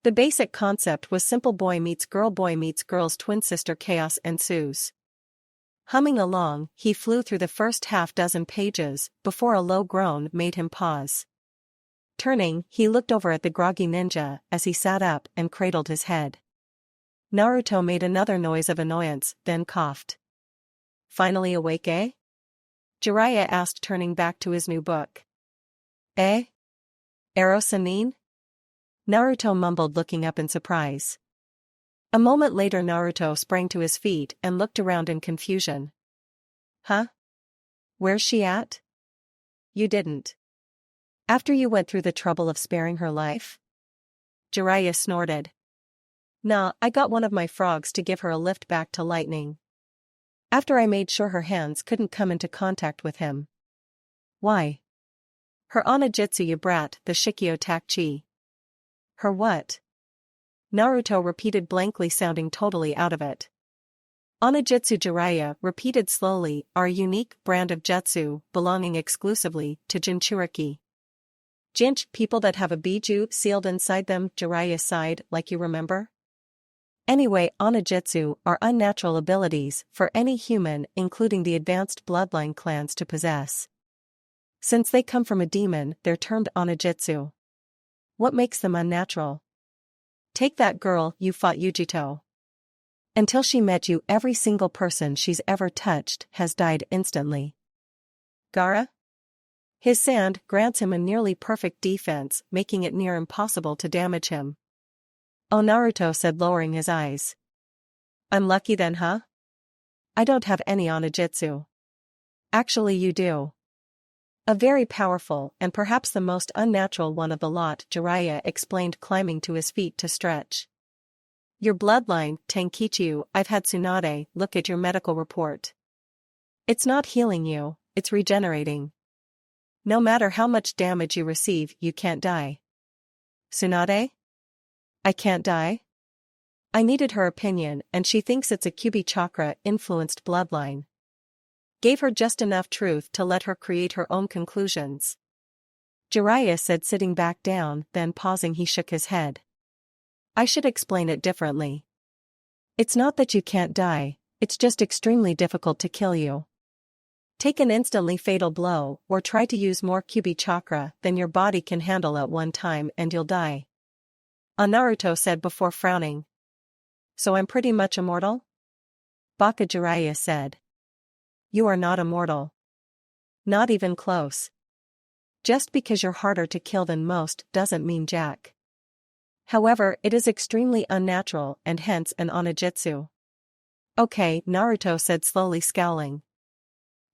[SPEAKER 1] The basic concept was simple: boy meets girl's twin sister, chaos ensues. Humming along, he flew through the first half-dozen pages, before a low groan made him pause. Turning, he looked over at the groggy ninja as he sat up and cradled his head. Naruto made another noise of annoyance, then coughed. Finally awake, eh? Jiraiya asked, turning back to his new book. Eh? Ero-sanin? Naruto mumbled, looking up in surprise. A moment later Naruto sprang to his feet and looked around in confusion. Huh? Where's she at? You didn't. After you went through the trouble of sparing her life? Jiraiya snorted. Nah, I got one of my frogs to give her a lift back to Lightning. After I made sure her hands couldn't come into contact with him. Why? Her onijutsu, you brat, the Shikyo Takchi. Her what? Naruto repeated blankly, sounding totally out of it. Onijutsu, Jiraiya repeated slowly, are a unique brand of jutsu, belonging exclusively to Jinchuriki. Jinch, people that have a bijou sealed inside them, Jiraiya sighed, like you remember? Anyway, onijutsu are unnatural abilities for any human, including the advanced bloodline clans, to possess. Since they come from a demon, they're termed onijutsu. What makes them unnatural? Take that girl you fought, Yujito. Until she met you, every single person she's ever touched has died instantly. Gaara? His sand grants him a nearly perfect defense, making it near impossible to damage him. Oh, Naruto said, lowering his eyes. I'm lucky then, huh? I don't have any onijutsu. Actually, you do. A very powerful, and perhaps the most unnatural one of the lot, Jiraiya explained, climbing to his feet to stretch. Your bloodline, Tenkichu, I've had Tsunade look at your medical report. It's not healing you, it's regenerating. No matter how much damage you receive, you can't die. Tsunade? I can't die? I needed her opinion, and she thinks it's a Kyuubi chakra-influenced bloodline. Gave her just enough truth to let her create her own conclusions. Jiraiya said, sitting back down, then pausing he shook his head. I should explain it differently. It's not that you can't die, it's just extremely difficult to kill you. Take an instantly fatal blow, or try to use more Kyuubi chakra than your body can handle at one time and you'll die. Naruto said before frowning. So I'm pretty much immortal? Baka Jiraiya said. You are not immortal. Not even close. Just because you're harder to kill than most doesn't mean jack. However, it is extremely unnatural and hence an onijutsu. Okay, Naruto said slowly scowling.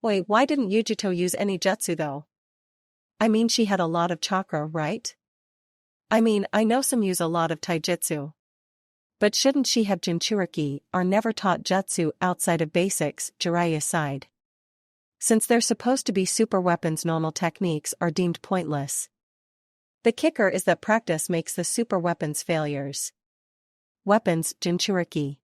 [SPEAKER 1] Wait, why didn't Yujito use any jutsu though? I mean she had a lot of chakra, right? I mean, I know some use a lot of taijutsu. But shouldn't she have Jinchuriki, are never taught jutsu outside of basics, Jiraiya sighed. Since they're supposed to be super weapons, normal techniques are deemed pointless. The kicker is that practice makes the super weapons failures. Weapons, Jinchuriki.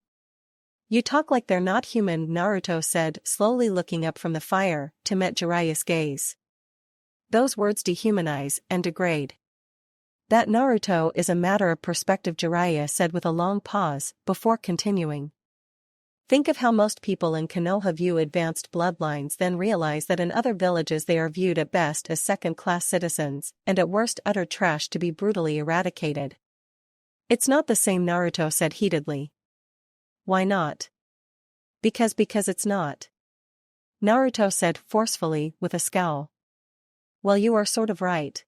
[SPEAKER 1] You talk like they're not human, Naruto said, slowly looking up from the fire, to meet Jiraiya's gaze. Those words dehumanize and degrade. That Naruto is a matter of perspective, Jiraiya said with a long pause, before continuing. Think of how most people in Konoha view advanced bloodlines, then realize that in other villages they are viewed at best as second-class citizens, and at worst utter trash to be brutally eradicated. It's not the same, Naruto said heatedly. Why not? Because it's not. Naruto said forcefully, with a scowl. Well, you are sort of right.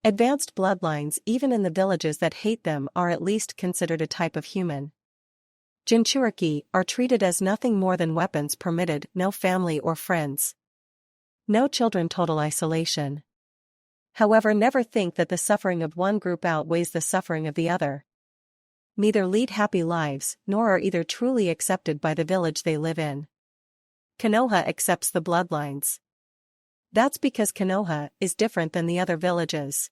[SPEAKER 1] Advanced bloodlines, even in the villages that hate them, are at least considered a type of human. Jinchuriki are treated as nothing more than weapons permitted, no family or friends. No children, total isolation. However, never think that the suffering of one group outweighs the suffering of the other. Neither lead happy lives, nor are either truly accepted by the village they live in. Konoha accepts the bloodlines. That's because Konoha is different than the other villages.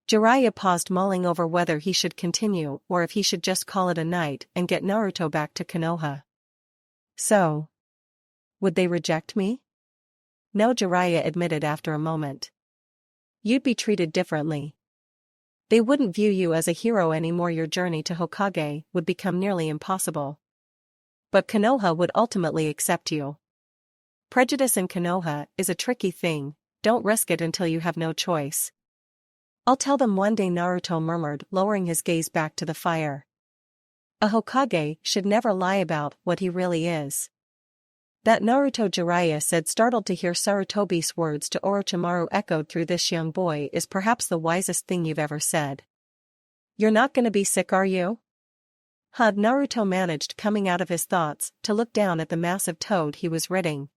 [SPEAKER 1] Jiraiya paused, mulling over whether he should continue or if he should just call it a night and get Naruto back to Konoha. So, would they reject me? No, Jiraiya admitted after a moment. You'd be treated differently. They wouldn't view you as a hero anymore. Your journey to Hokage would become nearly impossible. But Konoha would ultimately accept you. Prejudice in Konoha is a tricky thing, don't risk it until you have no choice. I'll tell them one day, Naruto murmured, lowering his gaze back to the fire. A Hokage should never lie about what he really is. That Naruto, Jiraiya said, startled to hear Sarutobi's words to Orochimaru echoed through. This young boy is perhaps the wisest thing you've ever said. You're not gonna be sick, are you? Naruto managed, coming out of his thoughts, to look down at the massive toad he was riding.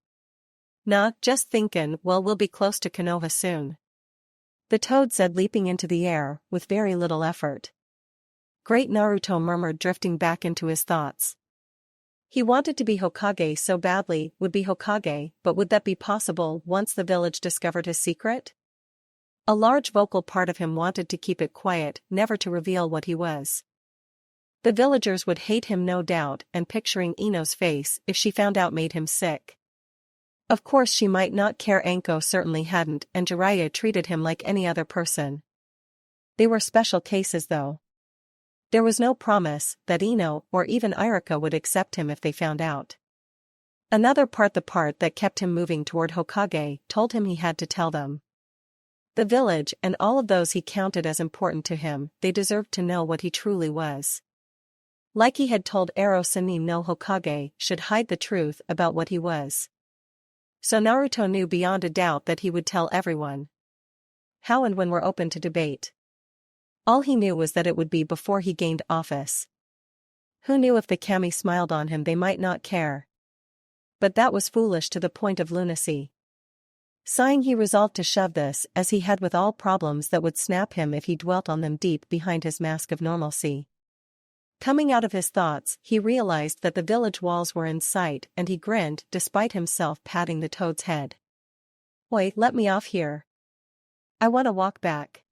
[SPEAKER 1] Nah, just thinkin', well, we'll be close to Konoha soon. The toad said, leaping into the air, with very little effort. Great, Naruto murmured, drifting back into his thoughts. He wanted to be Hokage so badly, would be Hokage, but would that be possible once the village discovered his secret? A large vocal part of him wanted to keep it quiet, never to reveal what he was. The villagers would hate him, no doubt, and picturing Ino's face if she found out made him sick. Of course she might not care. Anko certainly hadn't, and Jiraiya treated him like any other person. They were special cases though. There was no promise that Ino or even Irika would accept him if they found out. Another part, the part that kept him moving toward Hokage, told him he had to tell them. The village and all of those he counted as important to him, they deserved to know what he truly was. Like he had told Ero Sanin, no Hokage should hide the truth about what he was. So Naruto knew beyond a doubt that he would tell everyone. How and when were open to debate. All he knew was that it would be before he gained office. Who knew if the kami smiled on him they might not care. But that was foolish to the point of lunacy. Sighing, he resolved to shove this, as he had with all problems that would snap him if he dwelt on them, deep behind his mask of normalcy. Coming out of his thoughts, he realized that the village walls were in sight, and he grinned despite himself, patting the toad's head. Oi, let me off here. I want to walk back.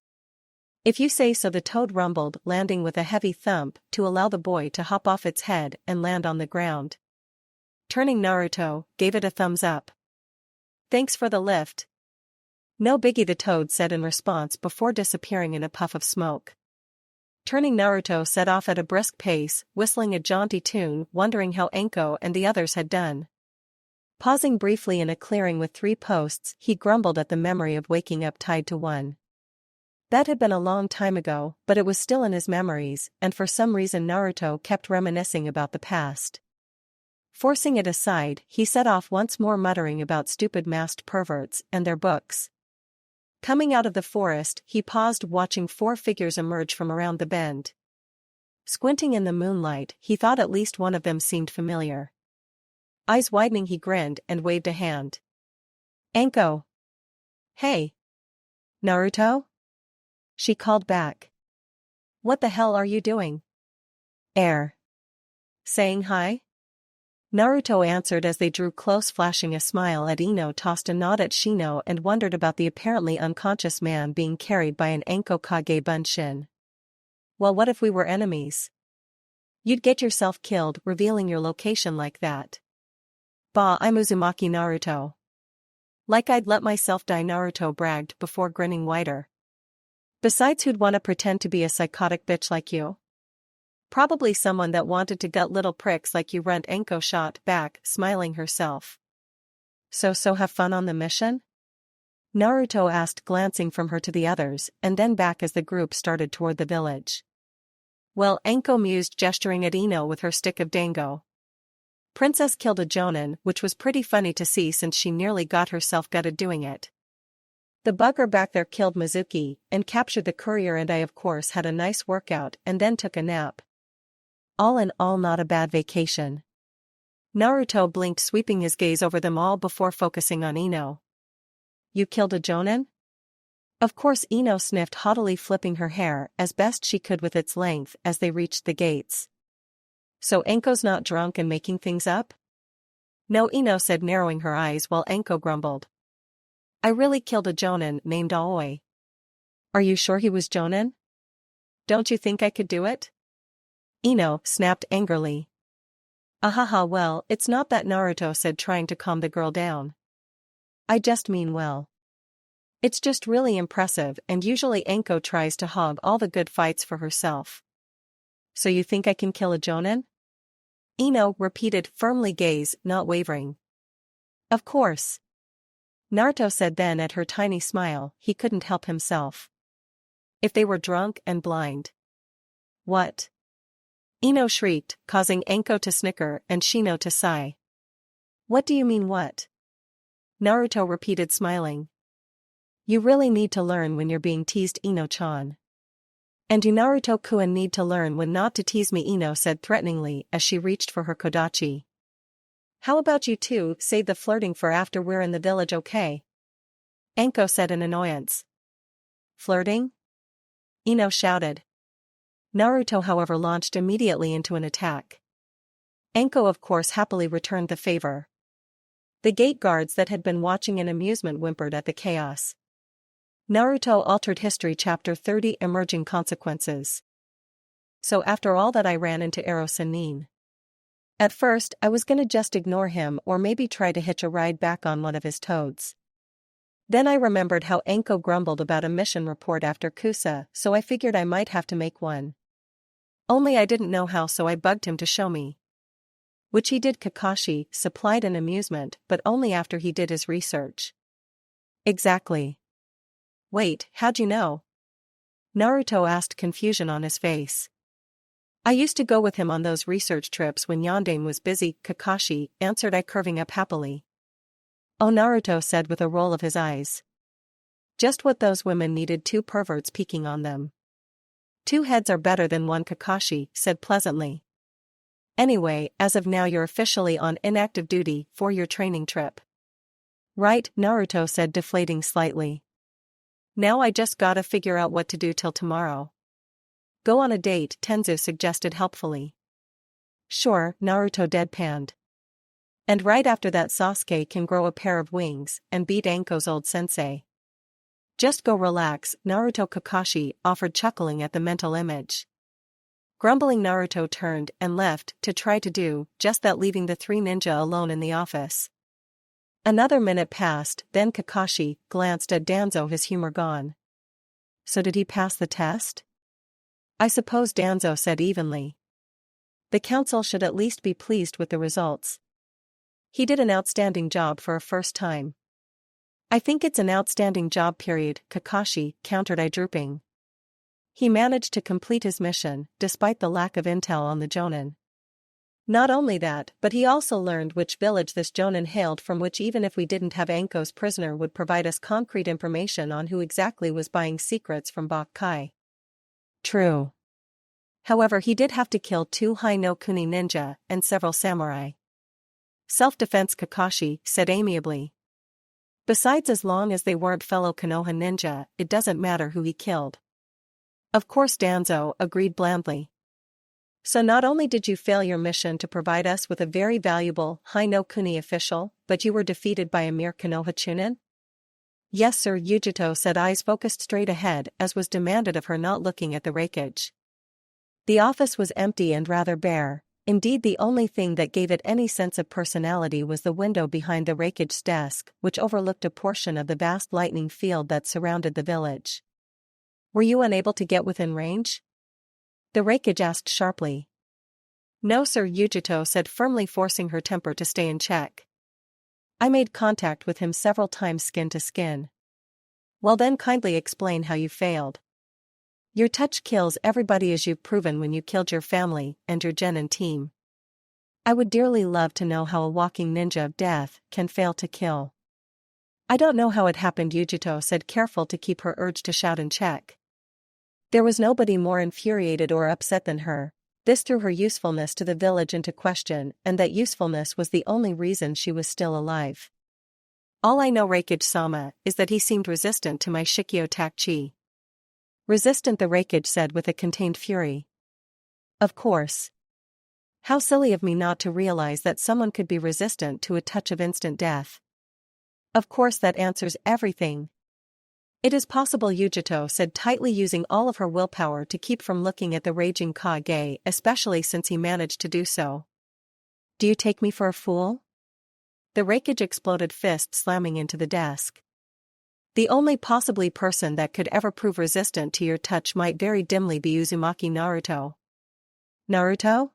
[SPEAKER 1] If you say so, the toad rumbled, landing with a heavy thump to allow the boy to hop off its head and land on the ground. Turning, Naruto gave it a thumbs up. Thanks for the lift. No biggie, the toad said in response before disappearing in a puff of smoke. Turning, Naruto set off at a brisk pace, whistling a jaunty tune, wondering how Anko and the others had done. Pausing briefly in a clearing with 3 posts, he grumbled at the memory of waking up tied to one. That had been a long time ago, but it was still in his memories, and for some reason Naruto kept reminiscing about the past. Forcing it aside, he set off once more muttering about stupid masked perverts and their books. Coming out of the forest, he paused watching 4 figures emerge from around the bend. Squinting in the moonlight, he thought at least one of them seemed familiar. Eyes widening, he grinned and waved a hand. Anko. Hey. Naruto? She called back. What the hell are you doing? Saying hi? Naruto answered as they drew close, flashing a smile at Ino, tossed a nod at Shino, and wondered about the apparently unconscious man being carried by an Anko Kage Bunshin. Well, what if we were enemies? You'd get yourself killed revealing your location like that. Bah, I'm Uzumaki Naruto. Like I'd let myself die, Naruto bragged before grinning wider. Besides, who'd want to pretend to be a psychotic bitch like you? Probably someone that wanted to gut little pricks like you, Rent. Anko shot back, smiling herself. So have fun on the mission? Naruto asked, glancing from her to the others, and then back as the group started toward the village. Well, Anko mused, gesturing at Ino with her stick of dango. Princess killed a jonin, which was pretty funny to see since she nearly got herself gutted doing it. The bugger back there killed Mizuki, and captured the courier, and I of course had a nice workout and then took a nap. All in all, not a bad vacation. Naruto blinked, sweeping his gaze over them all before focusing on Ino. You killed a jonin? Of course, Ino sniffed haughtily, flipping her hair as best she could with its length as they reached the gates. So Anko's not drunk and making things up? No, Ino said, narrowing her eyes, while Anko grumbled. I really killed a jonin named Aoi. Are you sure he was jonin? Don't you think I could do it? Ino snapped angrily. Ahaha, well, it's not that, Naruto said, trying to calm the girl down. I just mean, well, it's just really impressive, and usually Anko tries to hog all the good fights for herself. So you think I can kill a jonin? Ino repeated, firmly, gaze not wavering. Of course. Naruto said, then at her tiny smile, he couldn't help himself. If they were drunk and blind. What? Ino shrieked, causing Anko to snicker and Shino to sigh. What do you mean, what? Naruto repeated, smiling. You really need to learn when you're being teased, Ino-chan. And you, Naruto-kun, need to learn when not to tease me, Ino said threateningly as she reached for her kodachi. How about you two save the flirting for after we're in the village, okay? Anko said in annoyance. Flirting? Ino shouted. Naruto, however, launched immediately into an attack. Anko, of course, happily returned the favor. The gate guards that had been watching in amusement whimpered at the chaos. Naruto Altered History Chapter 30 Emerging Consequences. So after all that, I ran into Erosanin. At first, I was gonna just ignore him or maybe try to hitch a ride back on one of his toads. Then I remembered how Anko grumbled about a mission report after Kusa, so I figured I might have to make one. Only I didn't know how, so I bugged him to show me. Which he did. Kakashi supplied an amusement, but only after he did his research. Exactly. Wait, how'd you know? Naruto asked, confusion on his face. I used to go with him on those research trips when Yandane was busy, Kakashi answered, I curving up happily. Oh, Naruto said with a roll of his eyes. Just what those women needed, 2 perverts peeking on them. 2 heads are better than 1, Kakashi said pleasantly. Anyway, as of now you're officially on inactive duty for your training trip. Right, Naruto said, deflating slightly. Now I just gotta figure out what to do till tomorrow. Go on a date, Tenzu suggested helpfully. Sure, Naruto deadpanned. And right after that Sasuke can grow a pair of wings and beat Anko's old sensei. Just go relax, Naruto, Kakashi offered, chuckling at the mental image. Grumbling, Naruto turned and left to try to do just that, leaving the 3 ninja alone in the office. Another minute passed, then Kakashi glanced at Danzo, his humor gone. So did he pass the test? I suppose, Danzo said evenly. The council should at least be pleased with the results. He did an outstanding job for a first time. I think it's an outstanding job, period, Kakashi countered, eye drooping. He managed to complete his mission, despite the lack of intel on the Jonin. Not only that, but he also learned which village this Jonin hailed from, which even if we didn't have Anko's prisoner would provide us concrete information on who exactly was buying secrets from Bok Kai. True. However, he did have to kill 2 Hai no Kuni ninja and several samurai. Self-defense, Kakashi said amiably. Besides, as long as they weren't fellow Konoha ninja, it doesn't matter who he killed. Of course, Danzo agreed blandly. So not only did you fail your mission to provide us with a very valuable Hai no Kuni official, but you were defeated by a mere Konoha Chunin? Yes, sir, Yujito said, eyes focused straight ahead, as was demanded of her, not looking at the wreckage. The office was empty and rather bare. Indeed, the only thing that gave it any sense of personality was the window behind the wreckage's desk, which overlooked a portion of the vast lightning field that surrounded the village. Were you unable to get within range? The wreckage asked sharply. No, sir, Yujito said, firmly forcing her temper to stay in check. I made contact with him several times, skin to skin. Well then, kindly explain how you failed. Your touch kills everybody, as you've proven when you killed your family and your genin team. I would dearly love to know how a walking ninja of death can fail to kill. I don't know how it happened, Yujito said, careful to keep her urge to shout in check. There was nobody more infuriated or upset than her. This threw her usefulness to the village into question, and that usefulness was the only reason she was still alive. All I know, Geor-sama, is that he seemed resistant to my Shikyo Takchi. Resistant, the wreckage said with a contained fury. Of course. How silly of me not to realize that someone could be resistant to a touch of instant death. Of course, that answers everything. It is possible, Yujito said, tightly using all of her willpower to keep from looking at the raging Kage, especially since he managed to do so. Do you take me for a fool? The wreckage exploded, fist slamming into the desk. The only possibly person that could ever prove resistant to your touch might very dimly be Uzumaki Naruto. Naruto?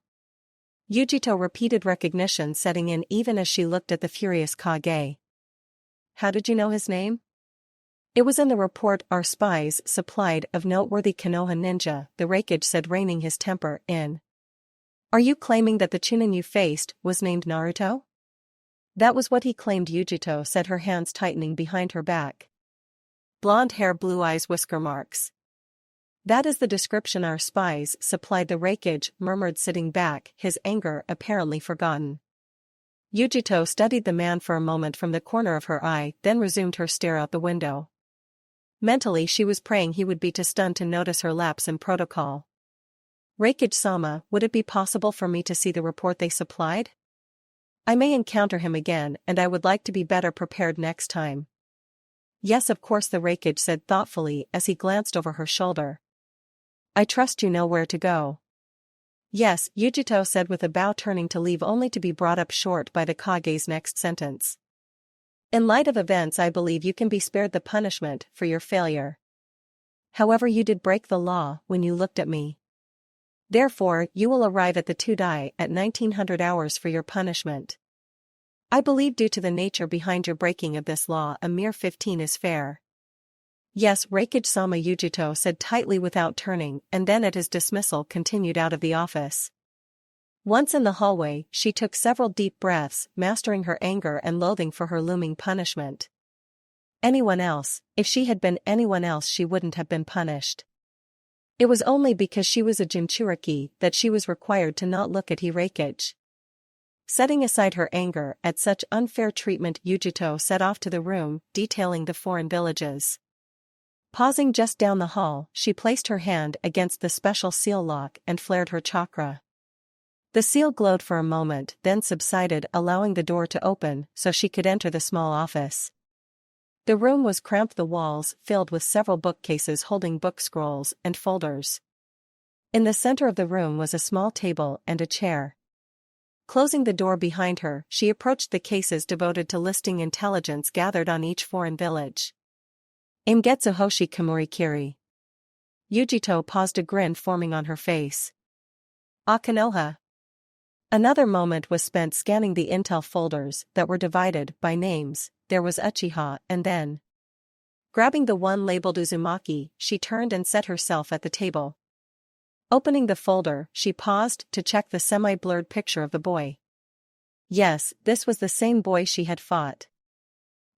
[SPEAKER 1] Yujito repeated, recognition setting in even as she looked at the furious Kage. How did you know his name? It was in the report our spies supplied of noteworthy Konoha ninja, the wreckage said, reining his temper in. Are you claiming that the Chunin you faced was named Naruto? That was what he claimed, Yujito said, her hands tightening behind her back. Blonde hair, blue eyes, whisker marks. That is the description our spies supplied, the wreckage murmured, sitting back, his anger apparently forgotten. Yujito studied the man for a moment from the corner of her eye, then resumed her stare out the window. Mentally she was praying he would be too stunned to notice her lapse in protocol. Geor-sama, would it be possible for me to see the report they supplied? I may encounter him again, and I would like to be better prepared next time. Yes, of course, the wreckage said thoughtfully as he glanced over her shoulder. I trust you know where to go. Yes, Yujito said with a bow, turning to leave only to be brought up short by the Kage's next sentence. In light of events, I believe you can be spared the punishment for your failure. However, you did break the law when you looked at me. Therefore, you will arrive at the Tudai at 1900 hours for your punishment. I believe due to the nature behind your breaking of this law, a mere 15 is fair. Yes, Geor-sama, Yujito said tightly without turning, and then at his dismissal continued out of the office. Once in the hallway, she took several deep breaths, mastering her anger and loathing for her looming punishment. Anyone else, if she had been anyone else, she wouldn't have been punished. It was only because she was a Jinchuriki that she was required to not look at Hiraikichi. Setting aside her anger at such unfair treatment, Yujito set off to the room detailing the foreign villages. Pausing just down the hall, she placed her hand against the special seal lock and flared her chakra. The seal glowed for a moment, then subsided, allowing the door to open so she could enter the small office. The room was cramped, the walls filled with several bookcases holding book scrolls and folders. In the center of the room was a small table and a chair. Closing the door behind her, she approached the cases devoted to listing intelligence gathered on each foreign village. Imgetsu Hoshi Kamurikiri. Yujito paused, a grin forming on her face. Konoha. Another moment was spent scanning the intel folders that were divided by names. There was Uchiha, and then Grabbing the one labeled Uzumaki, she turned and set herself at the table. Opening the folder, she paused to check the semi-blurred picture of the boy. Yes, this was the same boy she had fought.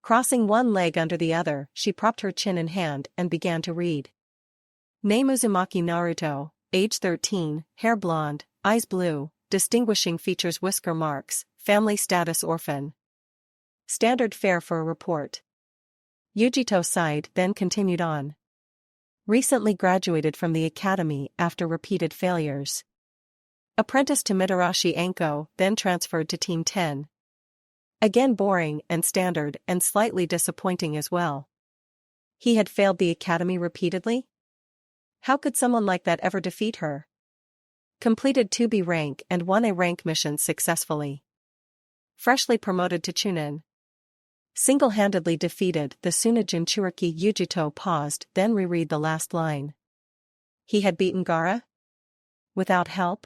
[SPEAKER 1] Crossing one leg under the other, she propped her chin in hand and began to read. Name Uzumaki Naruto, age 13, hair blonde, eyes blue, distinguishing features whisker marks, family status orphan. Standard fare for a report. Yujito sighed, then continued on. Recently graduated from the academy after repeated failures. Apprenticed to Mitarashi Anko, then transferred to Team 10. Again boring and standard and slightly disappointing as well. He had failed the academy repeatedly? How could someone like that ever defeat her? Completed 2B rank and 1A rank missions successfully. Freshly promoted to Chunin. Single-handedly defeated the Suna Jinchuriki. Yujito paused, then reread the last line. He had beaten Gaara? Without help?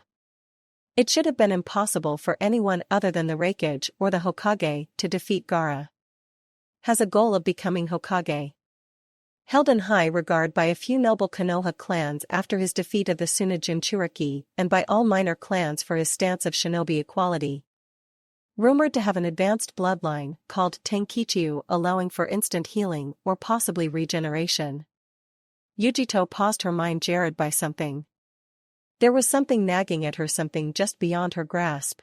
[SPEAKER 1] It should have been impossible for anyone other than the Raikage or the Hokage to defeat Gaara. Has a goal of becoming Hokage. Held in high regard by a few noble Konoha clans after his defeat of the Suna Jinchuriki and by all minor clans for his stance of shinobi equality. Rumored to have an advanced bloodline called Tenkichiu, allowing for instant healing or possibly regeneration. Yujito paused, her mind jarred by something. There was something nagging at her, something just beyond her grasp.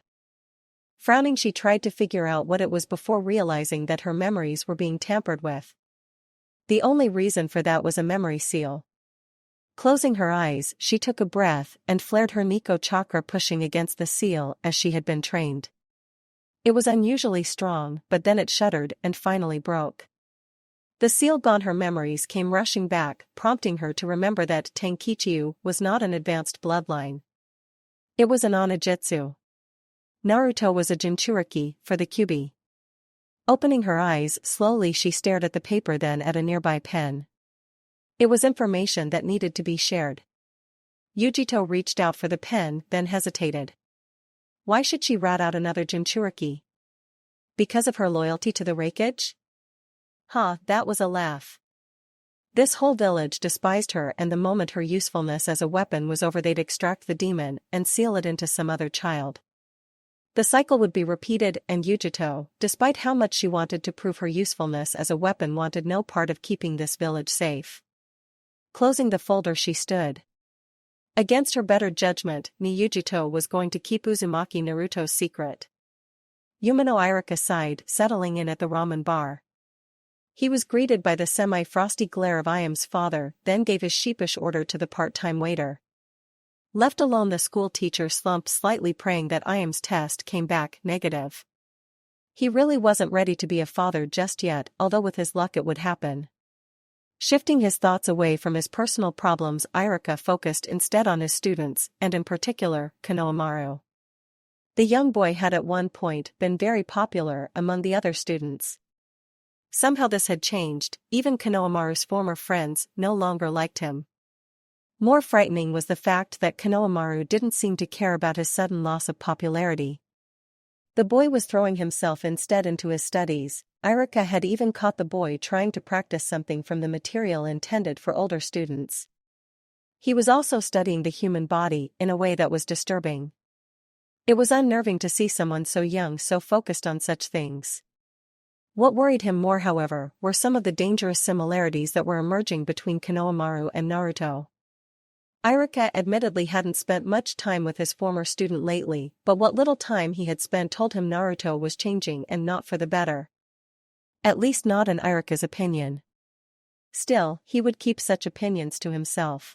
[SPEAKER 1] Frowning, she tried to figure out what it was before realizing that her memories were being tampered with. The only reason for that was a memory seal. Closing her eyes, she took a breath and flared her Nico chakra, pushing against the seal as she had been trained. It was unusually strong, but then it shuddered and finally broke. The seal gone, her memories came rushing back, prompting her to remember that Tenkichiu was not an advanced bloodline. It was an onijutsu. Naruto was a Jinchuriki for the Kyuubi. Opening her eyes slowly, she stared at the paper, then at a nearby pen. It was information that needed to be shared. Yujito reached out for the pen, then hesitated. Why should she rat out another Jinchuriki? Because of her loyalty to the Raikage? That was a laugh. This whole village despised her, and the moment her usefulness as a weapon was over, they'd extract the demon and seal it into some other child. The cycle would be repeated, and Yujito, despite how much she wanted to prove her usefulness as a weapon, wanted no part of keeping this village safe. Closing the folder, she stood. Against her better judgment, Yujito was going to keep Uzumaki Naruto's secret. Yumino Irika sighed, settling in at the ramen bar. He was greeted by the semi-frosty glare of Iam's father, then gave his sheepish order to the part-time waiter. Left alone, the school teacher slumped slightly, praying that Iam's test came back negative. He really wasn't ready to be a father just yet, although with his luck it would happen. Shifting his thoughts away from his personal problems, Irika focused instead on his students, and in particular, Konohamaru. The young boy had at one point been very popular among the other students. Somehow this had changed. Even Konohamaru's former friends no longer liked him. More frightening was the fact that Konohamaru didn't seem to care about his sudden loss of popularity. The boy was throwing himself instead into his studies. Irika had even caught the boy trying to practice something from the material intended for older students. He was also studying the human body in a way that was disturbing. It was unnerving to see someone so young so focused on such things. What worried him more, however, were some of the dangerous similarities that were emerging between Konohamaru and Naruto. Irika admittedly hadn't spent much time with his former student lately, but what little time he had spent told him Naruto was changing, and not for the better. At least not in Irika's opinion. Still, he would keep such opinions to himself.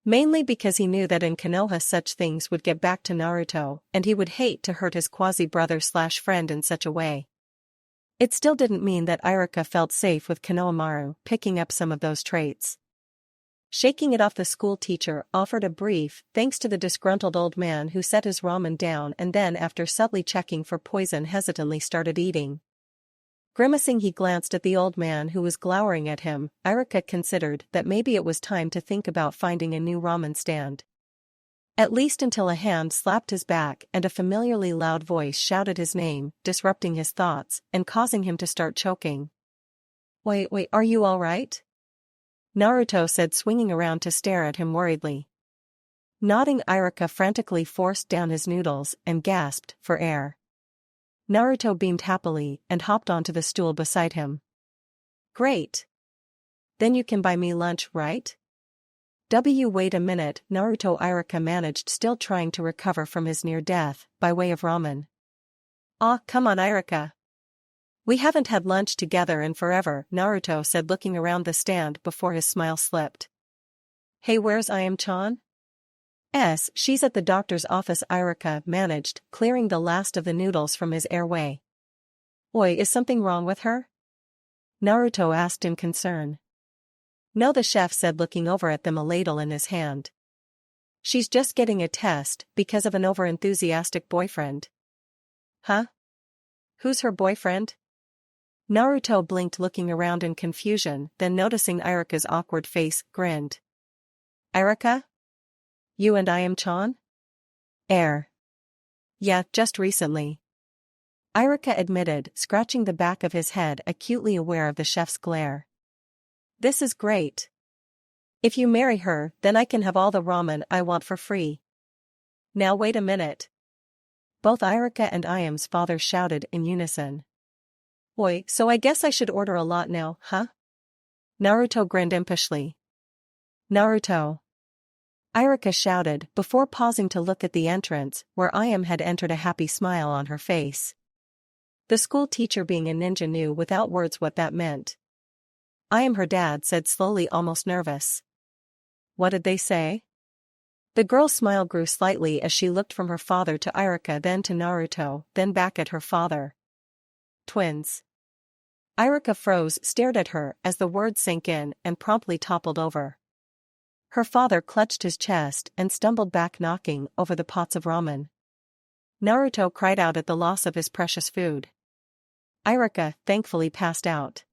[SPEAKER 1] Mainly because he knew that in Konoha such things would get back to Naruto, and he would hate to hurt his quasi-brother/friend in such a way. It still didn't mean that Irika felt safe with Konohamaru picking up some of those traits. Shaking it off, the school teacher offered a brief thanks to the disgruntled old man who set his ramen down, and then, after subtly checking for poison, hesitantly started eating. Grimacing, he glanced at the old man who was glowering at him. Irika considered that maybe it was time to think about finding a new ramen stand. At least until a hand slapped his back and a familiarly loud voice shouted his name, disrupting his thoughts and causing him to start choking. Wait, are you alright? Naruto said, swinging around to stare at him worriedly. Nodding, Iruka frantically forced down his noodles and gasped for air. Naruto beamed happily and hopped onto the stool beside him. Great. Then you can buy me lunch, right? Wait a minute, Naruto. Iruka managed, still trying to recover from his near death, by way of ramen. Ah, come on, Iruka. We haven't had lunch together in forever, Naruto said, looking around the stand before his smile slipped. Hey, where's Ayam-chan? She's at the doctor's office, Iruka managed, clearing the last of the noodles from his airway. Oi, is something wrong with her? Naruto asked in concern. No, the chef said, looking over at them, a ladle in his hand. She's just getting a test because of an overenthusiastic boyfriend. Huh? Who's her boyfriend? Naruto blinked, looking around in confusion, then noticing Iruka's awkward face, grinned. Iruka? You and Ayam-chan? Yeah, just recently. Iruka admitted, scratching the back of his head, acutely aware of the chef's glare. This is great. If you marry her, then I can have all the ramen I want for free. Now wait a minute. Both Iruka and Ayam's father shouted in unison. Oi, so I guess I should order a lot now, huh? Naruto grinned impishly. Naruto. Iruka shouted, before pausing to look at the entrance, where Ayam had entered, a happy smile on her face. The school teacher, being a ninja, knew without words what that meant. Ayam, her dad said slowly, almost nervous. What did they say? The girl's smile grew slightly as she looked from her father to Iruka, then to Naruto, then back at her father. Twins. Iruka froze, stared at her as the words sank in, and promptly toppled over. Her father clutched his chest and stumbled back, knocking over the pots of ramen. Naruto cried out at the loss of his precious food. Iruka, thankfully, passed out.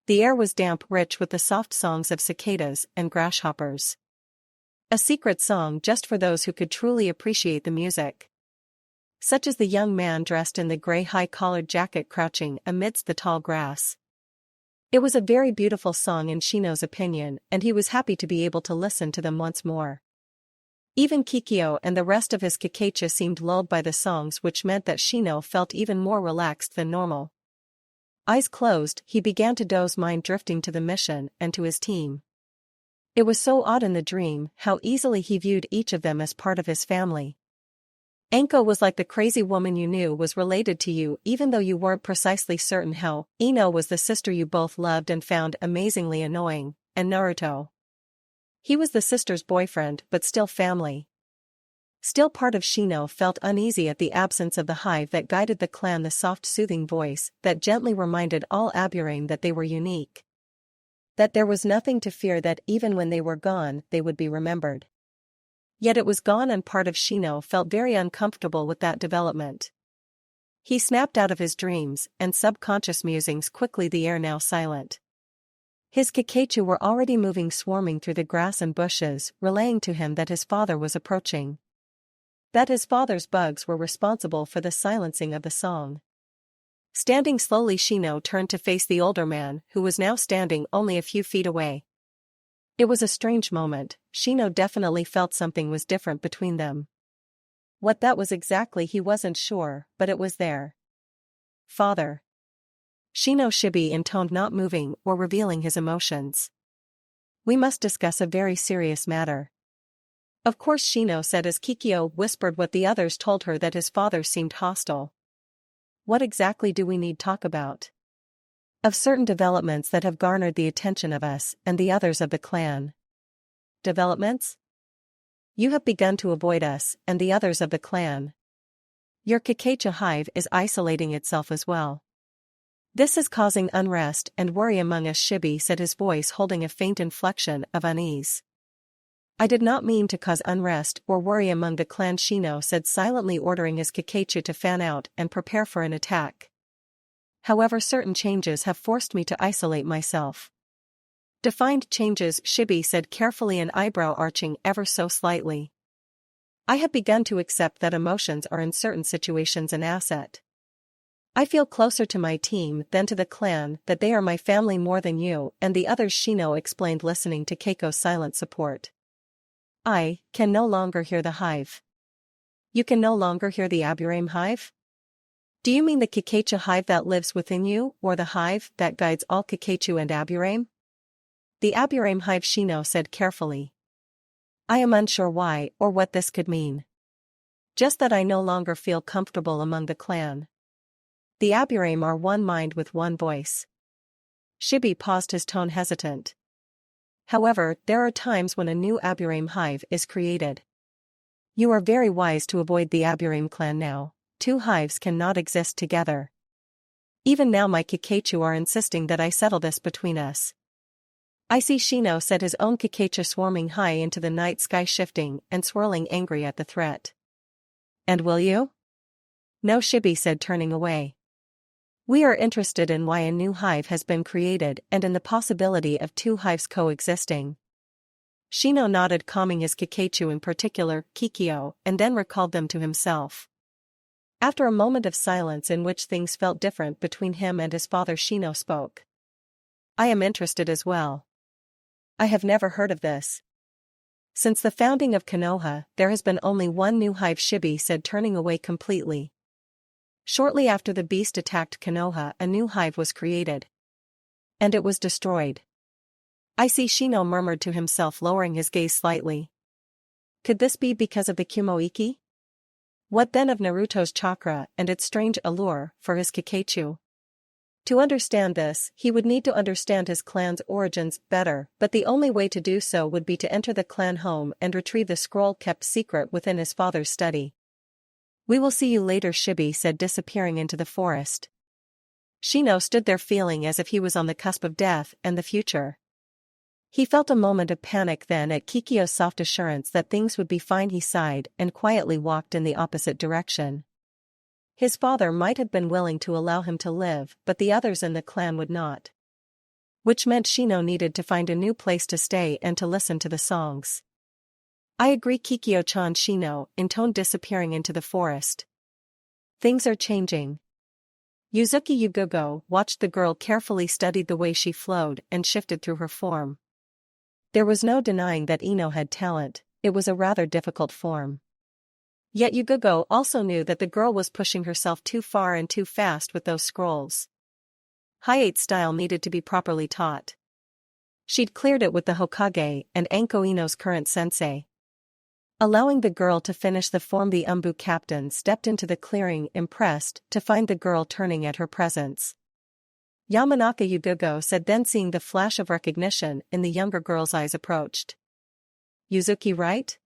[SPEAKER 1] The air was damp, rich with the soft songs of cicadas and grasshoppers. A secret song just for those who could truly appreciate the music. Such as the young man dressed in the gray high-collared jacket crouching amidst the tall grass. It was a very beautiful song in Shino's opinion, and he was happy to be able to listen to them once more. Even Kikyo and the rest of his Kakashi seemed lulled by the songs, which meant that Shino felt even more relaxed than normal. Eyes closed, he began to doze, mind drifting to the mission and to his team. It was so odd in the dream how easily he viewed each of them as part of his family. Anko was like the crazy woman you knew was related to you, even though you weren't precisely certain how. Ino was the sister you both loved and found amazingly annoying, and Naruto. He was the sister's boyfriend, but still family. Still part of. Shino felt uneasy at the absence of the hive that guided the clan, the soft soothing voice that gently reminded all Aburame that they were unique. That there was nothing to fear, that even when they were gone, they would be remembered. Yet it was gone, and part of Shino felt very uncomfortable with that development. He snapped out of his dreams and subconscious musings quickly, the air now silent. His Kakashi were already moving, swarming through the grass and bushes, relaying to him that his father was approaching. That his father's bugs were responsible for the silencing of the song. Standing slowly, Shino turned to face the older man, who was now standing only a few feet away. It was a strange moment. Shino definitely felt something was different between them. What that was exactly he wasn't sure, but it was there. Father. Shino Shibi intoned, not moving or revealing his emotions. We must discuss a very serious matter. Of course, Shino said as Kikyo whispered what the others told her, that his father seemed hostile. What exactly do we need talk about? Of certain developments that have garnered the attention of us and the others of the clan. Developments? You have begun to avoid us and the others of the clan. Your Kakashi hive is isolating itself as well. This is causing unrest and worry among us, Shibi said, his voice holding a faint inflection of unease. I did not mean to cause unrest or worry among the clan, Shino said, silently ordering his Kakashi to fan out and prepare for an attack. However, certain changes have forced me to isolate myself. Defined changes, Shibi said carefully, an eyebrow arching ever so slightly. I have begun to accept that emotions are in certain situations an asset. I feel closer to my team than to the clan, that they are my family more than you and the others, Shino explained, listening to Keiko's silent support. I can no longer hear the hive. You can no longer hear the Aburame hive? Do you mean the Kakachu hive that lives within you, or the hive that guides all Kakachu and Aburame? The Aburame hive, Shino said carefully. I am unsure why or what this could mean. Just that I no longer feel comfortable among the clan. The Aburame are one mind with one voice. Shibi paused, his tone hesitant. However, there are times when a new Aburame hive is created. You are very wise to avoid the Aburame clan now. Two hives cannot exist together. Even now my Kakachu are insisting that I settle this between us. I see, Shino said, his own Kakachu swarming high into the night sky, shifting and swirling, angry at the threat. And will you? No, Shibi said, turning away. We are interested in why a new hive has been created and in the possibility of two hives coexisting. Shino nodded, calming his Kakachu, in particular, Kikyo, and then recalled them to himself. After a moment of silence in which things felt different between him and his father, Shino spoke. I am interested as well. I have never heard of this. Since the founding of Konoha, there has been only one new hive, Shibi said, turning away completely. Shortly after the beast attacked Konoha, a new hive was created. And it was destroyed. I see, Shino murmured to himself, lowering his gaze slightly. Could this be because of the Kumoiki? What then of Naruto's chakra and its strange allure for his Kakachu? To understand this, he would need to understand his clan's origins better, but the only way to do so would be to enter the clan home and retrieve the scroll kept secret within his father's study. We will see you later, Shibi said, disappearing into the forest. Shino stood there, feeling as if he was on the cusp of death and the future. He felt a moment of panic then at Kikyo's soft assurance that things would be fine. He sighed and quietly walked in the opposite direction. His father might have been willing to allow him to live, but the others in the clan would not. Which meant Shino needed to find a new place to stay and to listen to the songs. I agree, Kikyo-chan, Shino intoned, disappearing into the forest. Things are changing. Yuzuki Yugogo watched the girl carefully, studied the way she flowed and shifted through her form. There was no denying that Ino had talent. It was a rather difficult form. Yet Yugogo also knew that the girl was pushing herself too far and too fast with those scrolls. Hayate style needed to be properly taught. She'd cleared it with the Hokage and Anko, Ino's current sensei. Allowing the girl to finish the form, the Umbu captain stepped into the clearing, impressed to find the girl turning at her presence. Yamanaka, Yugogo said, then seeing the flash of recognition in the younger girl's eyes, approached. Yuzuki, right?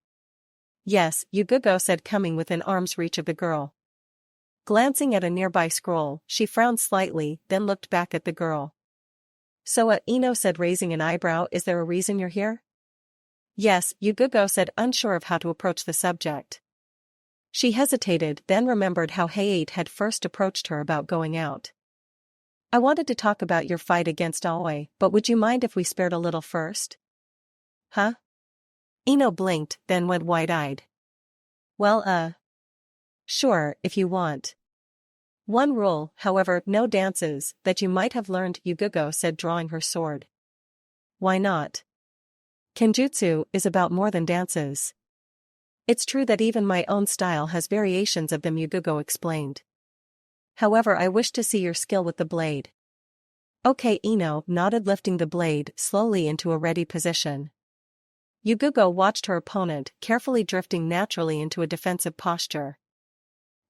[SPEAKER 1] Yes, Yugogo said, coming within arm's reach of the girl. Glancing at a nearby scroll, she frowned slightly, then looked back at the girl. So, Ino said, raising an eyebrow, is there a reason you're here? Yes, Yugogo said, unsure of how to approach the subject. She hesitated, then remembered how Hayate had first approached her about going out. I wanted to talk about your fight against Aoi, but would you mind if we spared a little first? Huh? Ino blinked, then went wide-eyed. Well, sure, if you want. One rule, however, no dances, that you might have learned, Yugogo said, drawing her sword. Why not? Kenjutsu is about more than dances. It's true that even my own style has variations of them, Yugogo explained. However, I wish to see your skill with the blade. Okay, Ino nodded, lifting the blade slowly into a ready position. Yugogo watched her opponent, carefully drifting naturally into a defensive posture.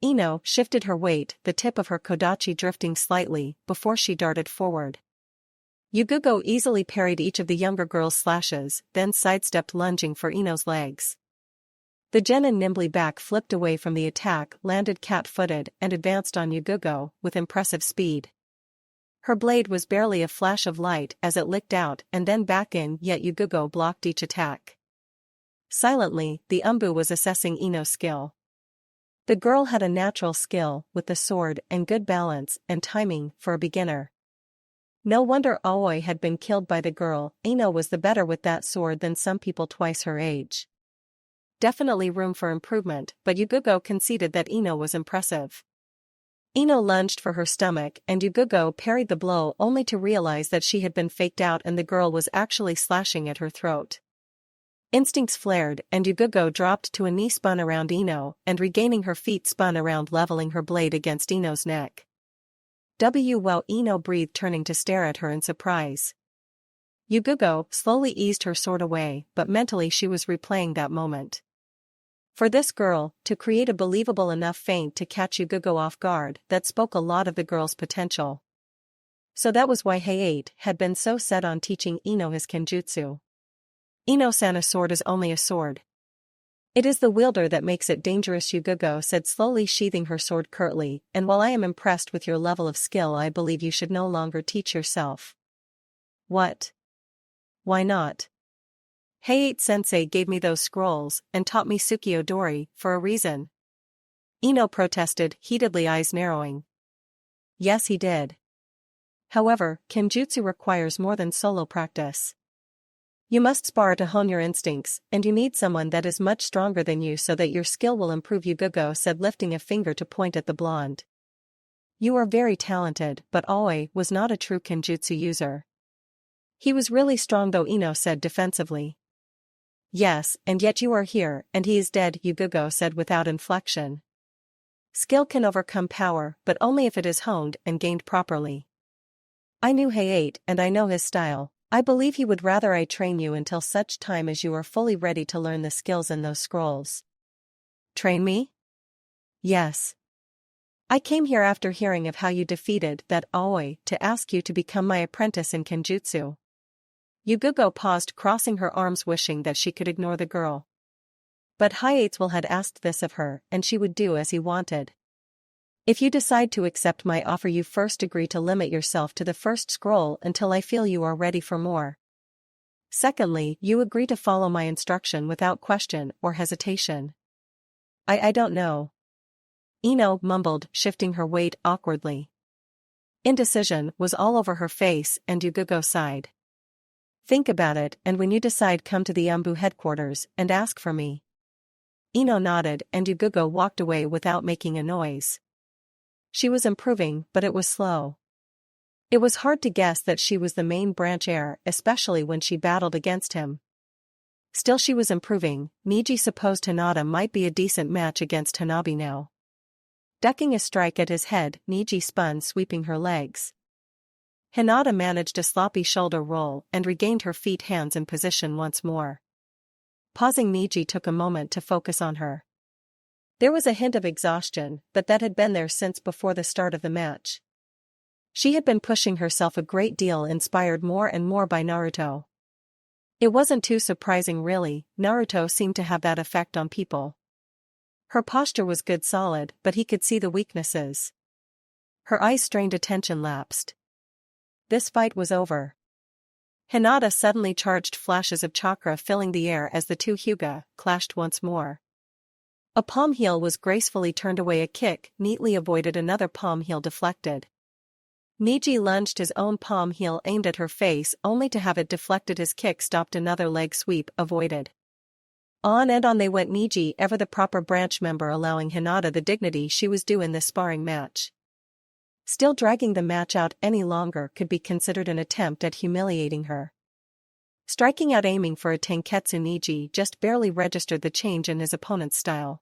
[SPEAKER 1] Ino shifted her weight, the tip of her kodachi drifting slightly, before she darted forward. Yugogo easily parried each of the younger girl's slashes, then sidestepped, lunging for Ino's legs. The genin nimbly back flipped away from the attack, landed cat-footed, and advanced on Yugogo with impressive speed. Her blade was barely a flash of light as it licked out and then back in, yet Yugogo blocked each attack. Silently, the Umbu was assessing Ino's skill. The girl had a natural skill with the sword and good balance and timing for a beginner. No wonder Aoi had been killed by the girl. Ino was the better with that sword than some people twice her age. Definitely room for improvement, but Yugogo conceded that Ino was impressive. Ino lunged for her stomach and Yugugo parried the blow only to realize that she had been faked out and the girl was actually slashing at her throat. Instincts flared and Yugugo dropped to a knee, spun around Ino, and regaining her feet spun around, leveling her blade against Ino's neck. Wow! Ino breathed, turning to stare at her in surprise. Yugugo slowly eased her sword away, but mentally she was replaying that moment. For this girl, to create a believable enough feint to catch Yugugo off guard, that spoke a lot of the girl's potential. So that was why Hayate had been so set on teaching Ino his kenjutsu. Ino-san, a sword is only a sword. It is the wielder that makes it dangerous, Yugugo said, slowly sheathing her sword curtly, and while I am impressed with your level of skill, I believe you should no longer teach yourself. What? Why not? Hayate-sensei gave me those scrolls and taught me Tsukiyo-dori for a reason. Ino protested, heatedly, eyes narrowing. Yes, he did. However, kenjutsu requires more than solo practice. You must spar to hone your instincts, and you need someone that is much stronger than you so that your skill will improve, Yugugo said, lifting a finger to point at the blonde. You are very talented, but Aoi was not a true kenjutsu user. He was really strong though, Ino said defensively. Yes, and yet you are here, and he is dead, Yugugo said without inflection. Skill can overcome power, but only if it is honed and gained properly. I knew Hayate and I know his style. I believe he would rather I train you until such time as you are fully ready to learn the skills in those scrolls. Train me? Yes. I came here after hearing of how you defeated that Aoi to ask you to become my apprentice in kenjutsu. Yugugo paused, crossing her arms, wishing that she could ignore the girl. But Hayate had asked this of her, and she would do as he wanted. If you decide to accept my offer, you first agree to limit yourself to the first scroll until I feel you are ready for more. Secondly, you agree to follow my instruction without question or hesitation. I don't know. Ino mumbled, shifting her weight awkwardly. Indecision was all over her face and Yugugo sighed. Think about it, and when you decide, come to the Umbu headquarters and ask for me. Ino nodded and Yugugo walked away without making a noise. She was improving, but it was slow. It was hard to guess that she was the main branch heir, especially when she battled against him. Still, she was improving. Niji supposed Hinata might be a decent match against Hanabi now. Ducking a strike at his head, Niji spun, sweeping her legs. Hinata managed a sloppy shoulder roll and regained her feet, hands in position once more. Pausing, Niji took a moment to focus on her. There was a hint of exhaustion, but that had been there since before the start of the match. She had been pushing herself a great deal, inspired more and more by Naruto. It wasn't too surprising really, Naruto seemed to have that effect on people. Her posture was good, solid, but he could see the weaknesses. Her eyes strained, attention lapsed. This fight was over. Hinata suddenly charged, flashes of chakra filling the air as the two Hyuga clashed once more. A palm heel was gracefully turned away, a kick neatly avoided, another palm heel deflected. Niji lunged his own palm heel aimed at her face only to have it deflected, his kick stopped, another leg sweep avoided. On and on they went, Niji ever the proper branch member, allowing Hinata the dignity she was due in this sparring match. Still, dragging the match out any longer could be considered an attempt at humiliating her. Striking out, aiming for a tenketsu, Niji just barely registered the change in his opponent's style.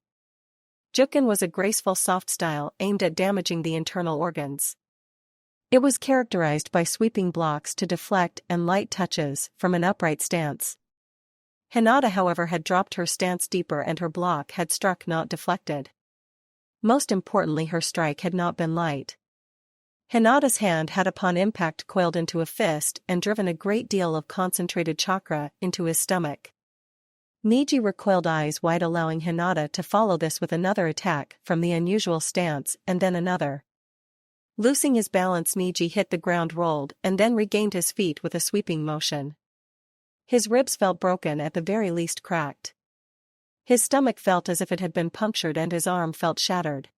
[SPEAKER 1] Juken was a graceful soft style aimed at damaging the internal organs. It was characterized by sweeping blocks to deflect and light touches from an upright stance. Hinata, however, had dropped her stance deeper and her block had struck, not deflected. Most importantly, her strike had not been light. Hinata's hand had upon impact coiled into a fist and driven a great deal of concentrated chakra into his stomach. Niji recoiled, eyes wide, allowing Hinata to follow this with another attack from the unusual stance and then another. Losing his balance, Niji hit the ground, rolled, and then regained his feet with a sweeping motion. His ribs felt broken, at the very least cracked. His stomach felt as if it had been punctured and his arm felt shattered.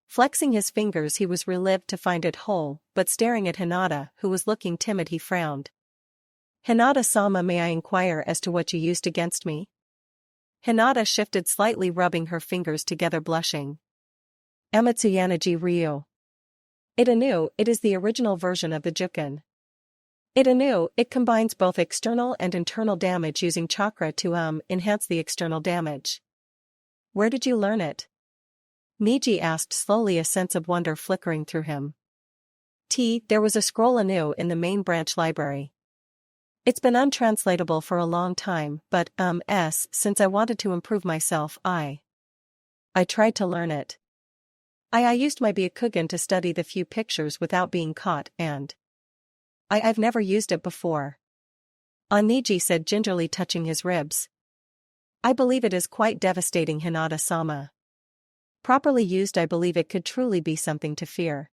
[SPEAKER 1] Flexing his fingers, he was relieved to find it whole, but staring at Hinata, who was looking timid, he frowned. Hinata-sama, may I inquire as to what you used against me? Hinata shifted slightly, rubbing her fingers together, blushing. Amatsuyanaji Ryo, It is the original version of the Juken. It combines both external and internal damage using chakra to enhance the external damage. Where did you learn it? Niji asked slowly, a sense of wonder flickering through him. There was a scroll anew in the main branch library. It's been untranslatable for a long time, but, since I wanted to improve myself, I tried to learn it. I used my Byakugan to study the few pictures without being caught, and I've never used it before. Niji said gingerly, touching his ribs. I believe it is quite devastating, Hinata-sama. Properly used, I believe it could truly be something to fear.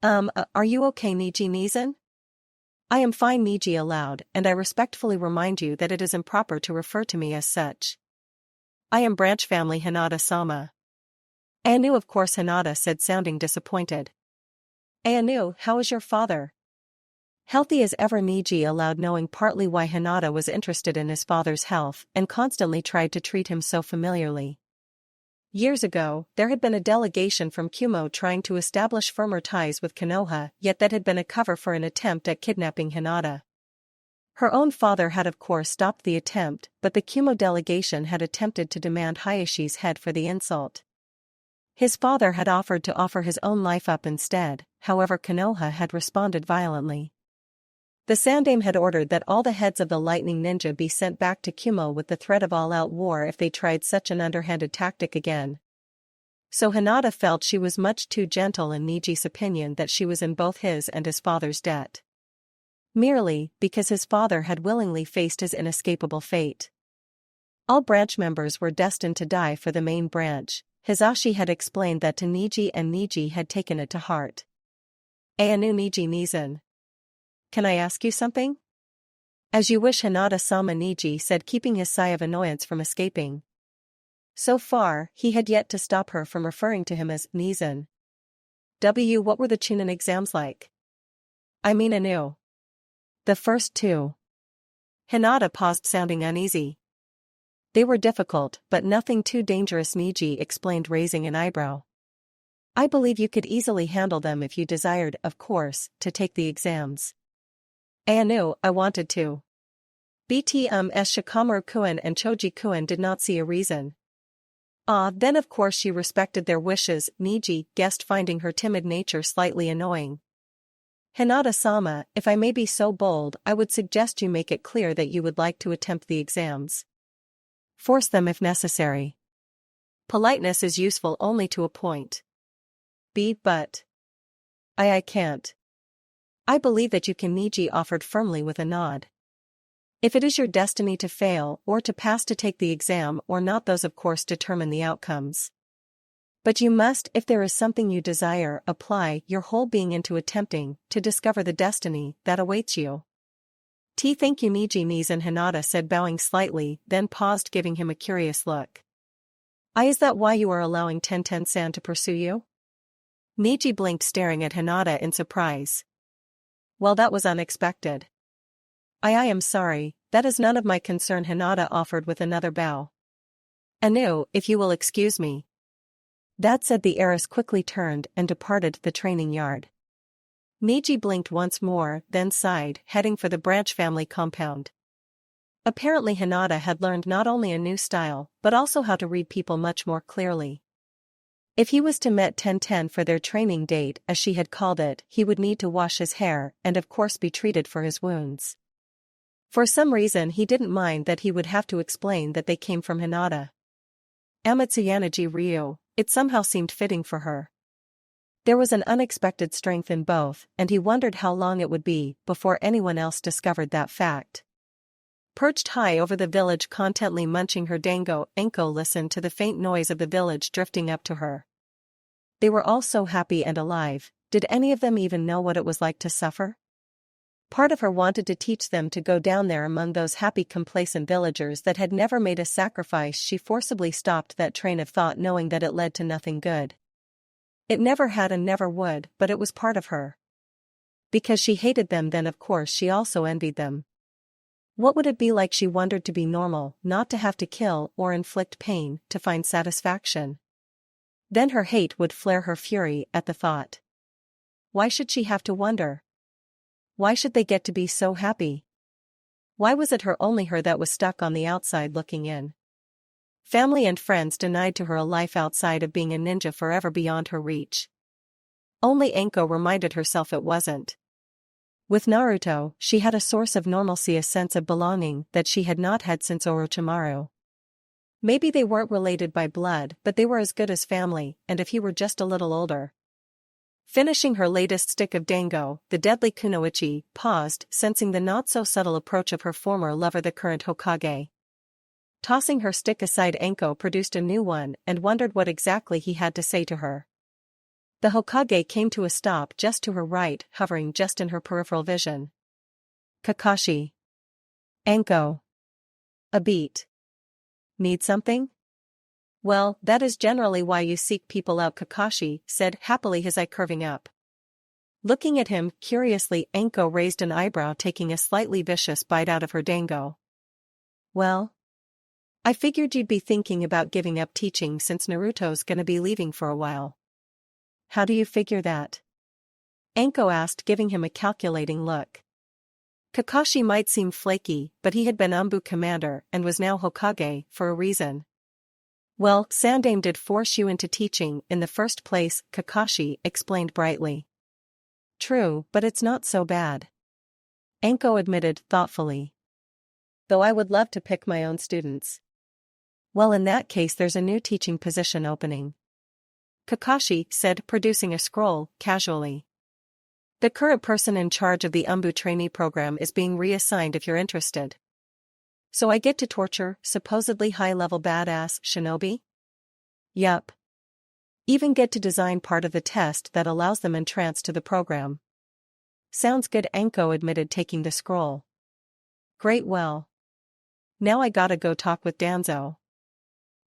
[SPEAKER 1] Are you okay, Niji Nizan? I am fine, Niji aloud, and I respectfully remind you that it is improper to refer to me as such. I am branch family, Hinata-sama. Anu, of course, Hinata said, sounding disappointed. Anu, how is your father? Healthy as ever, Niji allowed, knowing partly why Hinata was interested in his father's health and constantly tried to treat him so familiarly. Years ago, there had been a delegation from Kumo trying to establish firmer ties with Konoha, yet that had been a cover for an attempt at kidnapping Hinata. Her own father had of course stopped the attempt, but the Kumo delegation had attempted to demand Hayashi's head for the insult. His father had offered to offer his own life up instead, however Konoha had responded violently. The Sandaime had ordered that all the heads of the lightning ninja be sent back to Kumo with the threat of all-out war if they tried such an underhanded tactic again. So Hinata felt she was much too gentle, in Niji's opinion, that she was in both his and his father's debt. Merely because his father had willingly faced his inescapable fate. All branch members were destined to die for the main branch. Hizashi had explained that to Niji, and Niji had taken it to heart. Anu, Niji Nizan. Can I ask you something? As you wish, Hinata-sama, Niji said, keeping his sigh of annoyance from escaping. So far, he had yet to stop her from referring to him as Nizan. What were the Chunin exams like? I mean, Anu. The first two. Hinata paused, sounding uneasy. They were difficult, but nothing too dangerous, Niji explained, raising an eyebrow. I believe you could easily handle them if you desired, of course, to take the exams. Anu, I wanted to. Shikamaru-kun and Choji-kun did not see a reason. Then of course she respected their wishes, Niji guessed, finding her timid nature slightly annoying. Hinata-sama, if I may be so bold, I would suggest you make it clear that you would like to attempt the exams. Force them if necessary. Politeness is useful only to a point. But I can't. I believe that you can, Niji offered firmly with a nod. If it is your destiny to fail or to pass, to take the exam or not, those of course determine the outcomes. But you must, if there is something you desire, apply your whole being into attempting to discover the destiny that awaits you. Thank you, Niji Nizan, Hinata said, bowing slightly, then paused, giving him a curious look. Is that why you are allowing Tenten-san to pursue you? Niji blinked, staring at Hinata in surprise. Well, that was unexpected. I am sorry, that is none of my concern, Hinata offered with another bow. Anu, if you will excuse me. That said, the heiress quickly turned and departed the training yard. Niji blinked once more, then sighed, heading for the branch family compound. Apparently Hinata had learned not only a new style, but also how to read people much more clearly. If he was to meet Tenten for their training date, as she had called it, he would need to wash his hair and of course be treated for his wounds. For some reason he didn't mind that he would have to explain that they came from Hinata. Amatsuyanaji Ryu, it somehow seemed fitting for her. There was an unexpected strength in both, and he wondered how long it would be before anyone else discovered that fact. Perched high over the village, contently munching her dango, Enko listened to the faint noise of the village drifting up to her. They were all so happy and alive. Did any of them even know what it was like to suffer? Part of her wanted to teach them to go down there among those happy, complacent villagers that had never made a sacrifice. She forcibly stopped that train of thought, knowing that it led to nothing good. It never had and never would, but it was part of her. Because she hated them, then of course she also envied them. What would it be like, she wondered, to be normal, not to have to kill or inflict pain to find satisfaction? Then her hate would flare, her fury at the thought. Why should she have to wonder? Why should they get to be so happy? Why was it only her that was stuck on the outside looking in? Family and friends denied to her a life outside of being a ninja forever beyond her reach. Only Anko reminded herself it wasn't. With Naruto, she had a source of normalcy, a sense of belonging that she had not had since Orochimaru. Maybe they weren't related by blood, but they were as good as family, and if he were just a little older. Finishing her latest stick of dango, the deadly kunoichi paused, sensing the not-so-subtle approach of her former lover, the current Hokage. Tossing her stick aside, Anko produced a new one and wondered what exactly he had to say to her. The Hokage came to a stop just to her right, hovering just in her peripheral vision. Kakashi. Anko. A beat. Need something? Well, that is generally why you seek people out, Kakashi said happily, his eye curving up. Looking at him curiously, Anko raised an eyebrow, taking a slightly vicious bite out of her dango. Well? I figured you'd be thinking about giving up teaching since Naruto's gonna be leaving for a while. How do you figure that? Anko asked, giving him a calculating look. Kakashi might seem flaky, but he had been Umbu commander and was now Hokage for a reason. Well, Sandaime did force you into teaching in the first place, Kakashi explained brightly. True, but it's not so bad. Anko admitted thoughtfully. Though I would love to pick my own students. Well, in that case there's a new teaching position opening. Kakashi said, producing a scroll, casually. The current person in charge of the Umbu trainee program is being reassigned if you're interested. So I get to torture supposedly high-level badass shinobi? Yup. Even get to design part of the test that allows them entrance to the program. Sounds good, Anko admitted, taking the scroll. Great, well. Now I gotta go talk with Danzo.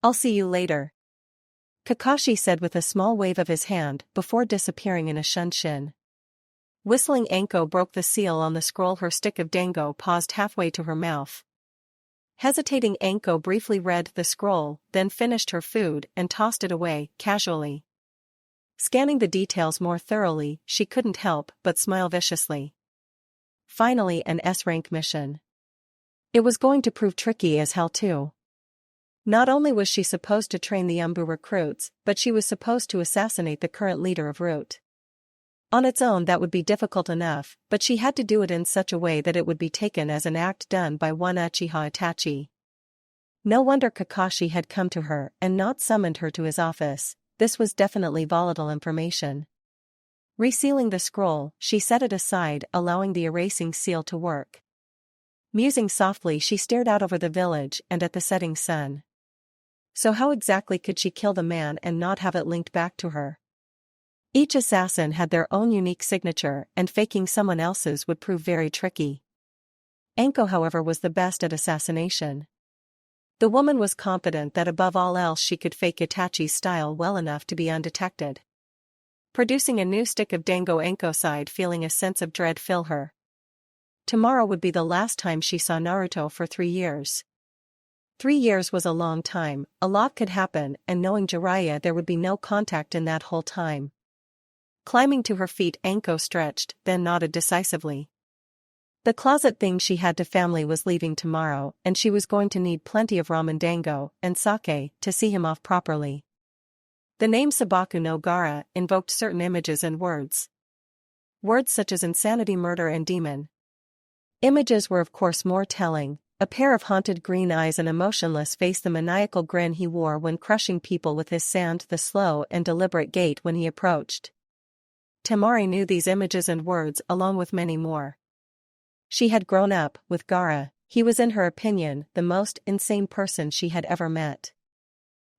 [SPEAKER 1] I'll see you later. Kakashi said with a small wave of his hand before disappearing in a shunshin. Whistling, Anko broke the seal on the scroll, her stick of dango paused halfway to her mouth. Hesitating, Anko briefly read the scroll, then finished her food and tossed it away, casually. Scanning the details more thoroughly, she couldn't help but smile viciously. Finally, an S-rank mission. It was going to prove tricky as hell too. Not only was she supposed to train the Umbu recruits, but she was supposed to assassinate the current leader of Root. On its own that would be difficult enough, but she had to do it in such a way that it would be taken as an act done by one Uchiha Itachi. No wonder Kakashi had come to her and not summoned her to his office. This was definitely volatile information. Resealing the scroll, she set it aside, allowing the erasing seal to work. Musing softly, she stared out over the village and at the setting sun. So how exactly could she kill the man and not have it linked back to her? Each assassin had their own unique signature, and faking someone else's would prove very tricky. Anko, however, was the best at assassination. The woman was confident that above all else she could fake Itachi's style well enough to be undetected. Producing a new stick of dango, Anko sighed, feeling a sense of dread fill her. Tomorrow would be the last time she saw Naruto for 3 years. 3 years was a long time, a lot could happen, and knowing Jiraiya, there would be no contact in that whole time. Climbing to her feet, Anko stretched, then nodded decisively. The closet thing she had to family was leaving tomorrow, and she was going to need plenty of ramen dango and sake to see him off properly. The name Sabaku no Gara invoked certain images and words. Words such as insanity, murder, and demon. Images were of course more telling. A pair of haunted green eyes and a motionless face, the maniacal grin he wore when crushing people with his sand, the slow and deliberate gait when he approached. Temari knew these images and words along with many more. She had grown up with Gaara. He was, in her opinion, the most insane person she had ever met.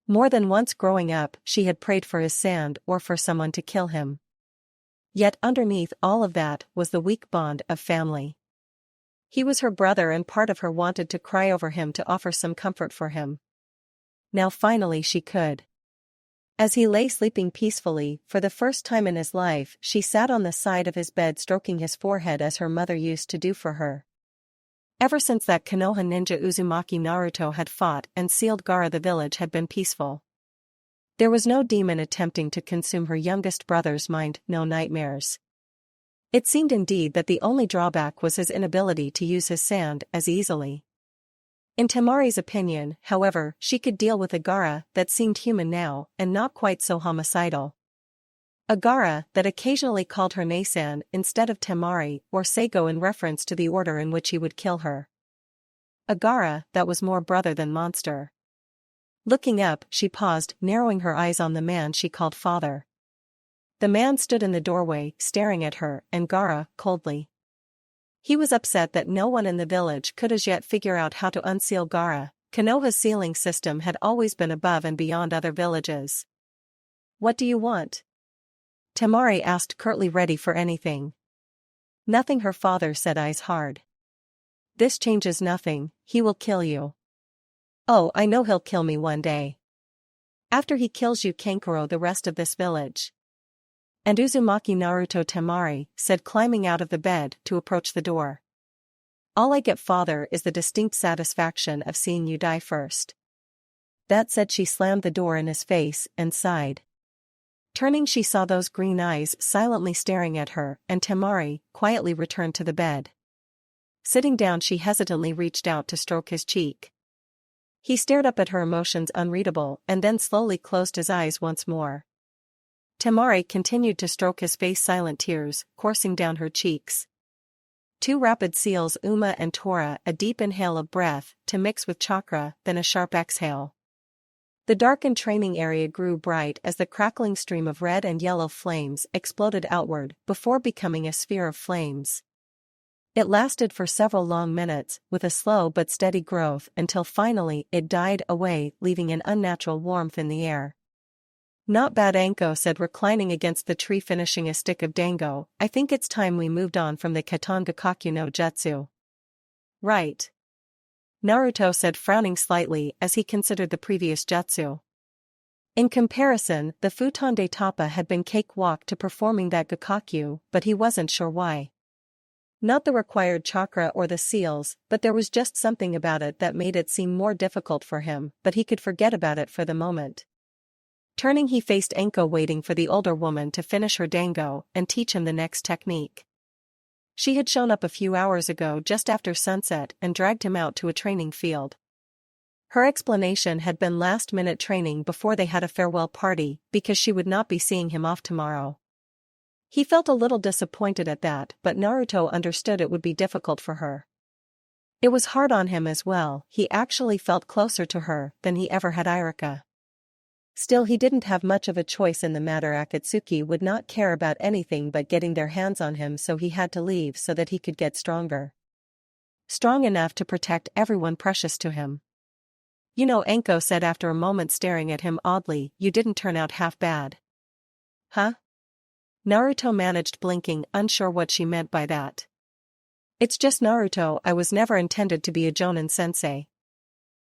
[SPEAKER 1] More than once growing up, she had prayed for his sand or for someone to kill him. Yet underneath all of that was the weak bond of family. He was her brother, and part of her wanted to cry over him to offer some comfort for him. Now finally she could. As he lay sleeping peacefully, for the first time in his life, she sat on the side of his bed stroking his forehead as her mother used to do for her. Ever since that Konoha ninja Uzumaki Naruto had fought and sealed Gaara, the village had been peaceful. There was no demon attempting to consume her youngest brother's mind, no nightmares. It seemed indeed that the only drawback was his inability to use his sand as easily. In Temari's opinion, however, she could deal with a Gaara that seemed human now and not quite so homicidal. A Gaara that occasionally called her Nasan instead of Temari or Seigo in reference to the order in which he would kill her. A Gaara that was more brother than monster. Looking up, she paused, narrowing her eyes on the man she called father. The man stood in the doorway, staring at her and Gaara coldly. He was upset that no one in the village could as yet figure out how to unseal Gaara. Konoha's sealing system had always been above and beyond other villages. "What do you want?" Temari asked curtly, ready for anything. "Nothing," her father said, eyes hard. "This changes nothing, he will kill you." "Oh, I know he'll kill me one day. After he kills you, Kankuro, the rest of this village." "And Uzumaki Naruto," Temari said, climbing out of the bed to approach the door. "All I get, father, is the distinct satisfaction of seeing you die first." That said, she slammed the door in his face and sighed. Turning, she saw those green eyes silently staring at her, and Temari quietly returned to the bed. Sitting down, she hesitantly reached out to stroke his cheek. He stared up at her, emotions unreadable, and then slowly closed his eyes once more. Temari continued to stroke his face, silent tears coursing down her cheeks. Two rapid seals, Uma and Tora, a deep inhale of breath to mix with chakra, then a sharp exhale. The darkened training area grew bright as the crackling stream of red and yellow flames exploded outward before becoming a sphere of flames. It lasted for several long minutes, with a slow but steady growth, until finally it died away, leaving an unnatural warmth in the air. "Not bad," Anko said, reclining against the tree, finishing a stick of dango. "I think it's time we moved on from the Katangakaku no Jutsu." "Right," Naruto said, frowning slightly as he considered the previous jutsu. In comparison, the Futon de Tapa had been cakewalk to performing that Gakakyu, but he wasn't sure why. Not the required chakra or the seals, but there was just something about it that made it seem more difficult for him, but he could forget about it for the moment. Turning, he faced Anko, waiting for the older woman to finish her dango and teach him the next technique. She had shown up a few hours ago just after sunset and dragged him out to a training field. Her explanation had been last-minute training before they had a farewell party, because she would not be seeing him off tomorrow. He felt a little disappointed at that, but Naruto understood it would be difficult for her. It was hard on him as well. He actually felt closer to her than he ever had Irika. Still, he didn't have much of a choice in the matter. Akatsuki would not care about anything but getting their hands on him, so he had to leave so that he could get stronger. Strong enough to protect everyone precious to him. "You know," Anko said after a moment, staring at him oddly, "you didn't turn out half bad." "Huh?" Naruto managed, blinking, unsure what she meant by that. "It's just, Naruto, I was never intended to be a Jonin sensei.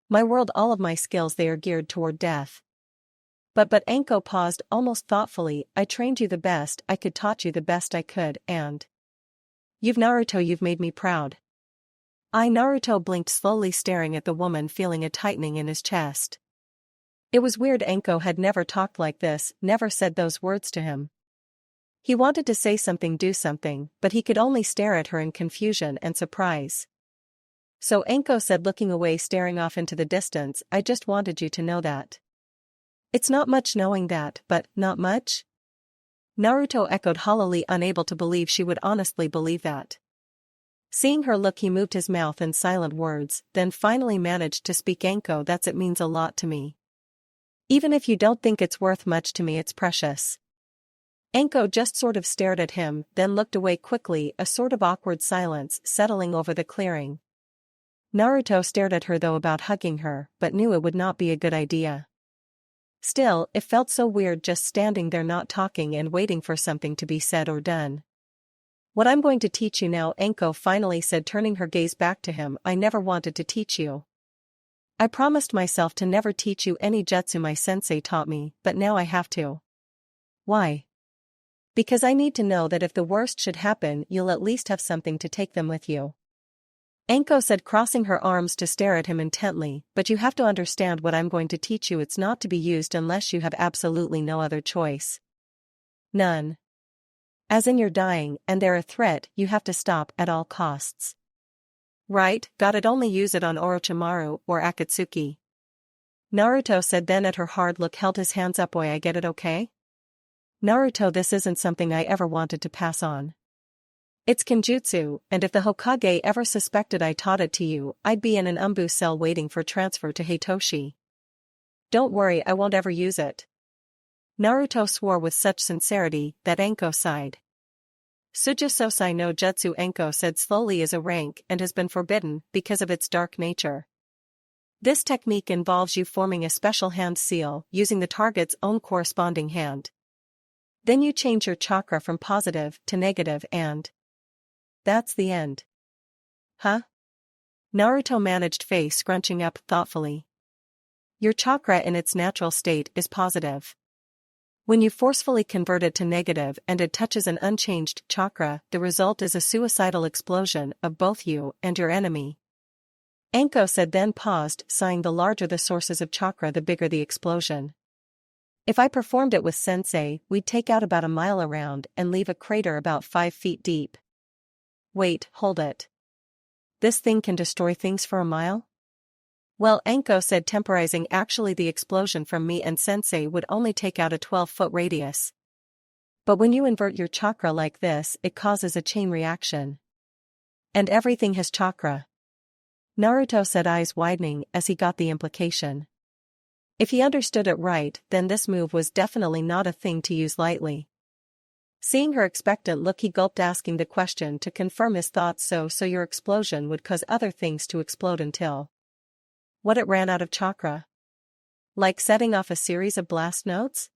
[SPEAKER 1] My world, all of my skills, they are geared toward death." But Anko paused almost thoughtfully. "I trained you the best I could, taught you the best I could, and you've made me proud." Naruto blinked slowly, staring at the woman, feeling a tightening in his chest. It was weird. Anko had never talked like this, never said those words to him. He wanted to say something, do something, but he could only stare at her in confusion and surprise. So Anko said, looking away, staring off into the distance, "I just wanted you to know that." "It's not much knowing that, but, not much?" Naruto echoed hollowly, unable to believe she would honestly believe that. Seeing her look, he moved his mouth in silent words, then finally managed to speak. "Anko, it means a lot to me. Even if you don't think it's worth much to me, it's precious." Anko just sort of stared at him, then looked away quickly, a sort of awkward silence settling over the clearing. Naruto stared at her, though about hugging her, but knew it would not be a good idea. Still, it felt so weird just standing there, not talking and waiting for something to be said or done. "What I'm going to teach you now," Anko finally said, turning her gaze back to him, "I never wanted to teach you. I promised myself to never teach you any jutsu my sensei taught me, but now I have to." "Why?" "Because I need to know that if the worst should happen, you'll at least have something to take them with you." Anko said, crossing her arms to stare at him intently, "But you have to understand what I'm going to teach you. It's not to be used unless you have absolutely no other choice." "None." As in you're dying and they're a threat you have to stop at all costs. Right, got it, only use it on Orochimaru or Akatsuki. Naruto said, then at her hard look held his hands up. Boy, I get it, okay? Naruto, this isn't something I ever wanted to pass on. It's Kenjutsu, and if the Hokage ever suspected I taught it to you, I'd be in an Umbu cell waiting for transfer to Hitoshi. Don't worry, I won't ever use it. Naruto swore with such sincerity that Enko sighed. Suja Sosai no Jutsu, Enko said slowly, is a rank and has been forbidden because of its dark nature. This technique involves you forming a special hand seal using the target's own corresponding hand. Then you change your chakra from positive to negative and that's the end. Huh? Naruto managed face scrunching up thoughtfully. Your chakra in its natural state is positive. When you forcefully convert it to negative and it touches an unchanged chakra, the result is a suicidal explosion of both you and your enemy. Enko said, then paused, sighing. The larger the sources of chakra, the bigger the explosion. If I performed it with sensei, we'd take out about a mile around and leave a crater about 5 feet deep. Wait, hold it. This thing can destroy things for a mile? Well, Enko said, temporizing, actually the explosion from me and sensei would only take out a 12-foot radius. But when you invert your chakra like this, it causes a chain reaction. And everything has chakra. Naruto said, eyes widening as he got the implication. If he understood it right, then this move was definitely not a thing to use lightly. Seeing her expectant look, he gulped, asking the question to confirm his thoughts. So your explosion would cause other things to explode until what, it ran out of chakra? Like setting off a series of blast notes?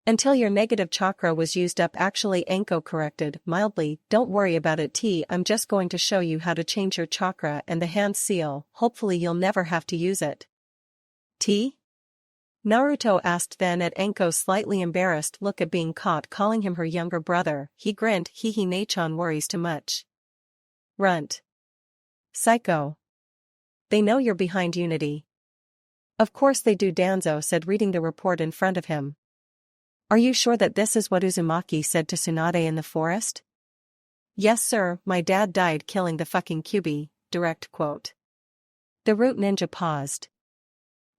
[SPEAKER 1] Until your negative chakra was used up. Actually, Enko corrected mildly, don't worry about it, I'm just going to show you how to change your chakra and the hand seal, hopefully you'll never have to use it. Naruto asked, then at Enko's slightly embarrassed look at being caught calling him her younger brother, he grinned. Hee Nachon worries too much. Runt. Psycho. They know you're behind Unity. Of course they do, Danzo said, reading the report in front of him. Are you sure that this is what Uzumaki said to Tsunade in the forest? Yes sir, my dad died killing the fucking Kyuubi, direct quote. The root ninja paused.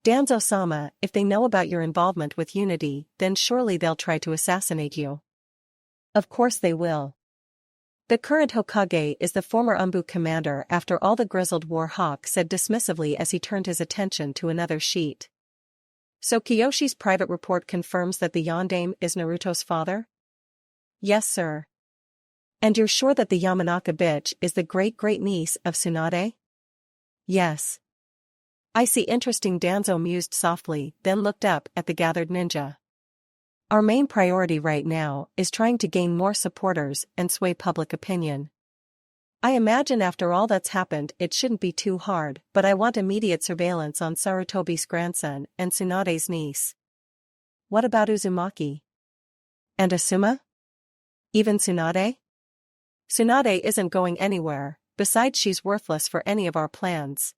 [SPEAKER 1] Danzo-sama, if they know about your involvement with Unity, then surely they'll try to assassinate you. Of course they will. The current Hokage is the former Umbu commander. After all, the grizzled war hawk said dismissively as he turned his attention to another sheet. So Kiyoshi's private report confirms that the Yondaime is Naruto's father? Yes sir. And you're sure that the Yamanaka bitch is the great-great-niece of Tsunade? Yes. I see, interesting, Danzo mused softly, then looked up at the gathered ninja. Our main priority right now is trying to gain more supporters and sway public opinion. I imagine after all that's happened it shouldn't be too hard, but I want immediate surveillance on Sarutobi's grandson and Tsunade's niece. What about Uzumaki? And Asuma? Even Tsunade? Tsunade isn't going anywhere, besides she's worthless for any of our plans.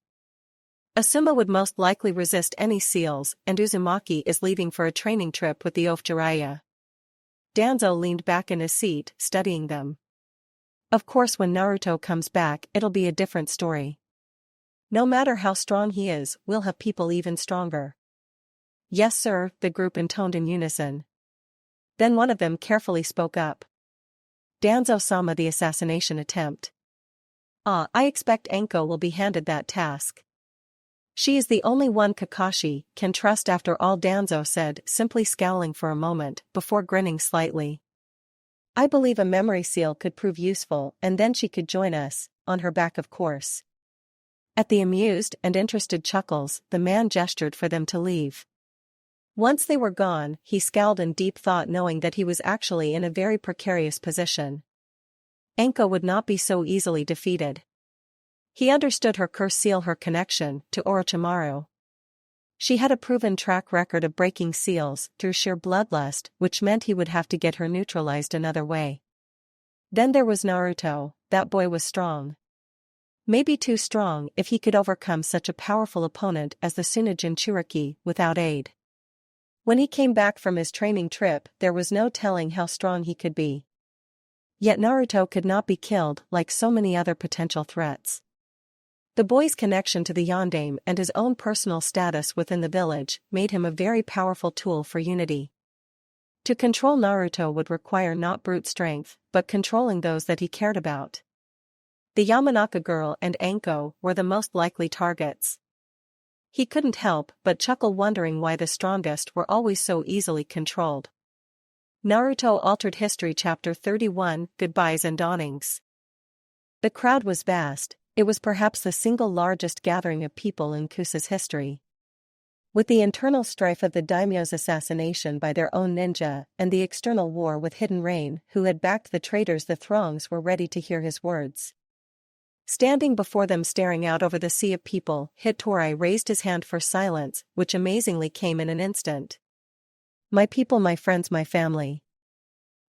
[SPEAKER 1] Asuma would most likely resist any seals, and Uzumaki is leaving for a training trip with the Oaf Jiraiya. Danzo leaned back in his seat, studying them. Of course, when Naruto comes back, it'll be a different story. No matter how strong he is, we'll have people even stronger. Yes sir, the group intoned in unison. Then one of them carefully spoke up. Danzo-sama, the assassination attempt. I expect Enko will be handed that task. She is the only one Kakashi can trust after all, Danzo said, simply scowling for a moment before grinning slightly. I believe a memory seal could prove useful, and then she could join us, on her back of course. At the amused and interested chuckles, the man gestured for them to leave. Once they were gone, he scowled in deep thought, knowing that he was actually in a very precarious position. Enko would not be so easily defeated. He understood her curse seal, her connection to Orochimaru. She had a proven track record of breaking seals through sheer bloodlust, which meant he would have to get her neutralized another way. Then there was Naruto, that boy was strong. Maybe too strong if he could overcome such a powerful opponent as the Tsunade Jinchuriki without aid. When he came back from his training trip, there was no telling how strong he could be. Yet Naruto could not be killed like so many other potential threats. The boy's connection to the yondaime and his own personal status within the village made him a very powerful tool for unity. To control Naruto would require not brute strength, but controlling those that he cared about. The Yamanaka girl and Anko were the most likely targets. He couldn't help but chuckle, wondering why the strongest were always so easily controlled. Naruto Altered History Chapter 31 Goodbyes and Dawnings. The crowd was vast. It was perhaps the single largest gathering of people in Kusa's history. With the internal strife of the daimyo's assassination by their own ninja and the external war with Hidden Rain, who had backed the traitors, the throngs were ready to hear his words. Standing before them, staring out over the sea of people, Hitori raised his hand for silence, which amazingly came in an instant. My people, my friends, my family.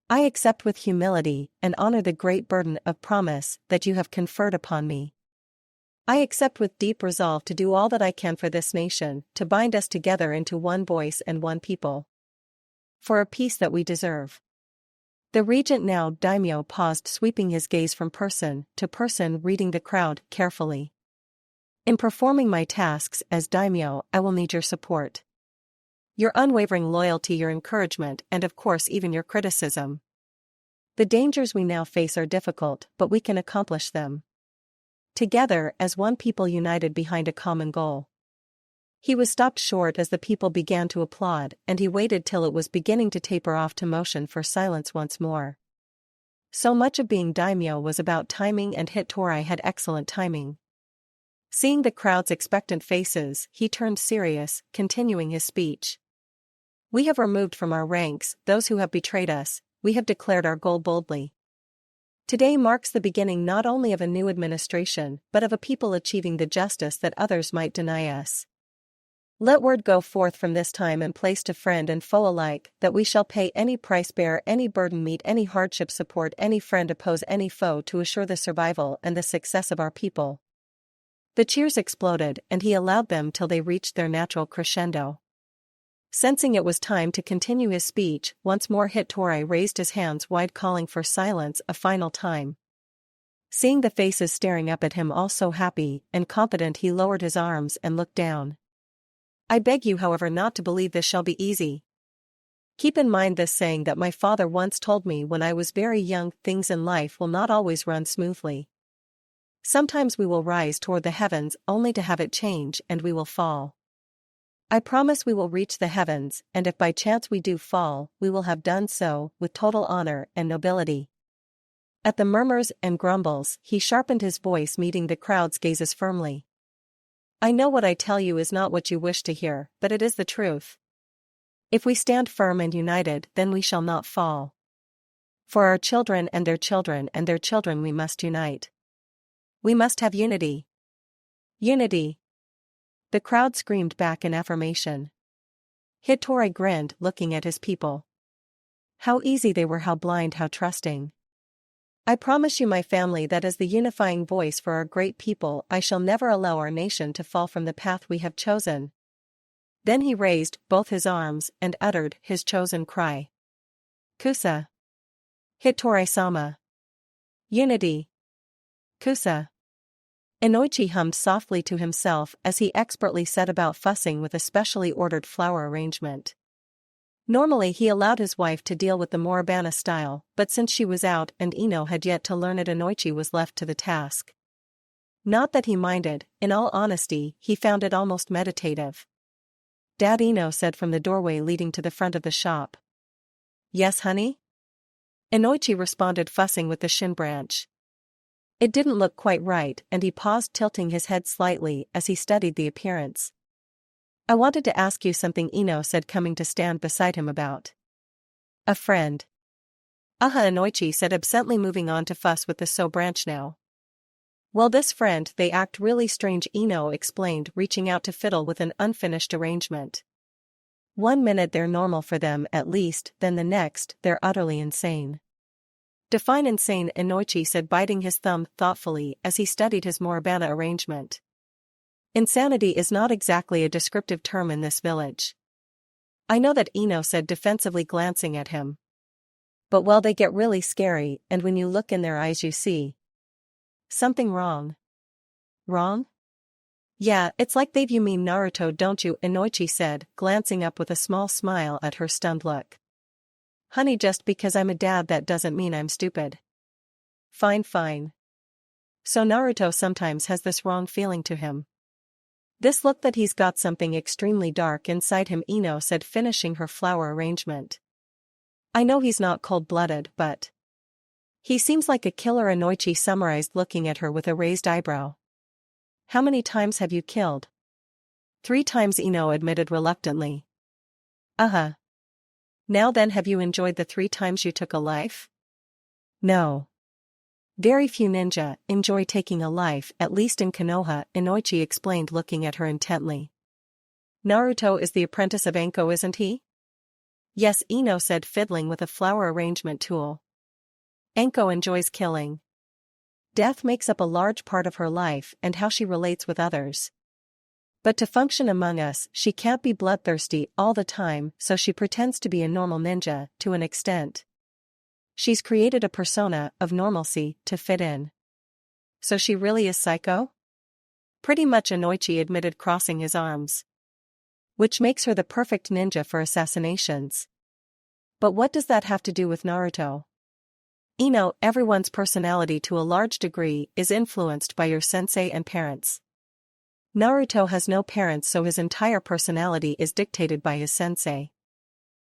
[SPEAKER 1] I accept with humility and honor the great burden of promise that you have conferred upon me. I accept with deep resolve to do all that I can for this nation, to bind us together into one voice and one people. For a peace that we deserve. The regent, now daimyo, paused, sweeping his gaze from person to person, reading the crowd carefully. In performing my tasks as daimyo, I will need your support. Your unwavering loyalty, your encouragement, and of course even your criticism. The dangers we now face are difficult, but we can accomplish them. Together, as one people united behind a common goal. He was stopped short as the people began to applaud, and he waited till it was beginning to taper off to motion for silence once more. So much of being daimyo was about timing, and Hitori had excellent timing. Seeing the crowd's expectant faces, he turned serious, continuing his speech. We have removed from our ranks those who have betrayed us. We have declared our goal boldly. Today marks the beginning not only of a new administration, but of a people achieving the justice that others might deny us. Let word go forth from this time and place to friend and foe alike, that we shall pay any price, bear any burden, meet any hardship, support any friend, oppose any foe, to assure the survival and the success of our people. The cheers exploded, and he allowed them till they reached their natural crescendo. Sensing it was time to continue his speech, once more Hitori raised his hands wide, calling for silence a final time. Seeing the faces staring up at him, all so happy and confident, he lowered his arms and looked down. I beg you, however, not to believe this shall be easy. Keep in mind this saying that my father once told me when I was very young: things in life will not always run smoothly. Sometimes we will rise toward the heavens only to have it change, and we will fall. I promise we will reach the heavens, and if by chance we do fall, we will have done so with total honor and nobility. At the murmurs and grumbles, he sharpened his voice, meeting the crowd's gazes firmly. I know what I tell you is not what you wish to hear, but it is the truth. If we stand firm and united, then we shall not fall. For our children and their children and their children we must unite. We must have unity. Unity. The crowd screamed back in affirmation. Hitori grinned, looking at his people. How easy they were, how blind, how trusting. I promise you, my family, that as the unifying voice for our great people, I shall never allow our nation to fall from the path we have chosen. Then he raised both his arms and uttered his chosen cry. Kusa. Hitori-sama. Unity. Kusa. Inoichi hummed softly to himself as he expertly set about fussing with a specially ordered flower arrangement. Normally he allowed his wife to deal with the Moribana style, but since she was out and Ino had yet to learn it, Inoichi was left to the task. Not that he minded, in all honesty, he found it almost meditative. Dad, Ino said from the doorway leading to the front of the shop. Yes, honey? Inoichi responded, fussing with the shin branch. It didn't look quite right, and he paused, tilting his head slightly as he studied the appearance. I wanted to ask you something, Ino said, coming to stand beside him. About a friend. Aha, Inoichi said, absently moving on to fuss with the so branch now. Well, this friend, they act really strange, Ino explained, reaching out to fiddle with an unfinished arrangement. 1 minute they're normal for them at least, then the next, they're utterly insane. Define insane, Inoichi said, biting his thumb thoughtfully as he studied his Moribana arrangement. Insanity is not exactly a descriptive term in this village. I know that, Ino said, defensively glancing at him. But well, they get really scary, and when you look in their eyes you see something wrong. Wrong? Yeah, it's like they view me Naruto, don't you? Inoichi said, glancing up with a small smile at her stunned look. Honey, just because I'm a dad that doesn't mean I'm stupid. Fine, fine. So Naruto sometimes has this wrong feeling to him. This look that he's got something extremely dark inside him, Ino said, finishing her flower arrangement. I know he's not cold-blooded, but he seems like a killer, Inoichi summarized, looking at her with a raised eyebrow. How many times have you killed? 3 times, Ino admitted reluctantly. Uh-huh. Now then, have you enjoyed the 3 times you took a life? No. Very few ninja enjoy taking a life, at least in Konoha, Inoichi explained, looking at her intently. Naruto is the apprentice of Anko, isn't he? Yes, Ino said, fiddling with a flower arrangement tool. Anko enjoys killing. Death makes up a large part of her life and how she relates with others. But to function among us, she can't be bloodthirsty all the time, so she pretends to be a normal ninja, to an extent. She's created a persona of normalcy to fit in. So she really is psycho? Pretty much, Inoichi admitted, crossing his arms. Which makes her the perfect ninja for assassinations. But what does that have to do with Naruto? Ino, everyone's personality to a large degree is influenced by your sensei and parents. Naruto has no parents, so his entire personality is dictated by his sensei.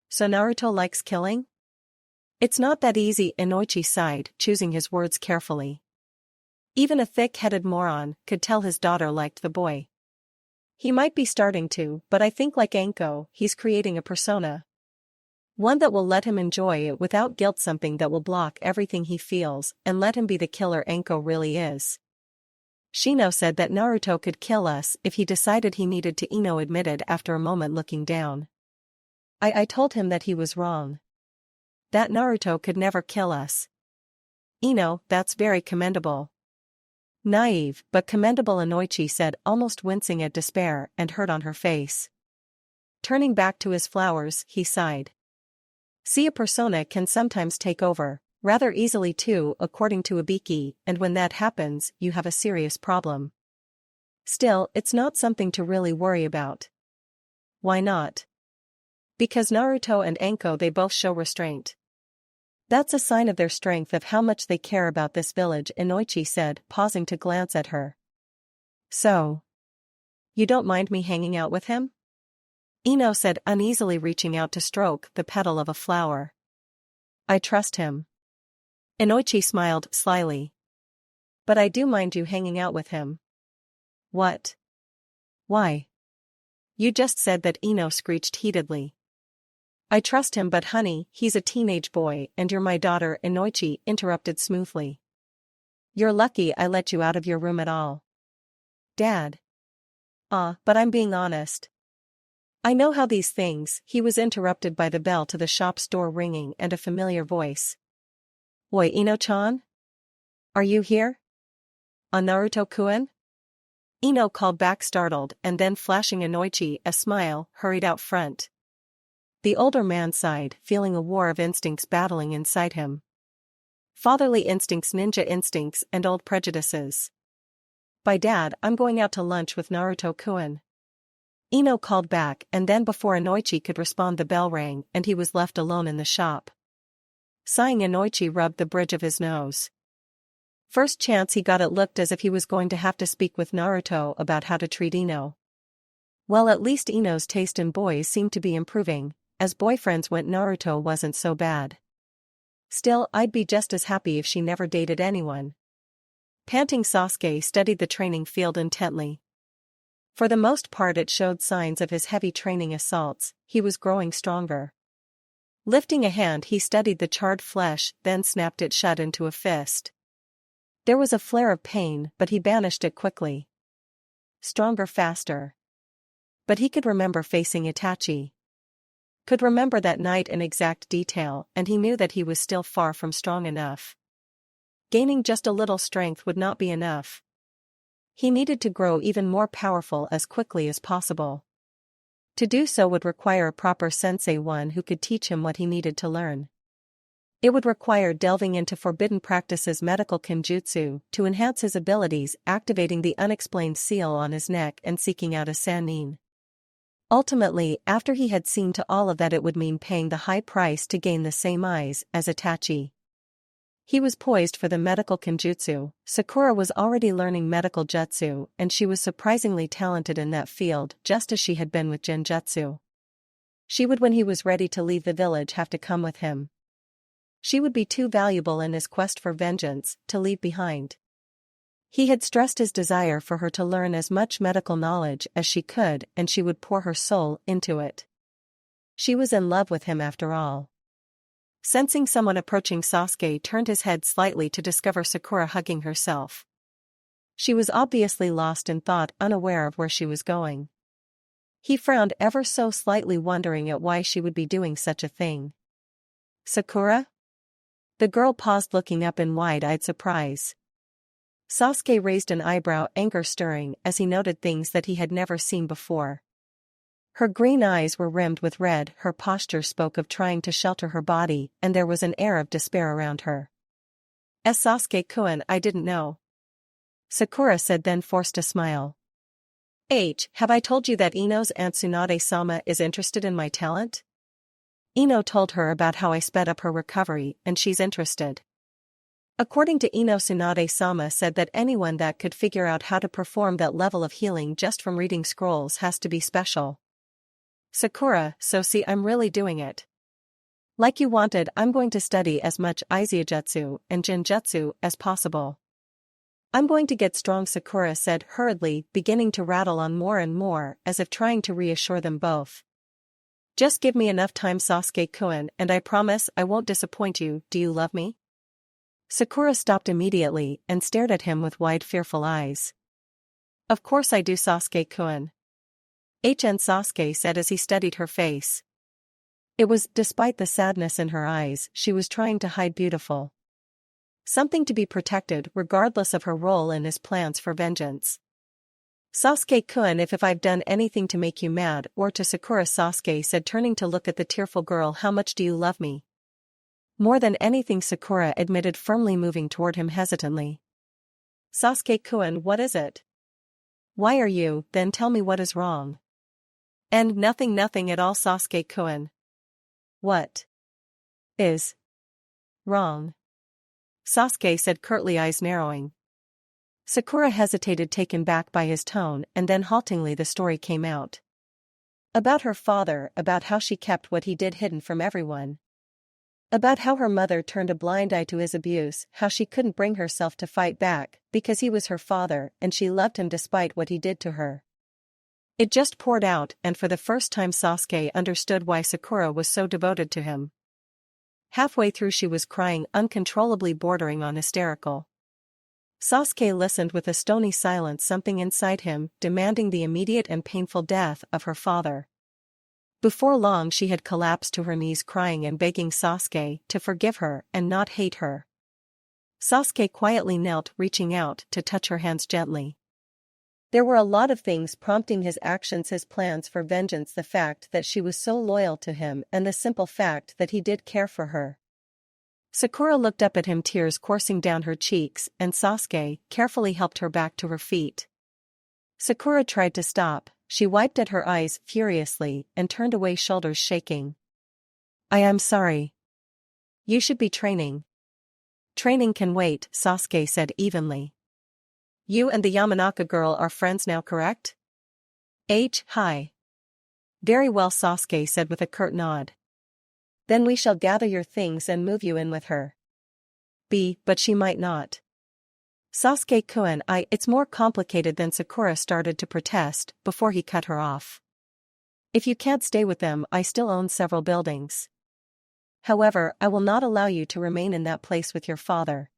[SPEAKER 1] So Naruto likes killing? It's not that easy, Inoichi sighed, choosing his words carefully. Even a thick-headed moron could tell his daughter liked the boy. He might be starting to, but I think like Anko, he's creating a persona. One that will let him enjoy it without guilt, something that will block everything he feels and let him be the killer Anko really is. Shino said that Naruto could kill us if he decided he needed to, Ino admitted after a moment, looking down. I told him that he was wrong. That Naruto could never kill us. Ino, that's very commendable. Naive, but commendable, Inoichi said, almost wincing at despair and hurt on her face. Turning back to his flowers, he sighed. See, a persona can sometimes take over, rather easily too, according to Ibiki, and when that happens, you have a serious problem. Still, it's not something to really worry about. Why not? Because Naruto and Anko, they both show restraint. That's a sign of their strength, of how much they care about this village, Inoichi said, pausing to glance at her. So, you don't mind me hanging out with him? Ino said, uneasily, reaching out to stroke the petal of a flower. I trust him. Inoichi smiled slyly. But I do mind you hanging out with him. What? Why? You just said that, Ino screeched heatedly. I trust him, but honey, he's a teenage boy and you're my daughter, Inoichi interrupted smoothly. You're lucky I let you out of your room at all. Dad. But I'm being honest. I know how these things, he was interrupted by the bell to the shop's door ringing and a familiar voice. Oi, Ino-chan? Are you here? Naruto-kun? Ino called back, startled, and then flashing Inoichi a smile, hurried out front. The older man sighed, feeling a war of instincts battling inside him. Fatherly instincts, ninja instincts, and old prejudices. By Dad, I'm going out to lunch with Naruto-kun. Ino called back, and then before Inoichi could respond, the bell rang and he was left alone in the shop. Sighing, Inoichi rubbed the bridge of his nose. First chance he got, it looked as if he was going to have to speak with Naruto about how to treat Ino. Well, at least Ino's taste in boys seemed to be improving. As boyfriends went, Naruto wasn't so bad. Still, I'd be just as happy if she never dated anyone. Panting, Sasuke studied the training field intently. For the most part it showed signs of his heavy training assaults. He was growing stronger. Lifting a hand, he studied the charred flesh, then snapped it shut into a fist. There was a flare of pain, but he banished it quickly. Stronger, faster. But he could remember facing Itachi. Could remember that night in exact detail, and he knew that he was still far from strong enough. Gaining just a little strength would not be enough. He needed to grow even more powerful as quickly as possible. To do so would require a proper sensei, one who could teach him what he needed to learn. It would require delving into forbidden practices medical kenjutsu to enhance his abilities, activating the unexplained seal on his neck and seeking out a sannin. Ultimately, after he had seen to all of that, it would mean paying the high price to gain the same eyes as Itachi. He was poised for the medical kenjutsu. Sakura was already learning medical jutsu, and she was surprisingly talented in that field, just as she had been with genjutsu. She would, when he was ready to leave the village, have to come with him. She would be too valuable in his quest for vengeance to leave behind. He had stressed his desire for her to learn as much medical knowledge as she could, and she would pour her soul into it. She was in love with him after all. Sensing someone approaching, Sasuke turned his head slightly to discover Sakura hugging herself. She was obviously lost in thought, unaware of where she was going. He frowned ever so slightly, wondering at why she would be doing such a thing. Sakura? The girl paused, looking up in wide-eyed surprise. Sasuke raised an eyebrow, anger stirring, as he noted things that he had never seen before. Her green eyes were rimmed with red, her posture spoke of trying to shelter her body, and there was an air of despair around her. Sasuke-kun, I didn't know. Sakura said, then forced a smile. Have I told you that Ino's aunt Tsunade-sama is interested in my talent? Ino told her about how I sped up her recovery, and she's interested. According to Ino, Tsunade-sama said that anyone that could figure out how to perform that level of healing just from reading scrolls has to be special. Sakura, so see, I'm really doing it. Like you wanted, I'm going to study as much Izujutsu and Genjutsu as possible. I'm going to get strong, Sakura said hurriedly, beginning to rattle on more and more, as if trying to reassure them both. Just give me enough time, Sasuke-kun, and I promise I won't disappoint you. Do you love me? Sakura stopped immediately and stared at him with wide, fearful eyes. Of course I do, Sasuke-kun. Sasuke said as he studied her face. It was, despite the sadness in her eyes, she was trying to hide beautiful. Something to be protected regardless of her role in his plans for vengeance. Sasuke-kun, if I've done anything to make you mad, or to Sakura, Sasuke said, turning to look at the tearful girl, how much do you love me? More than anything, Sakura admitted, firmly moving toward him hesitantly. Sasuke-kun, what is it? Why are you, then tell me what is wrong. And nothing at all, Sasuke-kun. What is wrong? Sasuke said curtly, eyes narrowing. Sakura hesitated, taken back by his tone, and then haltingly the story came out. About her father, about how she kept what he did hidden from everyone. About how her mother turned a blind eye to his abuse, how she couldn't bring herself to fight back, because he was her father and she loved him despite what he did to her. It just poured out, and for the first time Sasuke understood why Sakura was so devoted to him. Halfway through she was crying uncontrollably, bordering on hysterical. Sasuke listened with a stony silence, something inside him demanding the immediate and painful death of her father. Before long she had collapsed to her knees, crying and begging Sasuke to forgive her and not hate her. Sasuke quietly knelt, reaching out to touch her hands gently. There were a lot of things prompting his actions, his plans for vengeance, the fact that she was so loyal to him, and the simple fact that he did care for her. Sakura looked up at him, tears coursing down her cheeks, and Sasuke carefully helped her back to her feet. Sakura tried to stop. She wiped at her eyes furiously and turned away, shoulders shaking. I am sorry. You should be training. Training can wait, Sasuke said evenly. You and the Yamanaka girl are friends now, correct? Hi. Very well, Sasuke said with a curt nod. Then we shall gather your things and move you in with her. But she might not. Sasuke-kun, it's more complicated than. Sakura started to protest before he cut her off. If you can't stay with them, I still own several buildings. However, I will not allow you to remain in that place with your father.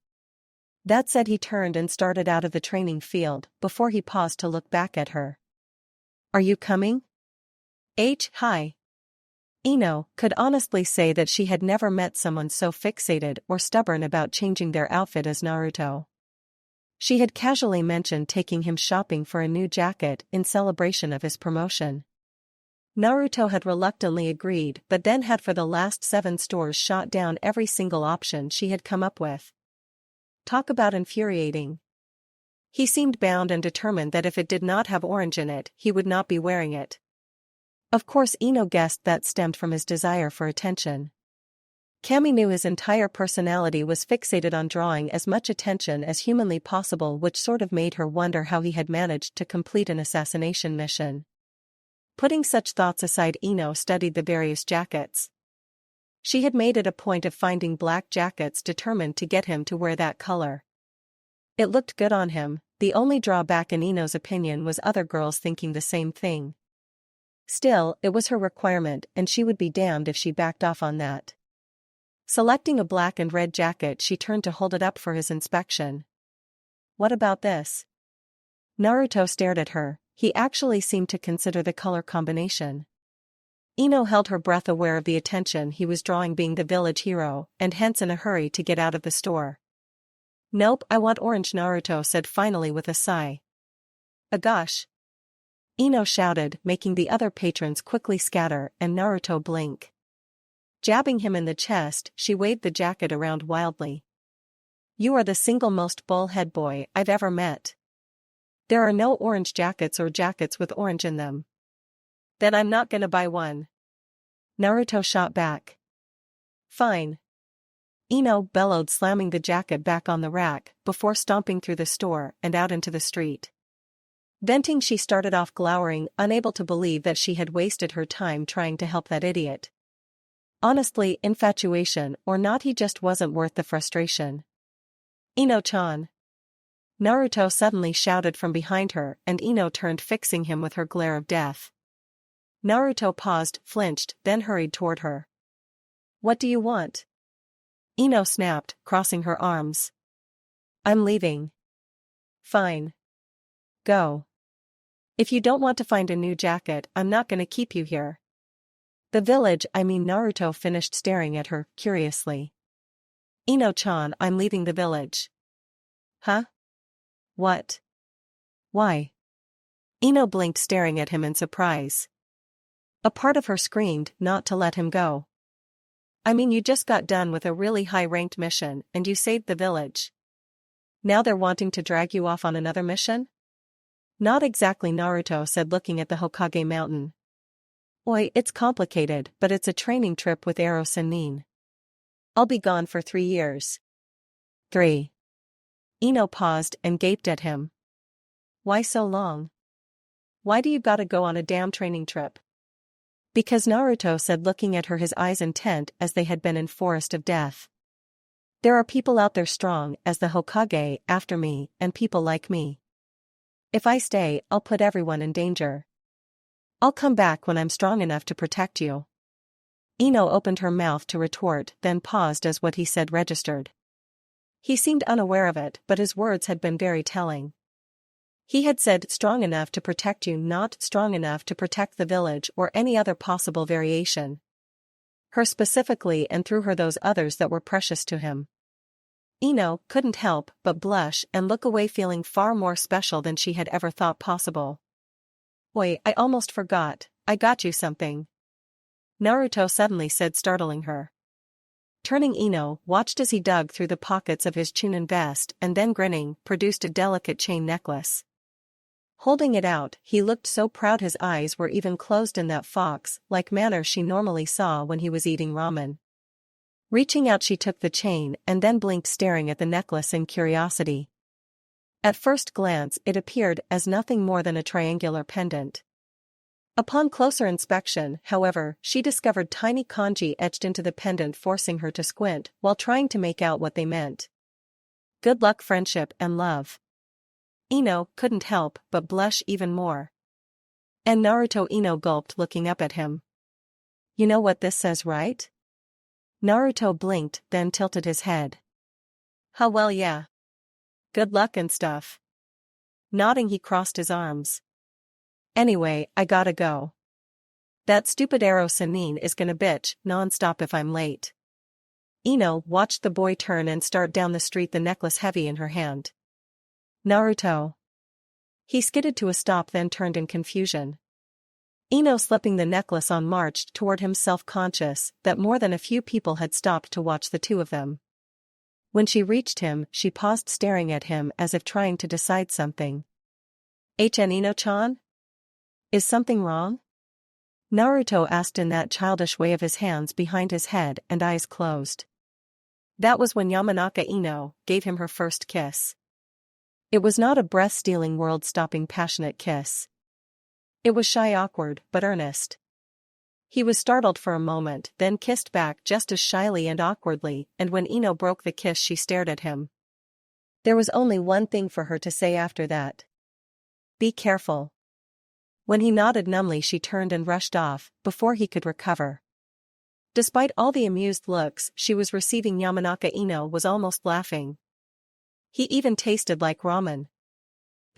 [SPEAKER 1] That said, he turned and started out of the training field before he paused to look back at her. Are you coming? Hi. Ino could honestly say that she had never met someone so fixated or stubborn about changing their outfit as Naruto. She had casually mentioned taking him shopping for a new jacket in celebration of his promotion. Naruto had reluctantly agreed but then had for the last 7 stores shot down every single option she had come up with. Talk about infuriating. He seemed bound and determined that if it did not have orange in it, he would not be wearing it. Of course Ino guessed that stemmed from his desire for attention. Kami knew his entire personality was fixated on drawing as much attention as humanly possible, which sort of made her wonder how he had managed to complete an assassination mission. Putting such thoughts aside, Ino studied the various jackets. She had made it a point of finding black jackets, determined to get him to wear that color. It looked good on him. The only drawback in Ino's opinion was other girls thinking the same thing. Still, it was her requirement and she would be damned if she backed off on that. Selecting a black and red jacket, she turned to hold it up for his inspection. What about this? Naruto stared at her. He actually seemed to consider the color combination. Ino held her breath, aware of the attention he was drawing, being the village hero, and hence in a hurry to get out of the store. Nope, I want orange, Naruto said finally with a sigh. Gosh! Ino shouted, making the other patrons quickly scatter and Naruto blink. Jabbing him in the chest, she waved the jacket around wildly. You are the single most bullhead boy I've ever met. There are no orange jackets or jackets with orange in them. Then I'm not gonna buy one. Naruto shot back. Fine. Ino bellowed, slamming the jacket back on the rack before stomping through the store and out into the street. Venting, she started off glowering, unable to believe that she had wasted her time trying to help that idiot. Honestly, infatuation or not, he just wasn't worth the frustration. Ino-chan! Naruto suddenly shouted from behind her, and Ino turned, fixing him with her glare of death. Naruto paused, flinched, then hurried toward her. What do you want? Ino snapped, crossing her arms. I'm leaving. Fine. Go. If you don't want to find a new jacket, I'm not gonna keep you here. The village, I mean. Naruto finished, staring at her, curiously. Ino-chan, I'm leaving the village. Huh? What? Why? Ino blinked, staring at him in surprise. A part of her screamed, not to let him go. I mean, you just got done with a really high-ranked mission, and you saved the village. Now they're wanting to drag you off on another mission? Not exactly, Naruto said, looking at the Hokage mountain. Oi, it's complicated, but it's a training trip with Ero Sennin. I'll be gone for 3 years. 3. Ino paused and gaped at him. Why so long? Why do you gotta go on a damn training trip? Because, Naruto said, looking at her, his eyes intent as they had been in Forest of Death. There are people out there strong as the Hokage after me, and people like me. If I stay, I'll put everyone in danger. I'll come back when I'm strong enough to protect you. Ino opened her mouth to retort, then paused as what he said registered. He seemed unaware of it, but his words had been very telling. He had said strong enough to protect you, not strong enough to protect the village or any other possible variation. Her specifically, and through her those others that were precious to him. Ino couldn't help but blush and look away, feeling far more special than she had ever thought possible. Oi, I almost forgot, I got you something. Naruto suddenly said, startling her. Turning, Ino watched as he dug through the pockets of his chunin vest and then, grinning, produced a delicate chain necklace. Holding it out, he looked so proud, his eyes were even closed in that fox-like manner she normally saw when he was eating ramen. Reaching out, she took the chain and then blinked, staring at the necklace in curiosity. At first glance, it appeared as nothing more than a triangular pendant. Upon closer inspection, however, she discovered tiny kanji etched into the pendant, forcing her to squint while trying to make out what they meant. Good luck, friendship, and love. Ino couldn't help but blush even more. And Naruto, Ino gulped, looking up at him. You know what this says, right? Naruto blinked, then tilted his head. Huh, well, yeah. Good luck and stuff. Nodding, he crossed his arms. Anyway, I gotta go. That stupid Ero Sennin is gonna bitch non-stop if I'm late. Ino watched the boy turn and start down the street, the necklace heavy in her hand. Naruto. He skidded to a stop, then turned in confusion. Ino, slipping the necklace on, marched toward him, self-conscious that more than a few people had stopped to watch the two of them. When she reached him, she paused, staring at him as if trying to decide something. Ino-chan? Is something wrong? Naruto asked in that childish way of his hands behind his head and eyes closed. That was when Yamanaka Ino gave him her first kiss. It was not a breath-stealing, world-stopping, passionate kiss. It was shy, awkward, but earnest. He was startled for a moment, then kissed back just as shyly and awkwardly, and when Ino broke the kiss, she stared at him. There was only one thing for her to say after that. Be careful. When he nodded numbly, she turned and rushed off, before he could recover. Despite all the amused looks she was receiving, Yamanaka Ino was almost laughing. He even tasted like ramen.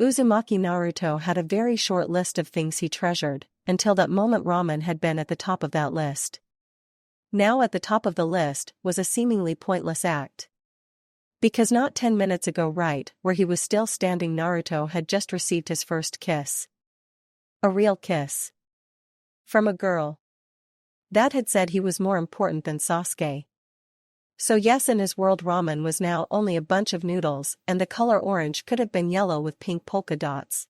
[SPEAKER 1] Uzumaki Naruto had a very short list of things he treasured. Until that moment, ramen had been at the top of that list. Now at the top of the list was a seemingly pointless act. Because not 10 minutes ago, right where he was still standing, Naruto had just received his first kiss. A real kiss. From a girl. That had said he was more important than Sasuke. So yes, in his world, ramen was now only a bunch of noodles, and the color orange could have been yellow with pink polka dots.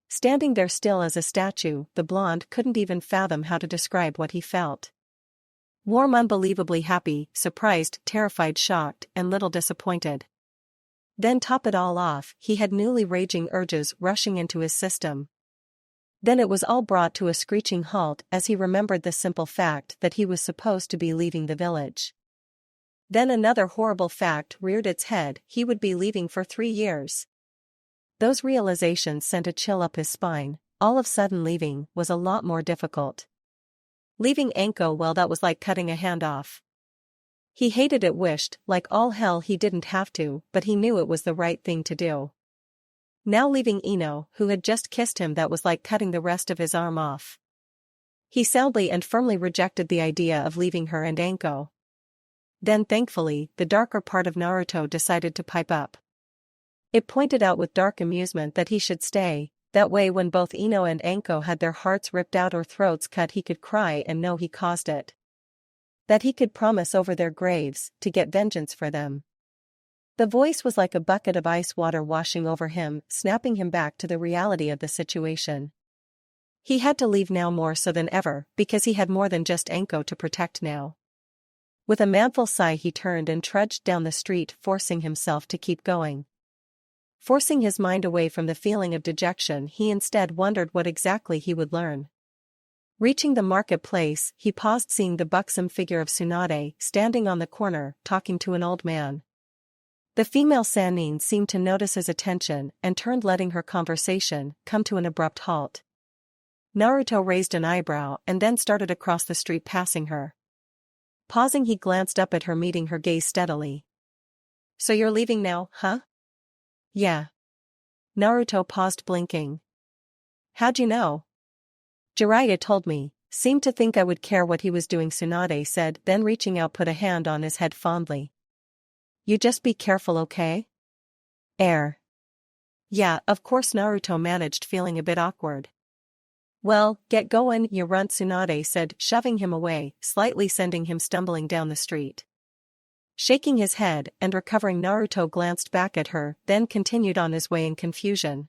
[SPEAKER 1] Standing there still as a statue, the blonde couldn't even fathom how to describe what he felt. Warm, unbelievably happy, surprised, terrified, shocked, and little disappointed. Then top it all off, he had newly raging urges rushing into his system. Then it was all brought to a screeching halt as he remembered the simple fact that he was supposed to be leaving the village. Then another horrible fact reared its head: he would be leaving for 3 years. Those realizations sent a chill up his spine. All of a sudden, leaving was a lot more difficult. Leaving Anko, well, that was like cutting a hand off. He hated it, wished like all hell he didn't have to, but he knew it was the right thing to do. Now leaving Ino, who had just kissed him, that was like cutting the rest of his arm off. He soundly and firmly rejected the idea of leaving her and Anko. Then thankfully, the darker part of Naruto decided to pipe up. It pointed out with dark amusement that he should stay, that way when both Ino and Anko had their hearts ripped out or throats cut, he could cry and know he caused it. That he could promise over their graves to get vengeance for them. The voice was like a bucket of ice water washing over him, snapping him back to the reality of the situation. He had to leave now, more so than ever, because he had more than just Anko to protect now. With a manful sigh, he turned and trudged down the street, forcing himself to keep going. Forcing his mind away from the feeling of dejection, he instead wondered what exactly he would learn. Reaching the marketplace, he paused, seeing the buxom figure of Tsunade standing on the corner, talking to an old man. The female Sannin seemed to notice his attention and turned, letting her conversation come to an abrupt halt. Naruto raised an eyebrow and then started across the street, passing her. Pausing, he glanced up at her, meeting her gaze steadily. So you're leaving now, huh? Yeah. Naruto paused, blinking. How'd you know? Jiraiya told me. Seemed to think I would care what he was doing, Tsunade said, then reaching out put a hand on his head fondly. You just be careful, okay? Yeah, of course. Naruto managed, feeling a bit awkward. Well, get going, you runt, Tsunade said, shoving him away, slightly sending him stumbling down the street. Shaking his head and recovering, Naruto glanced back at her, then continued on his way in confusion.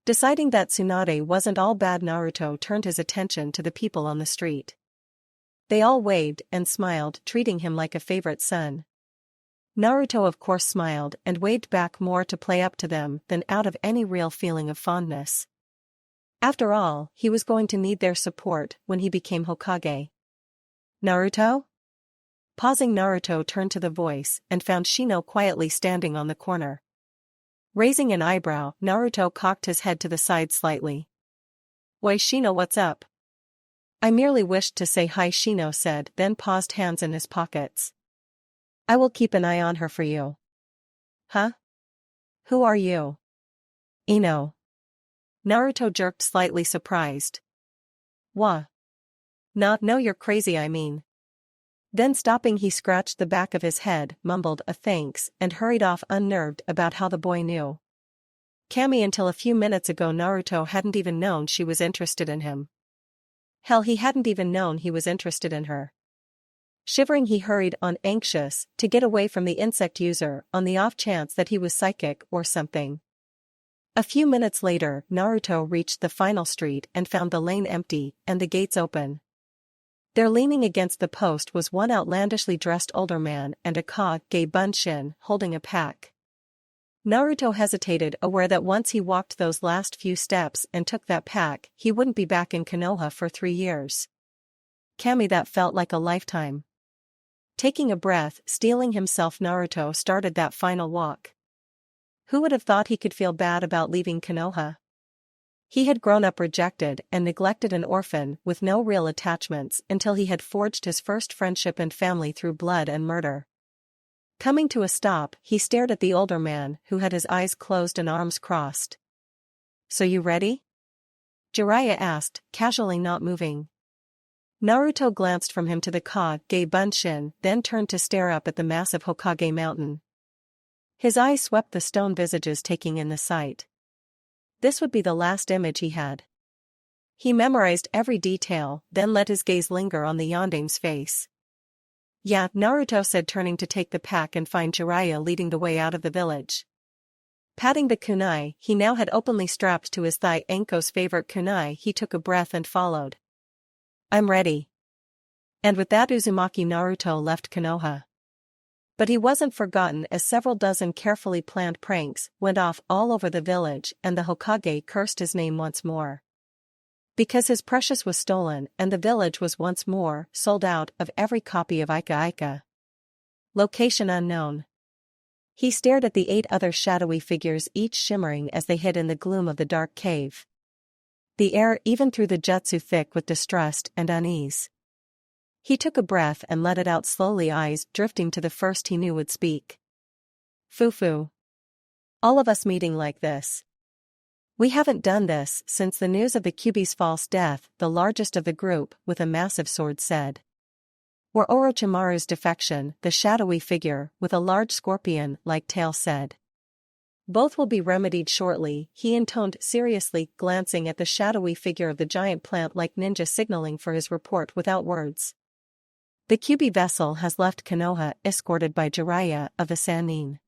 [SPEAKER 1] Deciding that Tsunade wasn't all bad, Naruto turned his attention to the people on the street. They all waved and smiled, treating him like a favorite son. Naruto of course smiled and waved back, more to play up to them than out of any real feeling of fondness. After all, he was going to need their support when he became Hokage. Naruto? Pausing, Naruto turned to the voice and found Shino quietly standing on the corner. Raising an eyebrow, Naruto cocked his head to the side slightly. Why, Shino, what's up? I merely wished to say hi, Shino said, then paused, hands in his pockets. I will keep an eye on her for you. Huh? Who are you? Ino. Naruto jerked, slightly surprised. Wha? No, you're crazy, I mean. Then stopping, he scratched the back of his head, mumbled a thanks, and hurried off, unnerved about how the boy knew Kami. Until a few minutes ago, Naruto hadn't even known she was interested in him. Hell, he hadn't even known he was interested in her. Shivering, he hurried on, anxious to get away from the insect user on the off chance that he was psychic or something. A few minutes later, Naruto reached the final street and found the lane empty and the gates open. There, leaning against the post, was one outlandishly dressed older man and a Kage Bunshin holding a pack. Naruto hesitated, aware that once he walked those last few steps and took that pack, he wouldn't be back in Konoha for 3 years. Kami, that felt like a lifetime. Taking a breath, steeling himself, Naruto started that final walk. Who would have thought he could feel bad about leaving Konoha? He had grown up rejected and neglected, an orphan with no real attachments, until he had forged his first friendship and family through blood and murder. Coming to a stop, he stared at the older man, who had his eyes closed and arms crossed. "So you ready?" Jiraiya asked, casually, not moving. Naruto glanced from him to the Kage Bunshin, then turned to stare up at the massive Hokage mountain. His eyes swept the stone visages, taking in the sight. This would be the last image he had. He memorized every detail, then let his gaze linger on the Yondame's face. "Yeah," Naruto said, turning to take the pack and find Jiraiya leading the way out of the village. Patting the kunai he now had openly strapped to his thigh, Anko's favorite kunai, he took a breath and followed. "I'm ready." And with that, Uzumaki Naruto left Konoha. But he wasn't forgotten, as several dozen carefully planned pranks went off all over the village, and the Hokage cursed his name once more. Because his precious was stolen, and the village was once more sold out of every copy of Ika Ika. Location unknown. He stared at the 8 other shadowy figures, each shimmering as they hid in the gloom of the dark cave. The air, even through the jutsu, thick with distrust and unease. He took a breath and let it out slowly, eyes drifting to the first he knew would speak. "Fufu. All of us meeting like this. We haven't done this since the news of the Kyuubi's false death," the largest of the group, with a massive sword, said. "Or Orochimaru's defection," the shadowy figure, with a large scorpion-like tail, said. "Both will be remedied shortly," he intoned seriously, glancing at the shadowy figure of the giant plant-like ninja, signaling for his report without words. "The Kyuubi vessel has left Konoha, escorted by Jiraiya of the Sannin."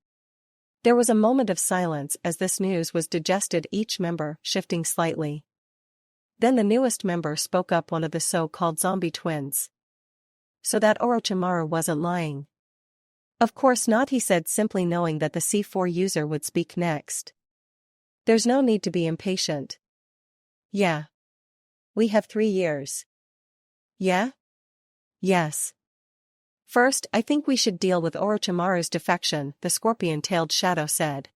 [SPEAKER 1] There was a moment of silence as this news was digested, each member shifting slightly. Then the newest member spoke up, one of the so-called zombie twins. "So that Orochimaru wasn't lying?" "Of course not," he said, simply knowing that the C4 user would speak next. "There's no need to be impatient." "Yeah. We have 3 years. "Yeah? Yes. First, I think we should deal with Orochimaru's defection," the scorpion-tailed shadow said.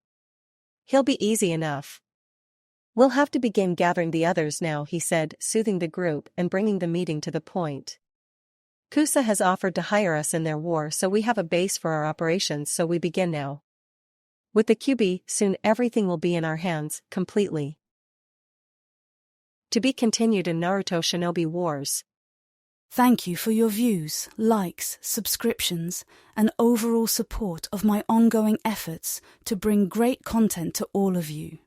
[SPEAKER 1] "He'll be easy enough. We'll have to begin gathering the others now," he said, soothing the group and bringing the meeting to the point. "Kusa has offered to hire us in their war, so we have a base for our operations, so we begin now. With the Kyuubi, soon everything will be in our hands, completely." To be continued in Naruto Shinobi Wars.
[SPEAKER 2] Thank you for your views, likes, subscriptions, and overall support of my ongoing efforts to bring great content to all of you.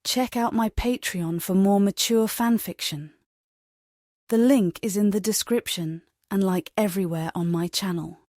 [SPEAKER 2] Check out my Patreon for more mature fanfiction. The link is in the description and like everywhere on my channel.